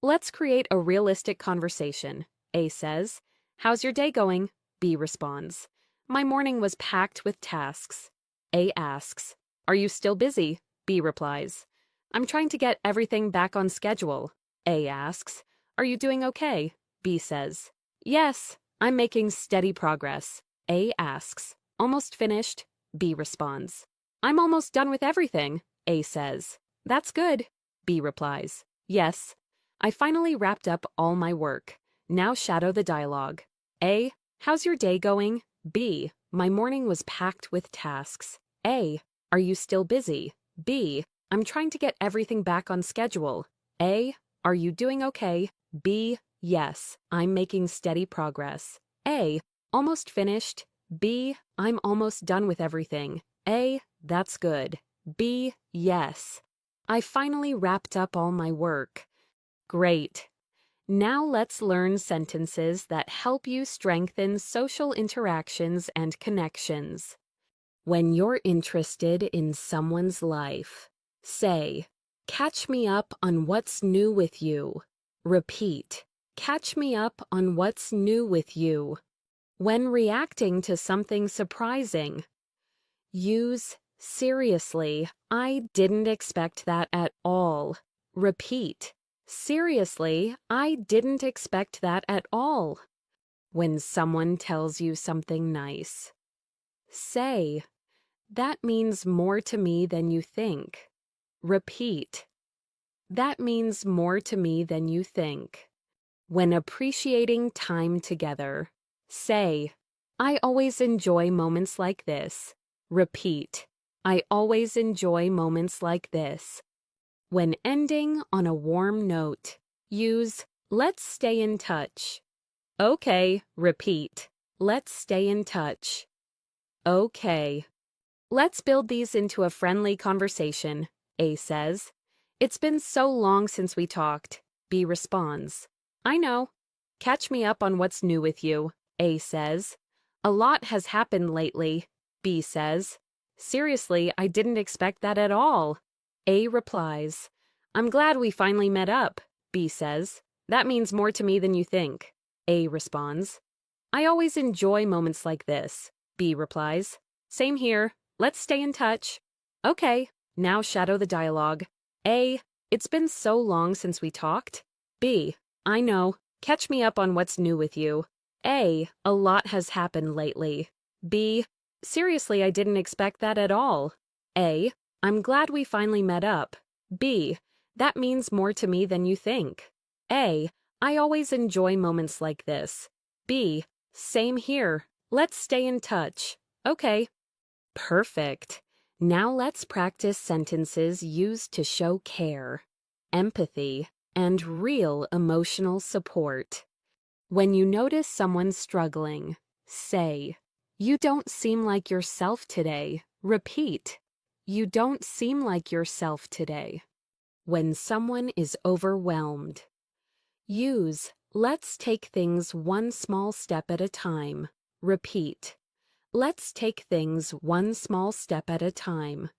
Let's create a realistic conversation. A says, how's your day going? B responds, my morning was packed with tasks. A asks, are you still busy? B replies, I'm trying to get everything back on schedule. A asks, are you doing okay? B says, yes, I'm making steady progress. A asks, almost finished? B responds, I'm almost done with everything. A says, that's good. B replies, yes, I finally wrapped up all my work. Now shadow the dialogue. A, how's your day going? B, my morning was packed with tasks. A, are you still busy? B, I'm trying to get everything back on schedule. A, are you doing okay? B, yes, I'm making steady progress. A, almost finished. B, I'm almost done with everything. A, that's good. B, yes, I finally wrapped up all my work. Great. Now let's learn sentences that help you strengthen social interactions and connections. When you're interested in someone's life, say, catch me up on what's new with you. Repeat, catch me up on what's new with you. When reacting to something surprising, use, seriously, I didn't expect that at all. Repeat, seriously, I didn't expect that at all. When someone tells you something nice, say, that means more to me than you think. Repeat, that means more to me than you think. When appreciating time together, say, I always enjoy moments like this. Repeat, I always enjoy moments like this. When ending on a warm note, use, let's stay in touch. Okay, repeat, let's stay in touch. Okay. Let's build these into a friendly conversation, A says. It's been so long since we talked. B responds, I know. Catch me up on what's new with you, A says. A lot has happened lately, B says. Seriously, I didn't expect that at all. A replies, I'm glad we finally met up, B says. That means more to me than you think. A responds, I always enjoy moments like this, B replies. Same here. Let's stay in touch. Okay, now shadow the dialogue. A, it's been so long since we talked. B, I know. Catch me up on what's new with you. A lot has happened lately. B, seriously, I didn't expect that at all. A, I'm glad we finally met up. B, that means more to me than you think. A, I always enjoy moments like this. B, same here. Let's stay in touch. Okay, Perfect. Now let's practice sentences used to show care, empathy, and real emotional support. When you notice someone struggling, say, "You don't seem like yourself today." Repeat, "You don't seem like yourself today." When someone is overwhelmed, use, "Let's take things one small step at a time." Repeat, "Let's take things one small step at a time."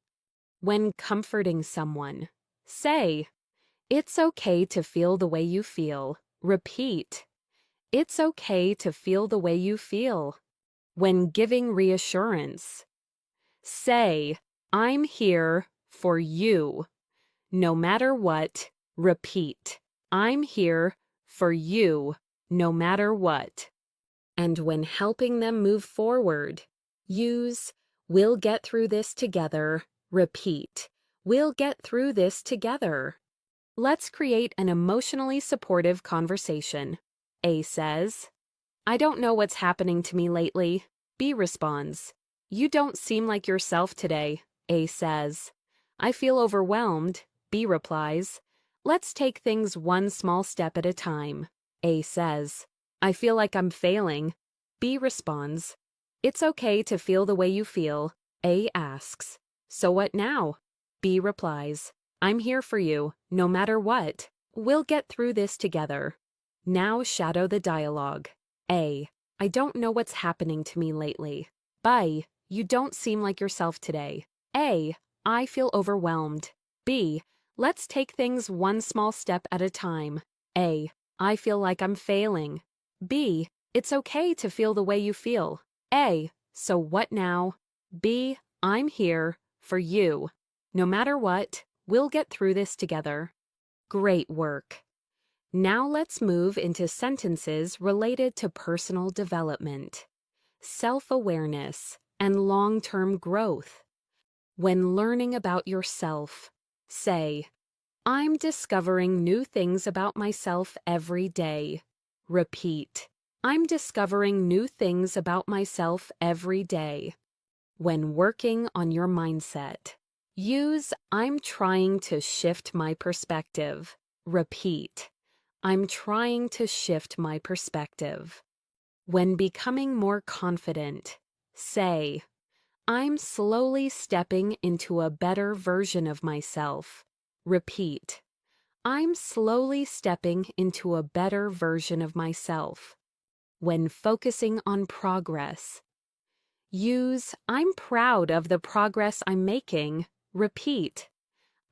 When comforting someone, say, "It's okay to feel the way you feel." Repeat, "It's okay to feel the way you feel." When giving reassurance, say, "I'm here for you, no matter what." Repeat, "I'm here for you, no matter what." And when helping them move forward, use, "We'll get through this together." Repeat, "We'll get through this together." Let's create an emotionally supportive conversation. A says, "I don't know what's happening to me lately." B responds, "You don't seem like yourself today." A says, "I feel overwhelmed." B replies, "Let's take things one small step at a time." A says, "I feel like I'm failing." B responds, "It's okay to feel the way you feel." A asks, "So what now?" B replies, "I'm here for you, no matter what. We'll get through this together." Now shadow the dialogue. A, "I don't know what's happening to me lately." B, "You don't seem like yourself today." A, "I feel overwhelmed." B, "Let's take things one small step at a time." A, "I feel like I'm failing." B, "It's okay to feel the way you feel." A, "So what now?" B, "I'm here for you. No matter what, we'll get through this together." Great work. Now let's move into sentences related to personal development, self-awareness, and long-term growth. When learning about yourself, say, "I'm discovering new things about myself every day." Repeat, "I'm discovering new things about myself every day." When working on your mindset, use, "I'm trying to shift my perspective." Repeat, "I'm trying to shift my perspective." When becoming more confident, say, "I'm slowly stepping into a better version of myself." Repeat, "I'm slowly stepping into a better version of myself." When focusing on progress, use, "I'm proud of the progress I'm making." Repeat,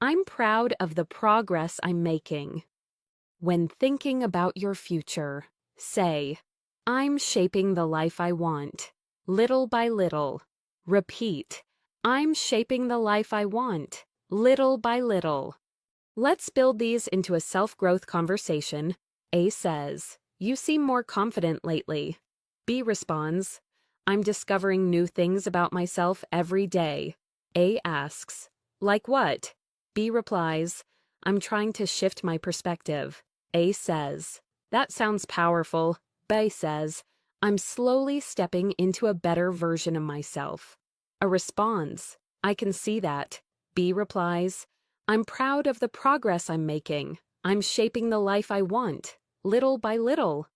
"I'm proud of the progress I'm making." When thinking about your future, say, "I'm shaping the life I want, little by little." Repeat, "I'm shaping the life I want, little by little." Let's build these into a self-growth conversation. A says, "You seem more confident lately." B responds, "I'm discovering new things about myself every day." A asks, "Like what?" B replies, "I'm trying to shift my perspective." A says, "That sounds powerful." B says, "I'm slowly stepping into a better version of myself." A responds, "I can see that." B replies, "I'm proud of the progress I'm making. I'm shaping the life I want, little by little."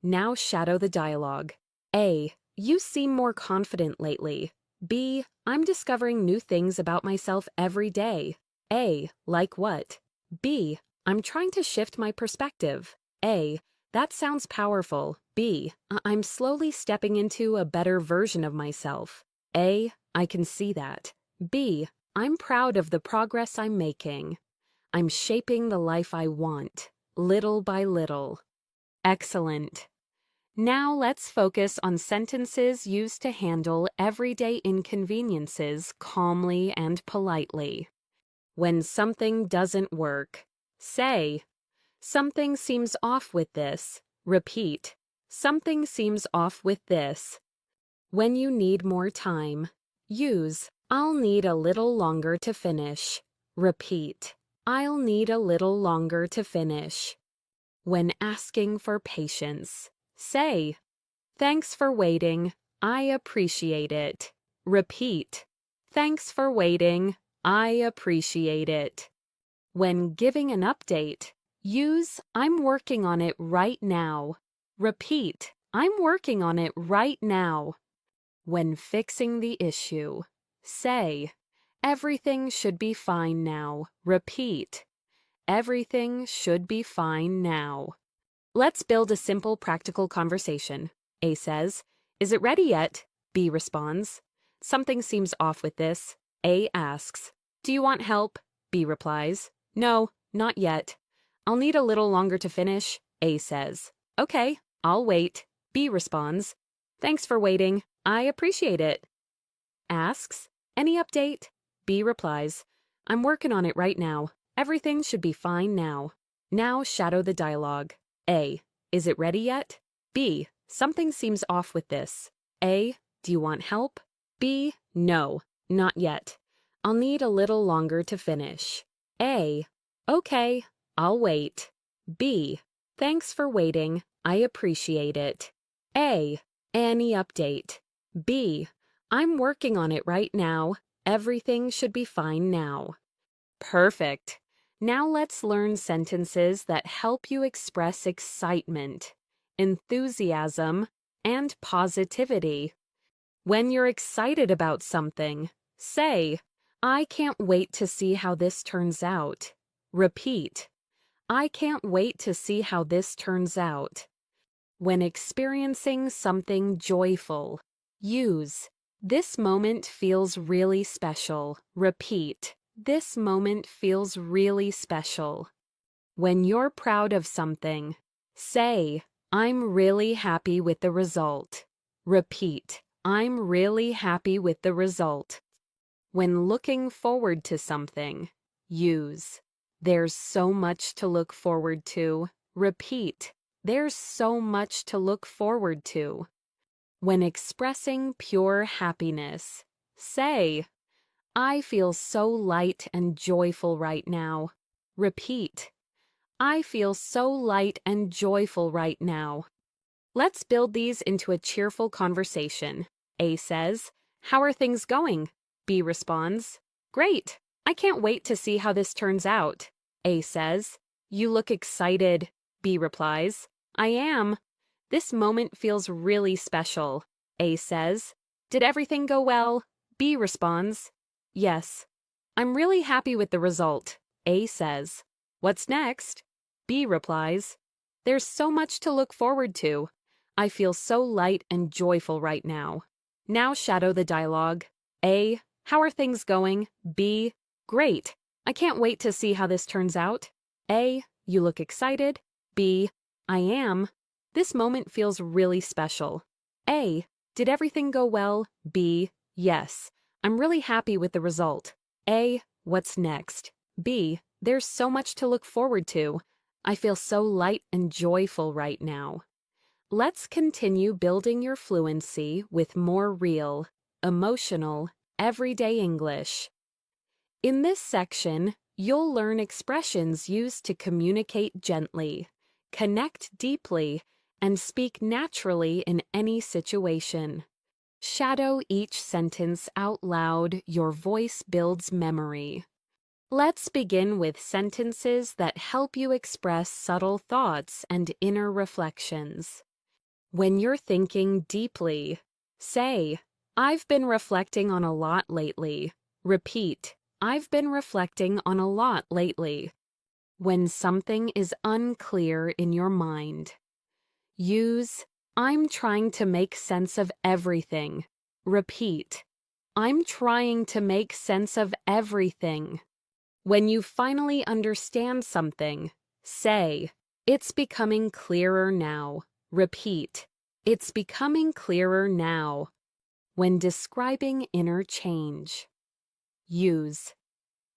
Now shadow the dialogue. A, "You seem more confident lately." B, "I'm discovering new things about myself every day." A, "Like what?" B, "I'm trying to shift my perspective." A, "That sounds powerful." B, "I'm slowly stepping into a better version of myself." A, "I can see that." B, "I'm proud of the progress I'm making. I'm shaping the life I want, little by little." Excellent. Now let's focus on sentences used to handle everyday inconveniences calmly and politely. When something doesn't work, say, "Something seems off with this." Repeat, "Something seems off with this." When you need more time, use, "I'll need a little longer to finish." Repeat, "I'll need a little longer to finish." When asking for patience, say, "Thanks for waiting. I appreciate it." Repeat, Thanks for waiting. I appreciate it. When giving an update, use I'm working on it right now. Repeat, I'm working on it right now. When fixing the issue, say, everything should be fine now. Repeat, everything should be fine now. Let's build a simple practical conversation. A says, is it ready yet? B responds, something seems off with this. A asks, do you want help? B replies, no, not yet. I'll need a little longer to finish. A says, okay, I'll wait. B responds, thanks for waiting. I appreciate it. Asks, any update? B replies, I'm working on it right now. Everything should be fine now. Now shadow the dialogue. A, is it ready yet? B, something seems off with this. A, do you want help? B, no, not yet. I'll need a little longer to finish. A, okay, I'll wait. B, thanks for waiting. I appreciate it. A, any update? B, I'm working on it right now. Everything should be fine now. Perfect. Now let's learn sentences that help you express excitement, enthusiasm, and positivity. When you're excited about something, say, I can't wait to see how this turns out. Repeat, I can't wait to see how this turns out. When experiencing something joyful, use, this moment feels really special. Repeat, this moment feels really special. When you're proud of something, say, I'm really happy with the result. Repeat, I'm really happy with the result. When looking forward to something, use, there's so much to look forward to. Repeat, there's so much to look forward to. When expressing pure happiness, say, I feel so light and joyful right now. Repeat, I feel so light and joyful right now. Let's build these into a cheerful conversation. A says, how are things going? B responds, great. I can't wait to see how this turns out. A says, you look excited. B replies, I am. This moment feels really special. A says, did everything go well? B responds, yes. I'm really happy with the result. A says, what's next? B replies, there's so much to look forward to. I feel so light and joyful right now. Now shadow the dialogue. A, how are things going? B, great. I can't wait to see how this turns out. A, you look excited. B, I am. This moment feels really special. A, did everything go well? B, yes. I'm really happy with the result. A, what's next? B, there's so much to look forward to. I feel so light and joyful right now. Let's continue building your fluency with more real, emotional, everyday English. In this section, you'll learn expressions used to communicate gently, connect deeply, and speak naturally in any situation. Shadow each sentence out loud. Your voice builds memory. Let's begin with sentences that help you express subtle thoughts and inner reflections. When you're thinking deeply, say, I've been reflecting on a lot lately. Repeat, I've been reflecting on a lot lately. When something is unclear in your mind, use, I'm trying to make sense of everything. Repeat, I'm trying to make sense of everything. When you finally understand something, say, it's becoming clearer now. Repeat, it's becoming clearer now. When describing inner change, use,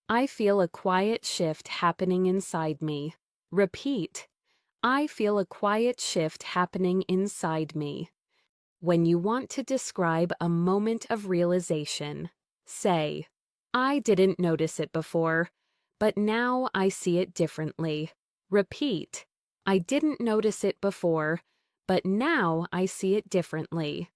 I feel a quiet shift happening inside me. Repeat, I feel a quiet shift happening inside me. When you want to describe a moment of realization, say, I didn't notice it before, but now I see it differently. Repeat, I didn't notice it before, but now I see it differently.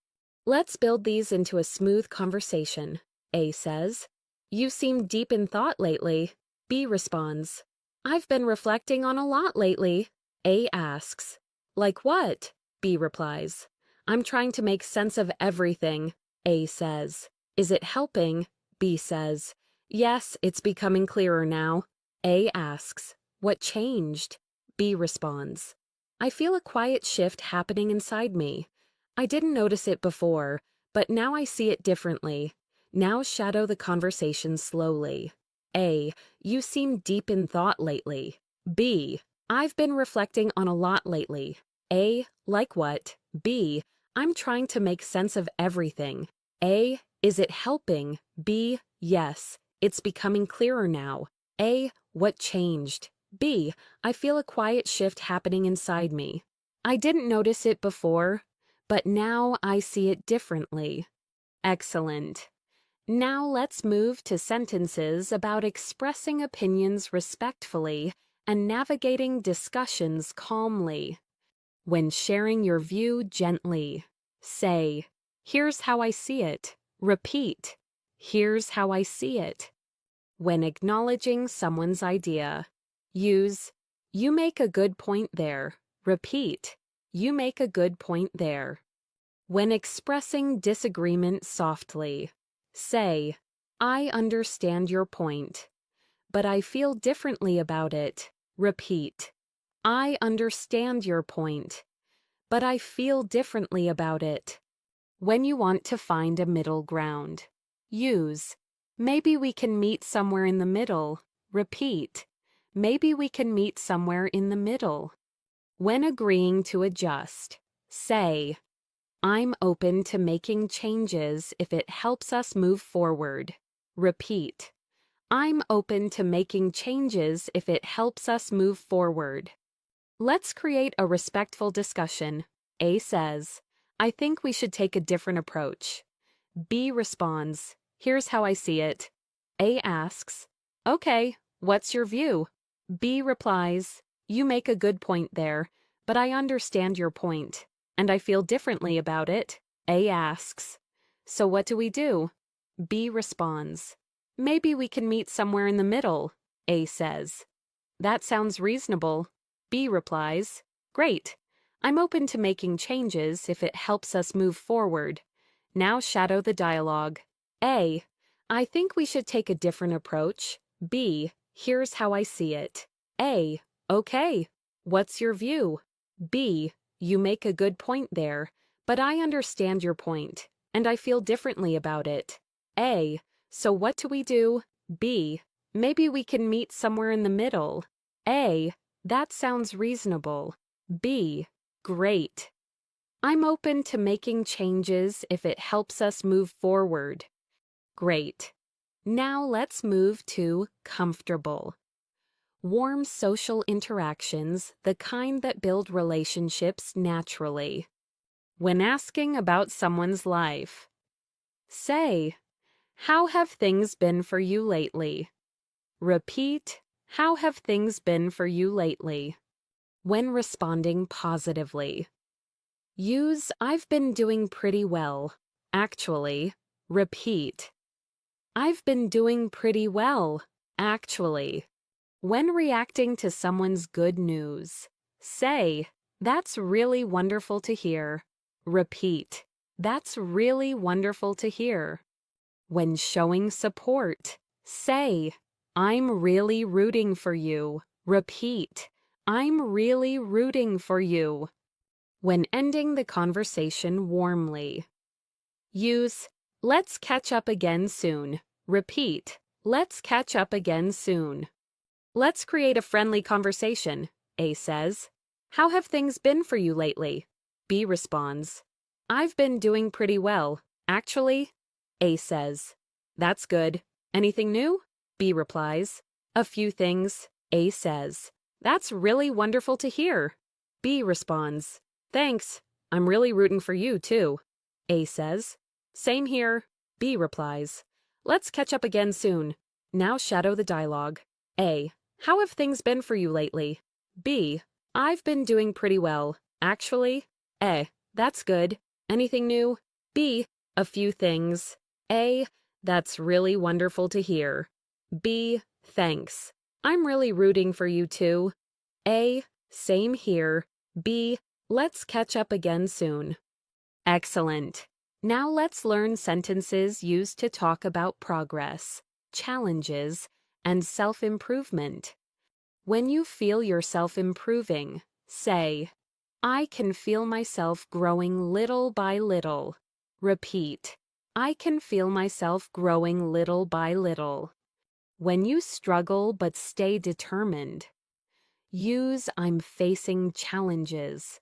Let's build these into a smooth conversation. A says. You seem deep in thought lately. B responds. I've been reflecting on a lot lately. A asks. Like what? B replies. I'm trying to make sense of everything. A says. Is it helping? B says. Yes, it's becoming clearer now. A asks. What changed? B responds. I feel a quiet shift happening inside me. I didn't notice it before, but now I see it differently. Now shadow the conversation slowly. A. You seem deep in thought lately. B. I've been reflecting on a lot lately. A. Like what? B. I'm trying to make sense of everything. A. Is it helping? B. Yes. It's becoming clearer now. A. What changed? B. I feel a quiet shift happening inside me. I didn't notice it before, but now I see it differently. Excellent. Now let's move to sentences about expressing opinions respectfully and navigating discussions calmly. When sharing your view gently, say, here's how I see it. Repeat, here's how I see it. When acknowledging someone's idea, use, you make a good point there. Repeat, you make a good point there. When expressing disagreement softly, say, I understand your point, but I feel differently about it. Repeat, I understand your point, but I feel differently about it. When you want to find a middle ground, use, maybe we can meet somewhere in the middle. Repeat, maybe we can meet somewhere in the middle. When agreeing to adjust, say, I'm open to making changes if it helps us move forward. Repeat, I'm open to making changes if it helps us move forward. Let's create a respectful discussion. A says, I think we should take a different approach. B responds, here's how I see it. A asks, okay, what's your view? B replies, you make a good point there, but I understand your point, and I feel differently about it. A asks, so what do we do? B responds, maybe we can meet somewhere in the middle. A says, that sounds reasonable. B replies, great. I'm open to making changes if it helps us move forward. Now shadow the dialogue. A, I think we should take a different approach. B, here's how I see it. A, okay, what's your view? B, you make a good point there, but I understand your point, and I feel differently about it. A, so what do we do? B, maybe we can meet somewhere in the middle. A, that sounds reasonable. B, great. I'm open to making changes if it helps us move forward. Great. Now let's move to comfortable. Warm social interactions, the kind that build relationships naturally. When asking about someone's life, say, how have things been for you lately? Repeat, how have things been for you lately? When responding positively, use I've been doing pretty well. Actually, repeat, I've been doing pretty well. Actually. When reacting to someone's good news, say, that's really wonderful to hear. Repeat, that's really wonderful to hear. When showing support, say, I'm really rooting for you. Repeat, I'm really rooting for you. When ending the conversation warmly, use, let's catch up again soon. Repeat, let's catch up again soon. Let's create a friendly conversation, A says. How have things been for you lately? B responds, I've been doing pretty well. Actually, A says, that's good. Anything new? B replies, a few things. A says, that's really wonderful to hear. B responds, thanks. I'm really rooting for you, too. A says, same here. B replies, let's catch up again soon. Now shadow the dialogue. A, how have things been for you lately? B, I've been doing pretty well. Actually, A, that's good. Anything new? B, a few things. A, That's really wonderful to hear. B. Thanks. I'm really rooting for you too. A. Same here. B. Let's catch up again soon. Excellent. Now let's learn sentences used to talk about progress, challenges, and self-improvement. When you feel yourself improving, say, I can feel myself growing little by little. Repeat, I can feel myself growing little by little. When you struggle but stay determined, use I'm facing challenges,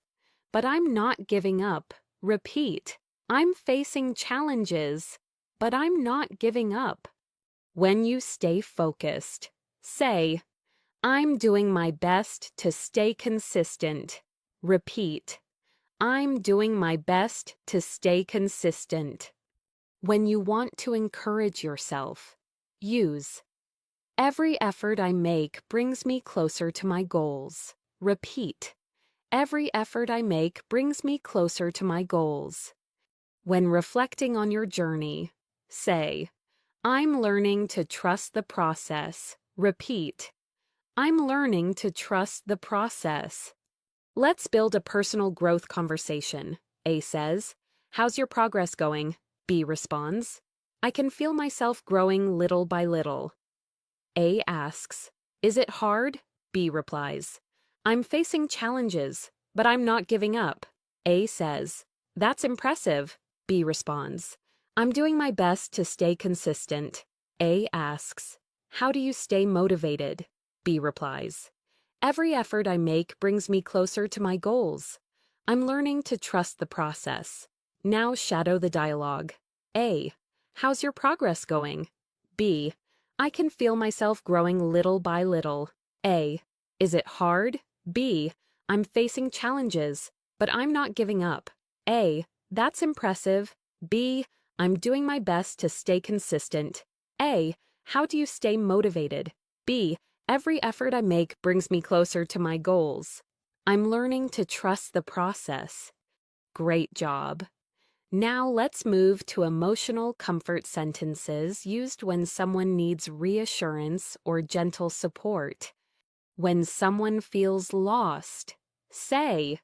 but I'm not giving up. Repeat, I'm facing challenges, but I'm not giving up. When you stay focused, say, I'm doing my best to stay consistent. Repeat, I'm doing my best to stay consistent. When you want to encourage yourself, use every effort I make brings me closer to my goals. Repeat, every effort I make brings me closer to my goals. When reflecting on your journey, say, I'm learning to trust the process. Repeat, I'm learning to trust the process. Let's build a personal growth conversation. A says, how's your progress going? B responds, I can feel myself growing little by little. A asks, is it hard? B replies, I'm facing challenges, but I'm not giving up. A says, that's impressive. B responds, I'm doing my best to stay consistent. A asks, how do you stay motivated? B replies, every effort I make brings me closer to my goals. I'm learning to trust the process. Now shadow the dialogue. A, how's your progress going? B, I can feel myself growing little by little. A, is it hard? B, I'm facing challenges, but I'm not giving up. A, that's impressive. B, I'm doing my best to stay consistent. A, how do you stay motivated? B, every effort I make brings me closer to my goals. I'm learning to trust the process. Great job. Now let's move to emotional comfort sentences used when someone needs reassurance or gentle support. When someone feels lost, say,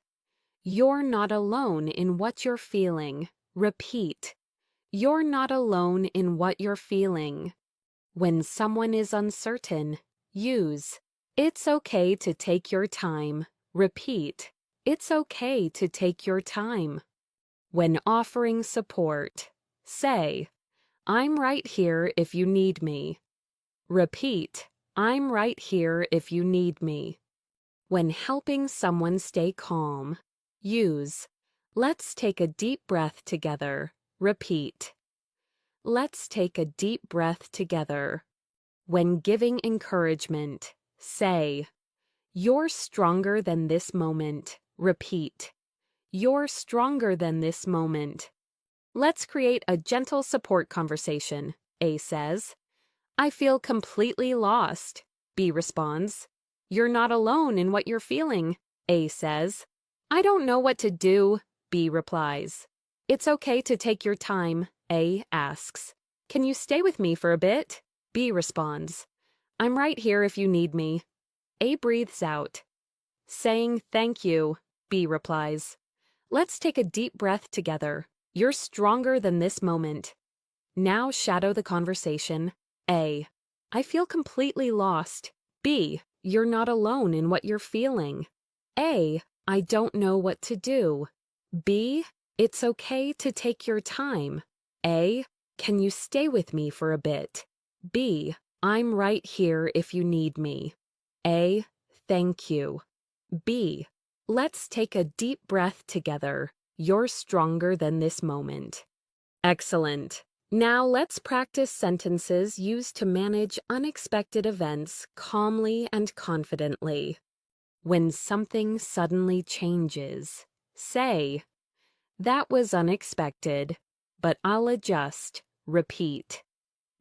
you're not alone in what you're feeling. Repeat, you're not alone in what you're feeling. When someone is uncertain, use, it's okay to take your time. Repeat, it's okay to take your time. When offering support, say, I'm right here if you need me. Repeat, I'm right here if you need me. When helping someone stay calm, use, let's take a deep breath together. Repeat, let's take a deep breath together. When giving encouragement, say, you're stronger than this moment. Repeat, you're stronger than this moment. Let's create a gentle support conversation. A says, I feel completely lost. B responds, you're not alone in what you're feeling. A says, I don't know what to do. B replies, it's okay to take your time. A asks, can you stay with me for a bit? B responds, I'm right here if you need me. A breathes out, saying thank you. B replies, let's take a deep breath together. You're stronger than this moment. Now shadow the conversation. A, I feel completely lost. B, you're not alone in what you're feeling. A, I don't know what to do. B, it's okay to take your time. A, can you stay with me for a bit? B, I'm right here if you need me. A, thank you. B, let's take a deep breath together. You're stronger than this moment. Excellent. Now let's practice sentences used to manage unexpected events calmly and confidently. When something suddenly changes, say, that was unexpected, but I'll adjust. Repeat,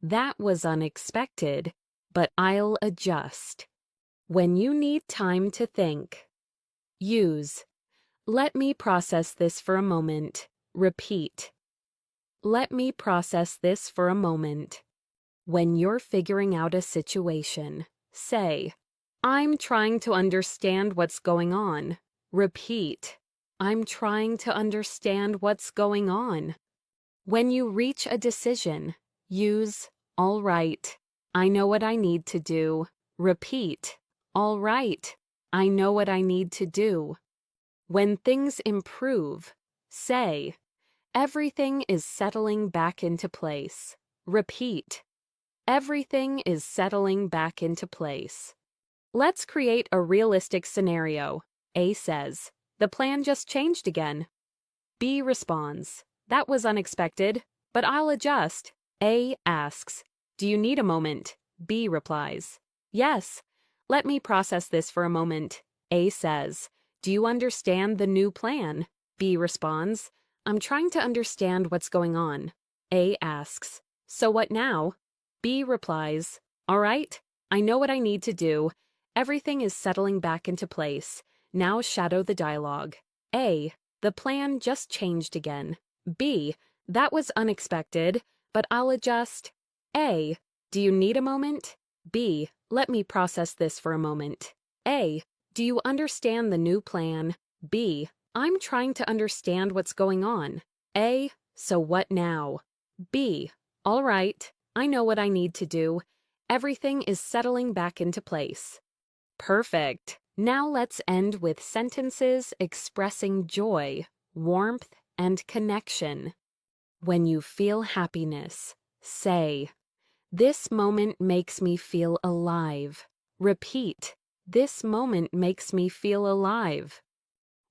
that was unexpected, but I'll adjust. When you need time to think, use, let me process this for a moment. Repeat, let me process this for a moment. When you're figuring out a situation, say, I'm trying to understand what's going on. Repeat, I'm trying to understand what's going on. When you reach a decision, use, all right, I know what I need to do. Repeat, all right, I know what I need to do. When things improve, say, everything is settling back into place. Repeat, everything is settling back into place. Let's create a realistic scenario. A says, the plan just changed again. B responds, that was unexpected, but I'll adjust. A asks, do you need a moment? B replies, yes. Let me process this for a moment. A says, do you understand the new plan? B responds, I'm trying to understand what's going on. A asks, so what now? B replies, all right, I know what I need to do. Everything is settling back into place. Now shadow the dialogue. A, the plan just changed again. B, that was unexpected, but I'll adjust. A, do you need a moment? B, let me process this for a moment. A, do you understand the new plan? B, I'm trying to understand what's going on. A, so what now? B, all right, I know what I need to do. Everything is settling back into place. Perfect. Now let's end with sentences expressing joy, warmth, and connection. When you feel happiness, say, this moment makes me feel alive. Repeat, this moment makes me feel alive.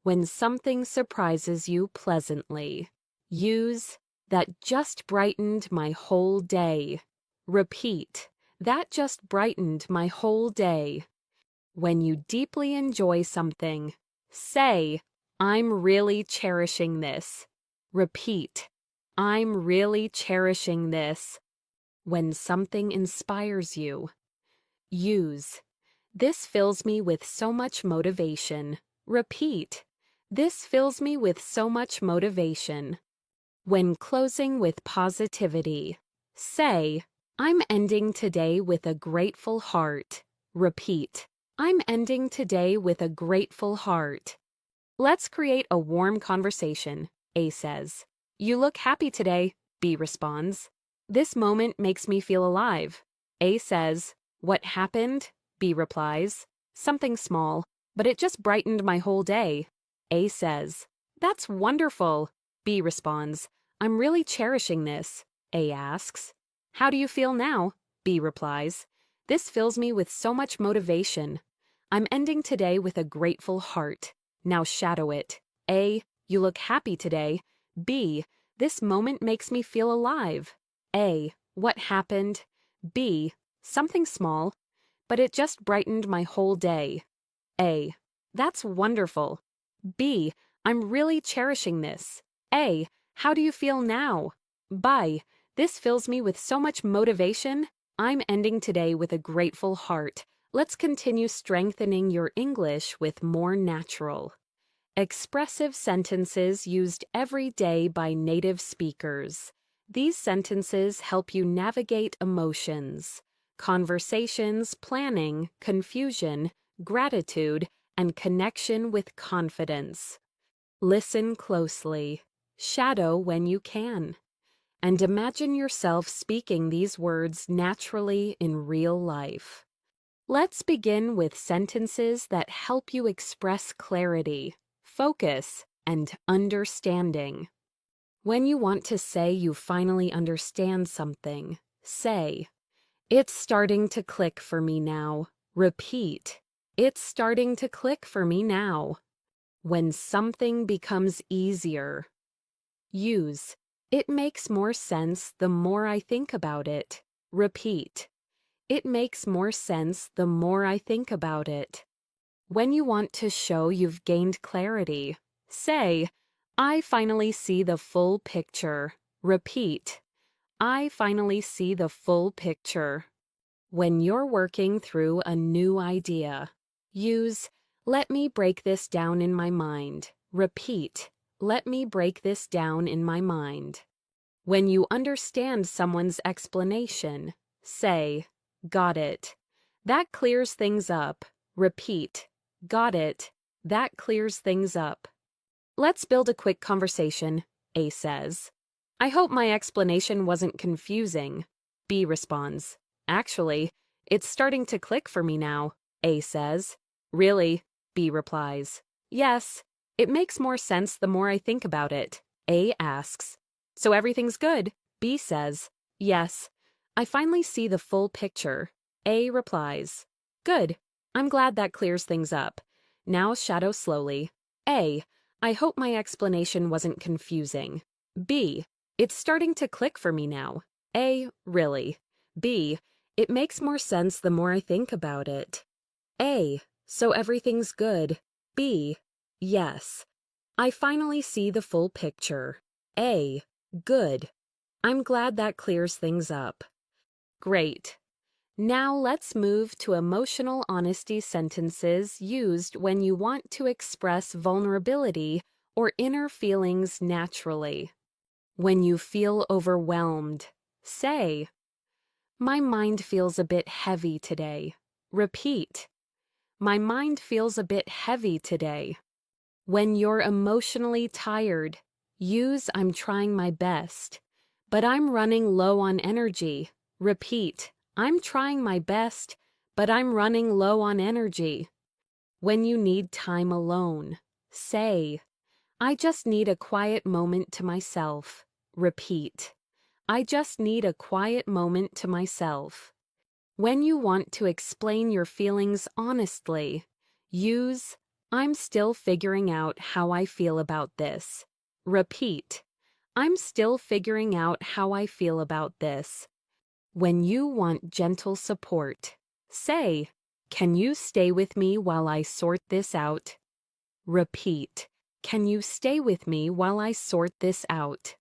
When something surprises you pleasantly, use, that just brightened my whole day. Repeat, that just brightened my whole day. When you deeply enjoy something, say, I'm really cherishing this. Repeat, I'm really cherishing this. When something inspires you, use, this fills me with so much motivation. Repeat, this fills me with so much motivation. When closing with positivity, say, I'm ending today with a grateful heart. Repeat, I'm ending today with a grateful heart. Let's create a warm conversation. A says, you look happy today. B responds, this moment makes me feel alive. A says, what happened? B replies, something small, but it just brightened my whole day. A says, that's wonderful. B responds, I'm really cherishing this. A asks, how do you feel now? B replies, this fills me with so much motivation. I'm ending today with a grateful heart. Now shadow it. A, you look happy today. B, this moment makes me feel alive. A, what happened? B, something small, but it just brightened my whole day. A, that's wonderful. B, I'm really cherishing this. A, how do you feel now? B, this fills me with so much motivation. I'm ending today with a grateful heart. Let's continue strengthening your English with more natural, expressive sentences used every day by native speakers. These sentences help you navigate emotions, conversations, planning, confusion, gratitude, and connection with confidence. Listen closely, shadow when you can, and imagine yourself speaking these words naturally in real life. Let's begin with sentences that help you express clarity, focus, and understanding. When you want to say you finally understand something, say, it's starting to click for me now. Repeat, it's starting to click for me now. When something becomes easier, use, it makes more sense the more I think about it. Repeat, it makes more sense the more I think about it. When you want to show you've gained clarity, say, I finally see the full picture. Repeat, I finally see the full picture. When you're working through a new idea, use, let me break this down in my mind. Repeat, let me break this down in my mind. When you understand someone's explanation, say, "Got it." That clears things up. Repeat, "Got it." That clears things up. Let's build a quick conversation, A says. "I hope my explanation wasn't confusing." B responds, "Actually, it's starting to click for me now," A says. "Really?" B replies. "Yes, it makes more sense the more I think about it." A asks, "So everything's good?" B says, "Yes, I finally see the full picture." A replies, "Good, I'm glad that clears things up. Now shadow slowly." A, "I hope my explanation wasn't confusing." B, "It's starting to click for me now." A, "Really?" B, "It makes more sense the more I think about it." A, "So everything's good." B, "Yes, I finally see the full picture." A, "Good. I'm glad that clears things up." Great. Now let's move to emotional honesty sentences used when you want to express vulnerability or inner feelings naturally. When you feel overwhelmed, say, "My mind feels a bit heavy today." Repeat, "My mind feels a bit heavy today." When you're emotionally tired, use "I'm trying my best, but I'm running low on energy." Repeat, "I'm trying my best, but I'm running low on energy." When you need time alone, say, "I just need a quiet moment to myself." Repeat, "I just need a quiet moment to myself." When you want to explain your feelings honestly, use "I'm still figuring out how I feel about this." Repeat, "I'm still figuring out how I feel about this." When you want gentle support, say, "Can you stay with me while I sort this out?" Repeat, "Can you stay with me while I sort this out?"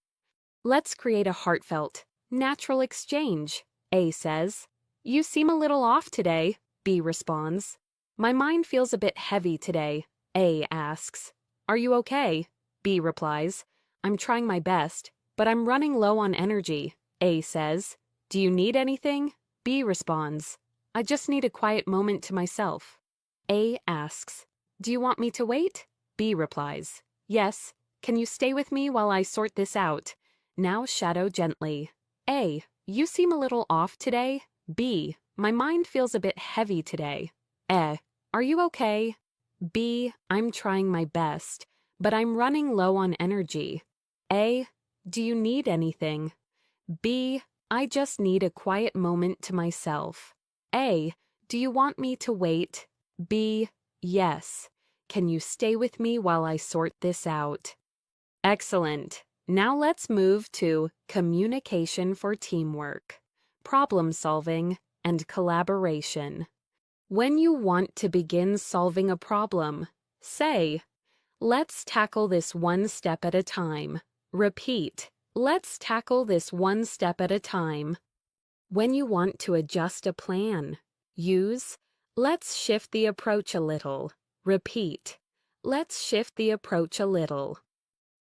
Let's create a heartfelt, natural exchange. A says, "You seem a little off today." B responds, "My mind feels a bit heavy today." A asks, "Are you okay?" B replies, "I'm trying my best, but I'm running low on energy." A says, "Do you need anything?" B responds, "I just need a quiet moment to myself." A asks, "Do you want me to wait?" B replies, "Yes. Can you stay with me while I sort this out?" Now shadow gently. A, "You seem a little off today." B, "My mind feels a bit heavy today." Are you okay?" B, "I'm trying my best, but I'm running low on energy." A, "Do you need anything?" B, "I just need a quiet moment to myself." A, "Do you want me to wait?" B, "Yes. Can you stay with me while I sort this out?" Excellent. Now let's move to communication for teamwork, problem solving, and collaboration. When you want to begin solving a problem, say, "Let's tackle this one step at a time." Repeat, "Let's tackle this one step at a time." When you want to adjust a plan, use "Let's shift the approach a little." Repeat, "Let's shift the approach a little."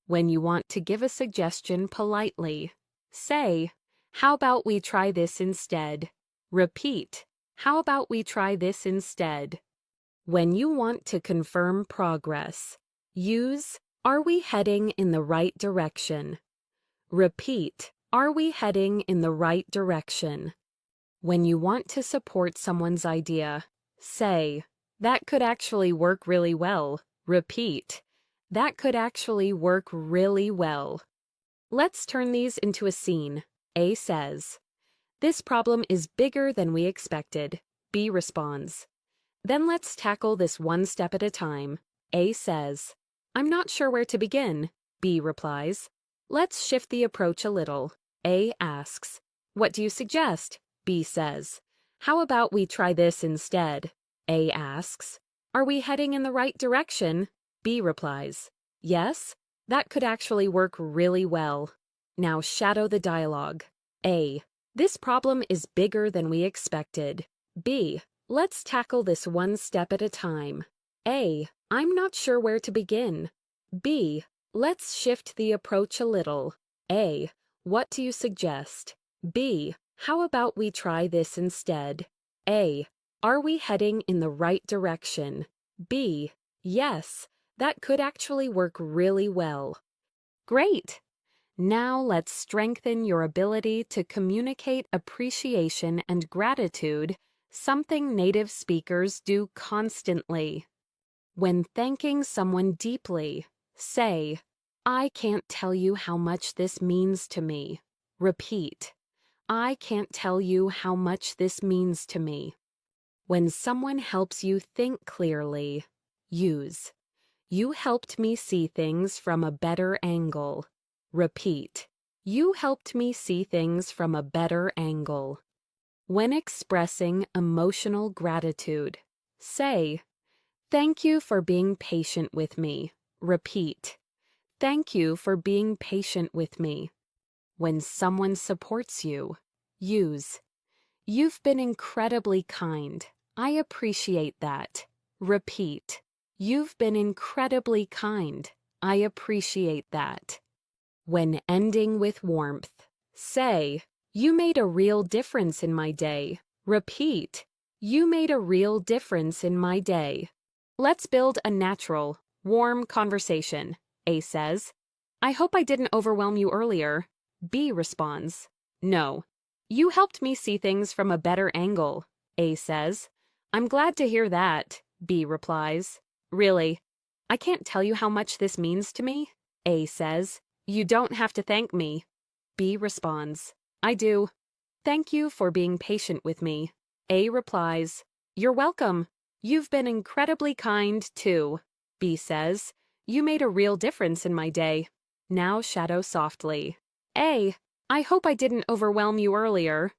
When you want to give a suggestion politely, say, "How about we try this instead?" Repeat, "How about we try this instead?" When you want to confirm progress, use "Are we heading in the right direction?" Repeat, "Are we heading in the right direction?" When you want to support someone's idea, say, "That could actually work really well." Repeat, "That could actually work really well." Let's turn these into a scene. A says, "This problem is bigger than we expected." B responds, "Then let's tackle this one step at a time." A says, "I'm not sure where to begin." B replies, "Let's shift the approach a little." A asks, "What do you suggest?" B says, "How about we try this instead?" A asks, "Are we heading in the right direction?" B replies, "Yes, that could actually work really well." Now shadow the dialogue. A, "This problem is bigger than we expected." B, "Let's tackle this one step at a time." A, "I'm not sure where to begin." B, "Let's shift the approach a little." A, What do you suggest? B. How about we try this instead? A. Are we heading in the right direction? B. Yes, that could actually work really well. Great! Now let's strengthen your ability to communicate appreciation and gratitude, something native speakers do constantly. When thanking someone deeply, say, I can't tell you how much this means to me. Repeat, I can't tell you how much this means to me. When someone helps you think clearly, use, you helped me see things from a better angle. Repeat, you helped me see things from a better angle. When expressing emotional gratitude, say, thank you for being patient with me. Repeat, thank you for being patient with me. When someone supports you, use, you've been incredibly kind. I appreciate that. Repeat, you've been incredibly kind. I appreciate that. When ending with warmth, say, you made a real difference in my day. Repeat, you made a real difference in my day. Let's build a natural, warm conversation. A says, I hope I didn't overwhelm you earlier. B responds, no. You helped me see things from a better angle. A says, I'm glad to hear that. B replies, really, I can't tell you how much this means to me. A says, you don't have to thank me. B responds, I do. Thank you for being patient with me. A replies, you're welcome. You've been incredibly kind, too. B says, you made a real difference in my day. Now shadow softly. A, I hope I didn't overwhelm you earlier.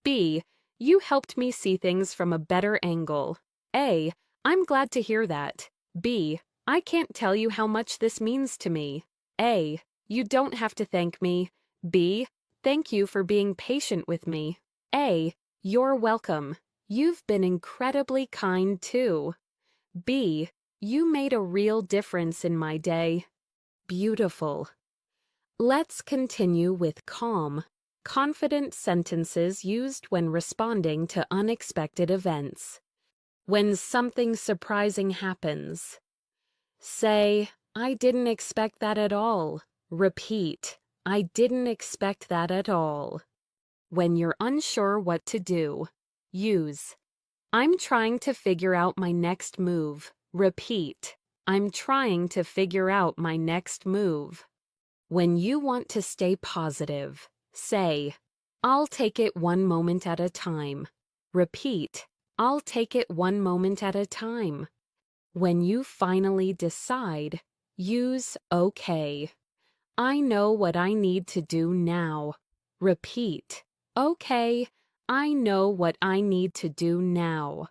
B, you helped me see things from a better angle. A, I'm glad to hear that. B, I can't tell you how much this means to me. A, you don't have to thank me. B, thank you for being patient with me. A, you're welcome. You've been incredibly kind too. B, you made a real difference in my day. Beautiful. Let's continue with calm, confident sentences used when responding to unexpected events. When something surprising happens, say, I didn't expect that at all. Repeat, I didn't expect that at all. When you're unsure what to do, use, I'm trying to figure out my next move. Repeat, I'm trying to figure out my next move. When you want to stay positive, say, I'll take it one moment at a time. Repeat, I'll take it one moment at a time. When you finally decide, use okay. I know what I need to do now. Repeat, okay, I know what I need to do now.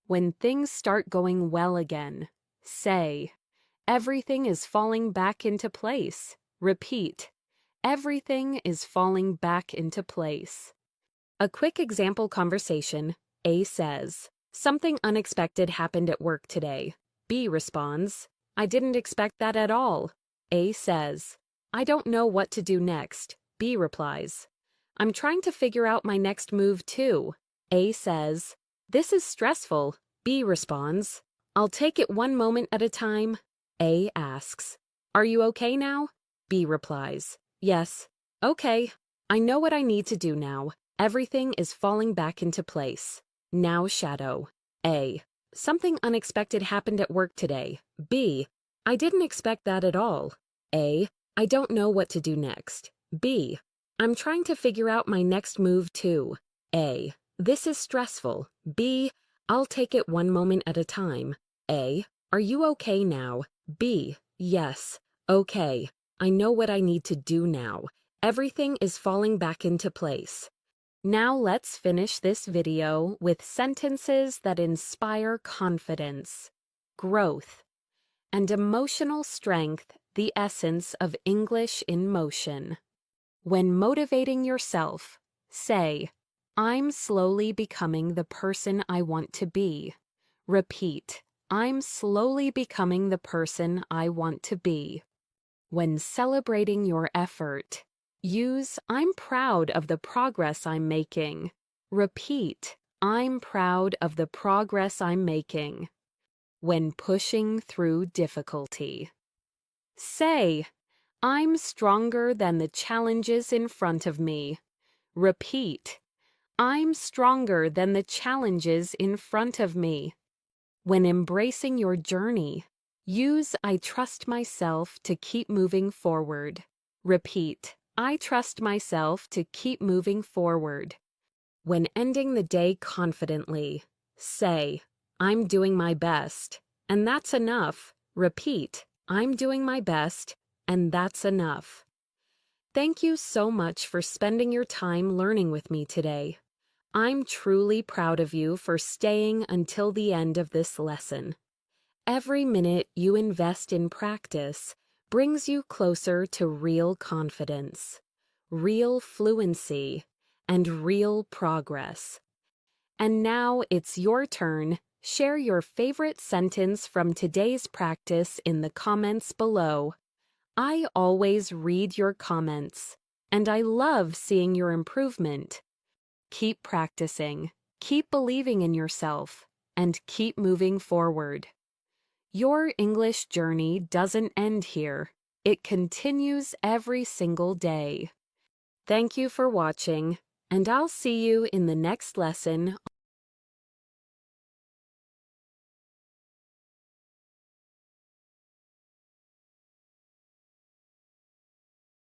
When things start going well again, say, everything is falling back into place. Repeat, everything is falling back into place. A quick example conversation. A says, something unexpected happened at work today. B responds, I didn't expect that at all. A says, I don't know what to do next. B replies, I'm trying to figure out my next move too. A says, this is stressful. B responds, I'll take it one moment at a time. A asks, are you okay now? B replies, yes. Okay. I know what I need to do now. Everything is falling back into place. Now shadow. A, something unexpected happened at work today. B, I didn't expect that at all. A, I don't know what to do next. B, I'm trying to figure out my next move too. A, this is stressful. B, I'll take it one moment at a time. A, are you okay now? B, yes. Okay. I know what I need to do now. Everything is falling back into place. Now let's finish this video with sentences that inspire confidence, growth, and emotional strength, the essence of English in motion. When motivating yourself, say, I'm slowly becoming the person I want to be. Repeat, I'm slowly becoming the person I want to be. When celebrating your effort, Use I'm proud of the progress I'm making. Repeat, I'm proud of the progress I'm making. When pushing through difficulty. Say, I'm stronger than the challenges in front of me. Repeat, I'm stronger than the challenges in front of me. When embracing your journey, use I trust myself to keep moving forward. Repeat, I trust myself to keep moving forward. When ending the day confidently, say, I'm doing my best, and that's enough. Repeat, I'm doing my best, and that's enough. Thank you so much for spending your time learning with me today. I'm truly proud of you for staying until the end of this lesson. Every minute you invest in practice brings you closer to real confidence, real fluency, and real progress. And now it's your turn. Share your favorite sentence from today's practice in the comments below. I always read your comments, and I love seeing your improvement. Keep practicing, keep believing in yourself, and keep moving forward. Your English journey doesn't end here. It continues every single day. Thank you for watching, and I'll see you in the next lesson.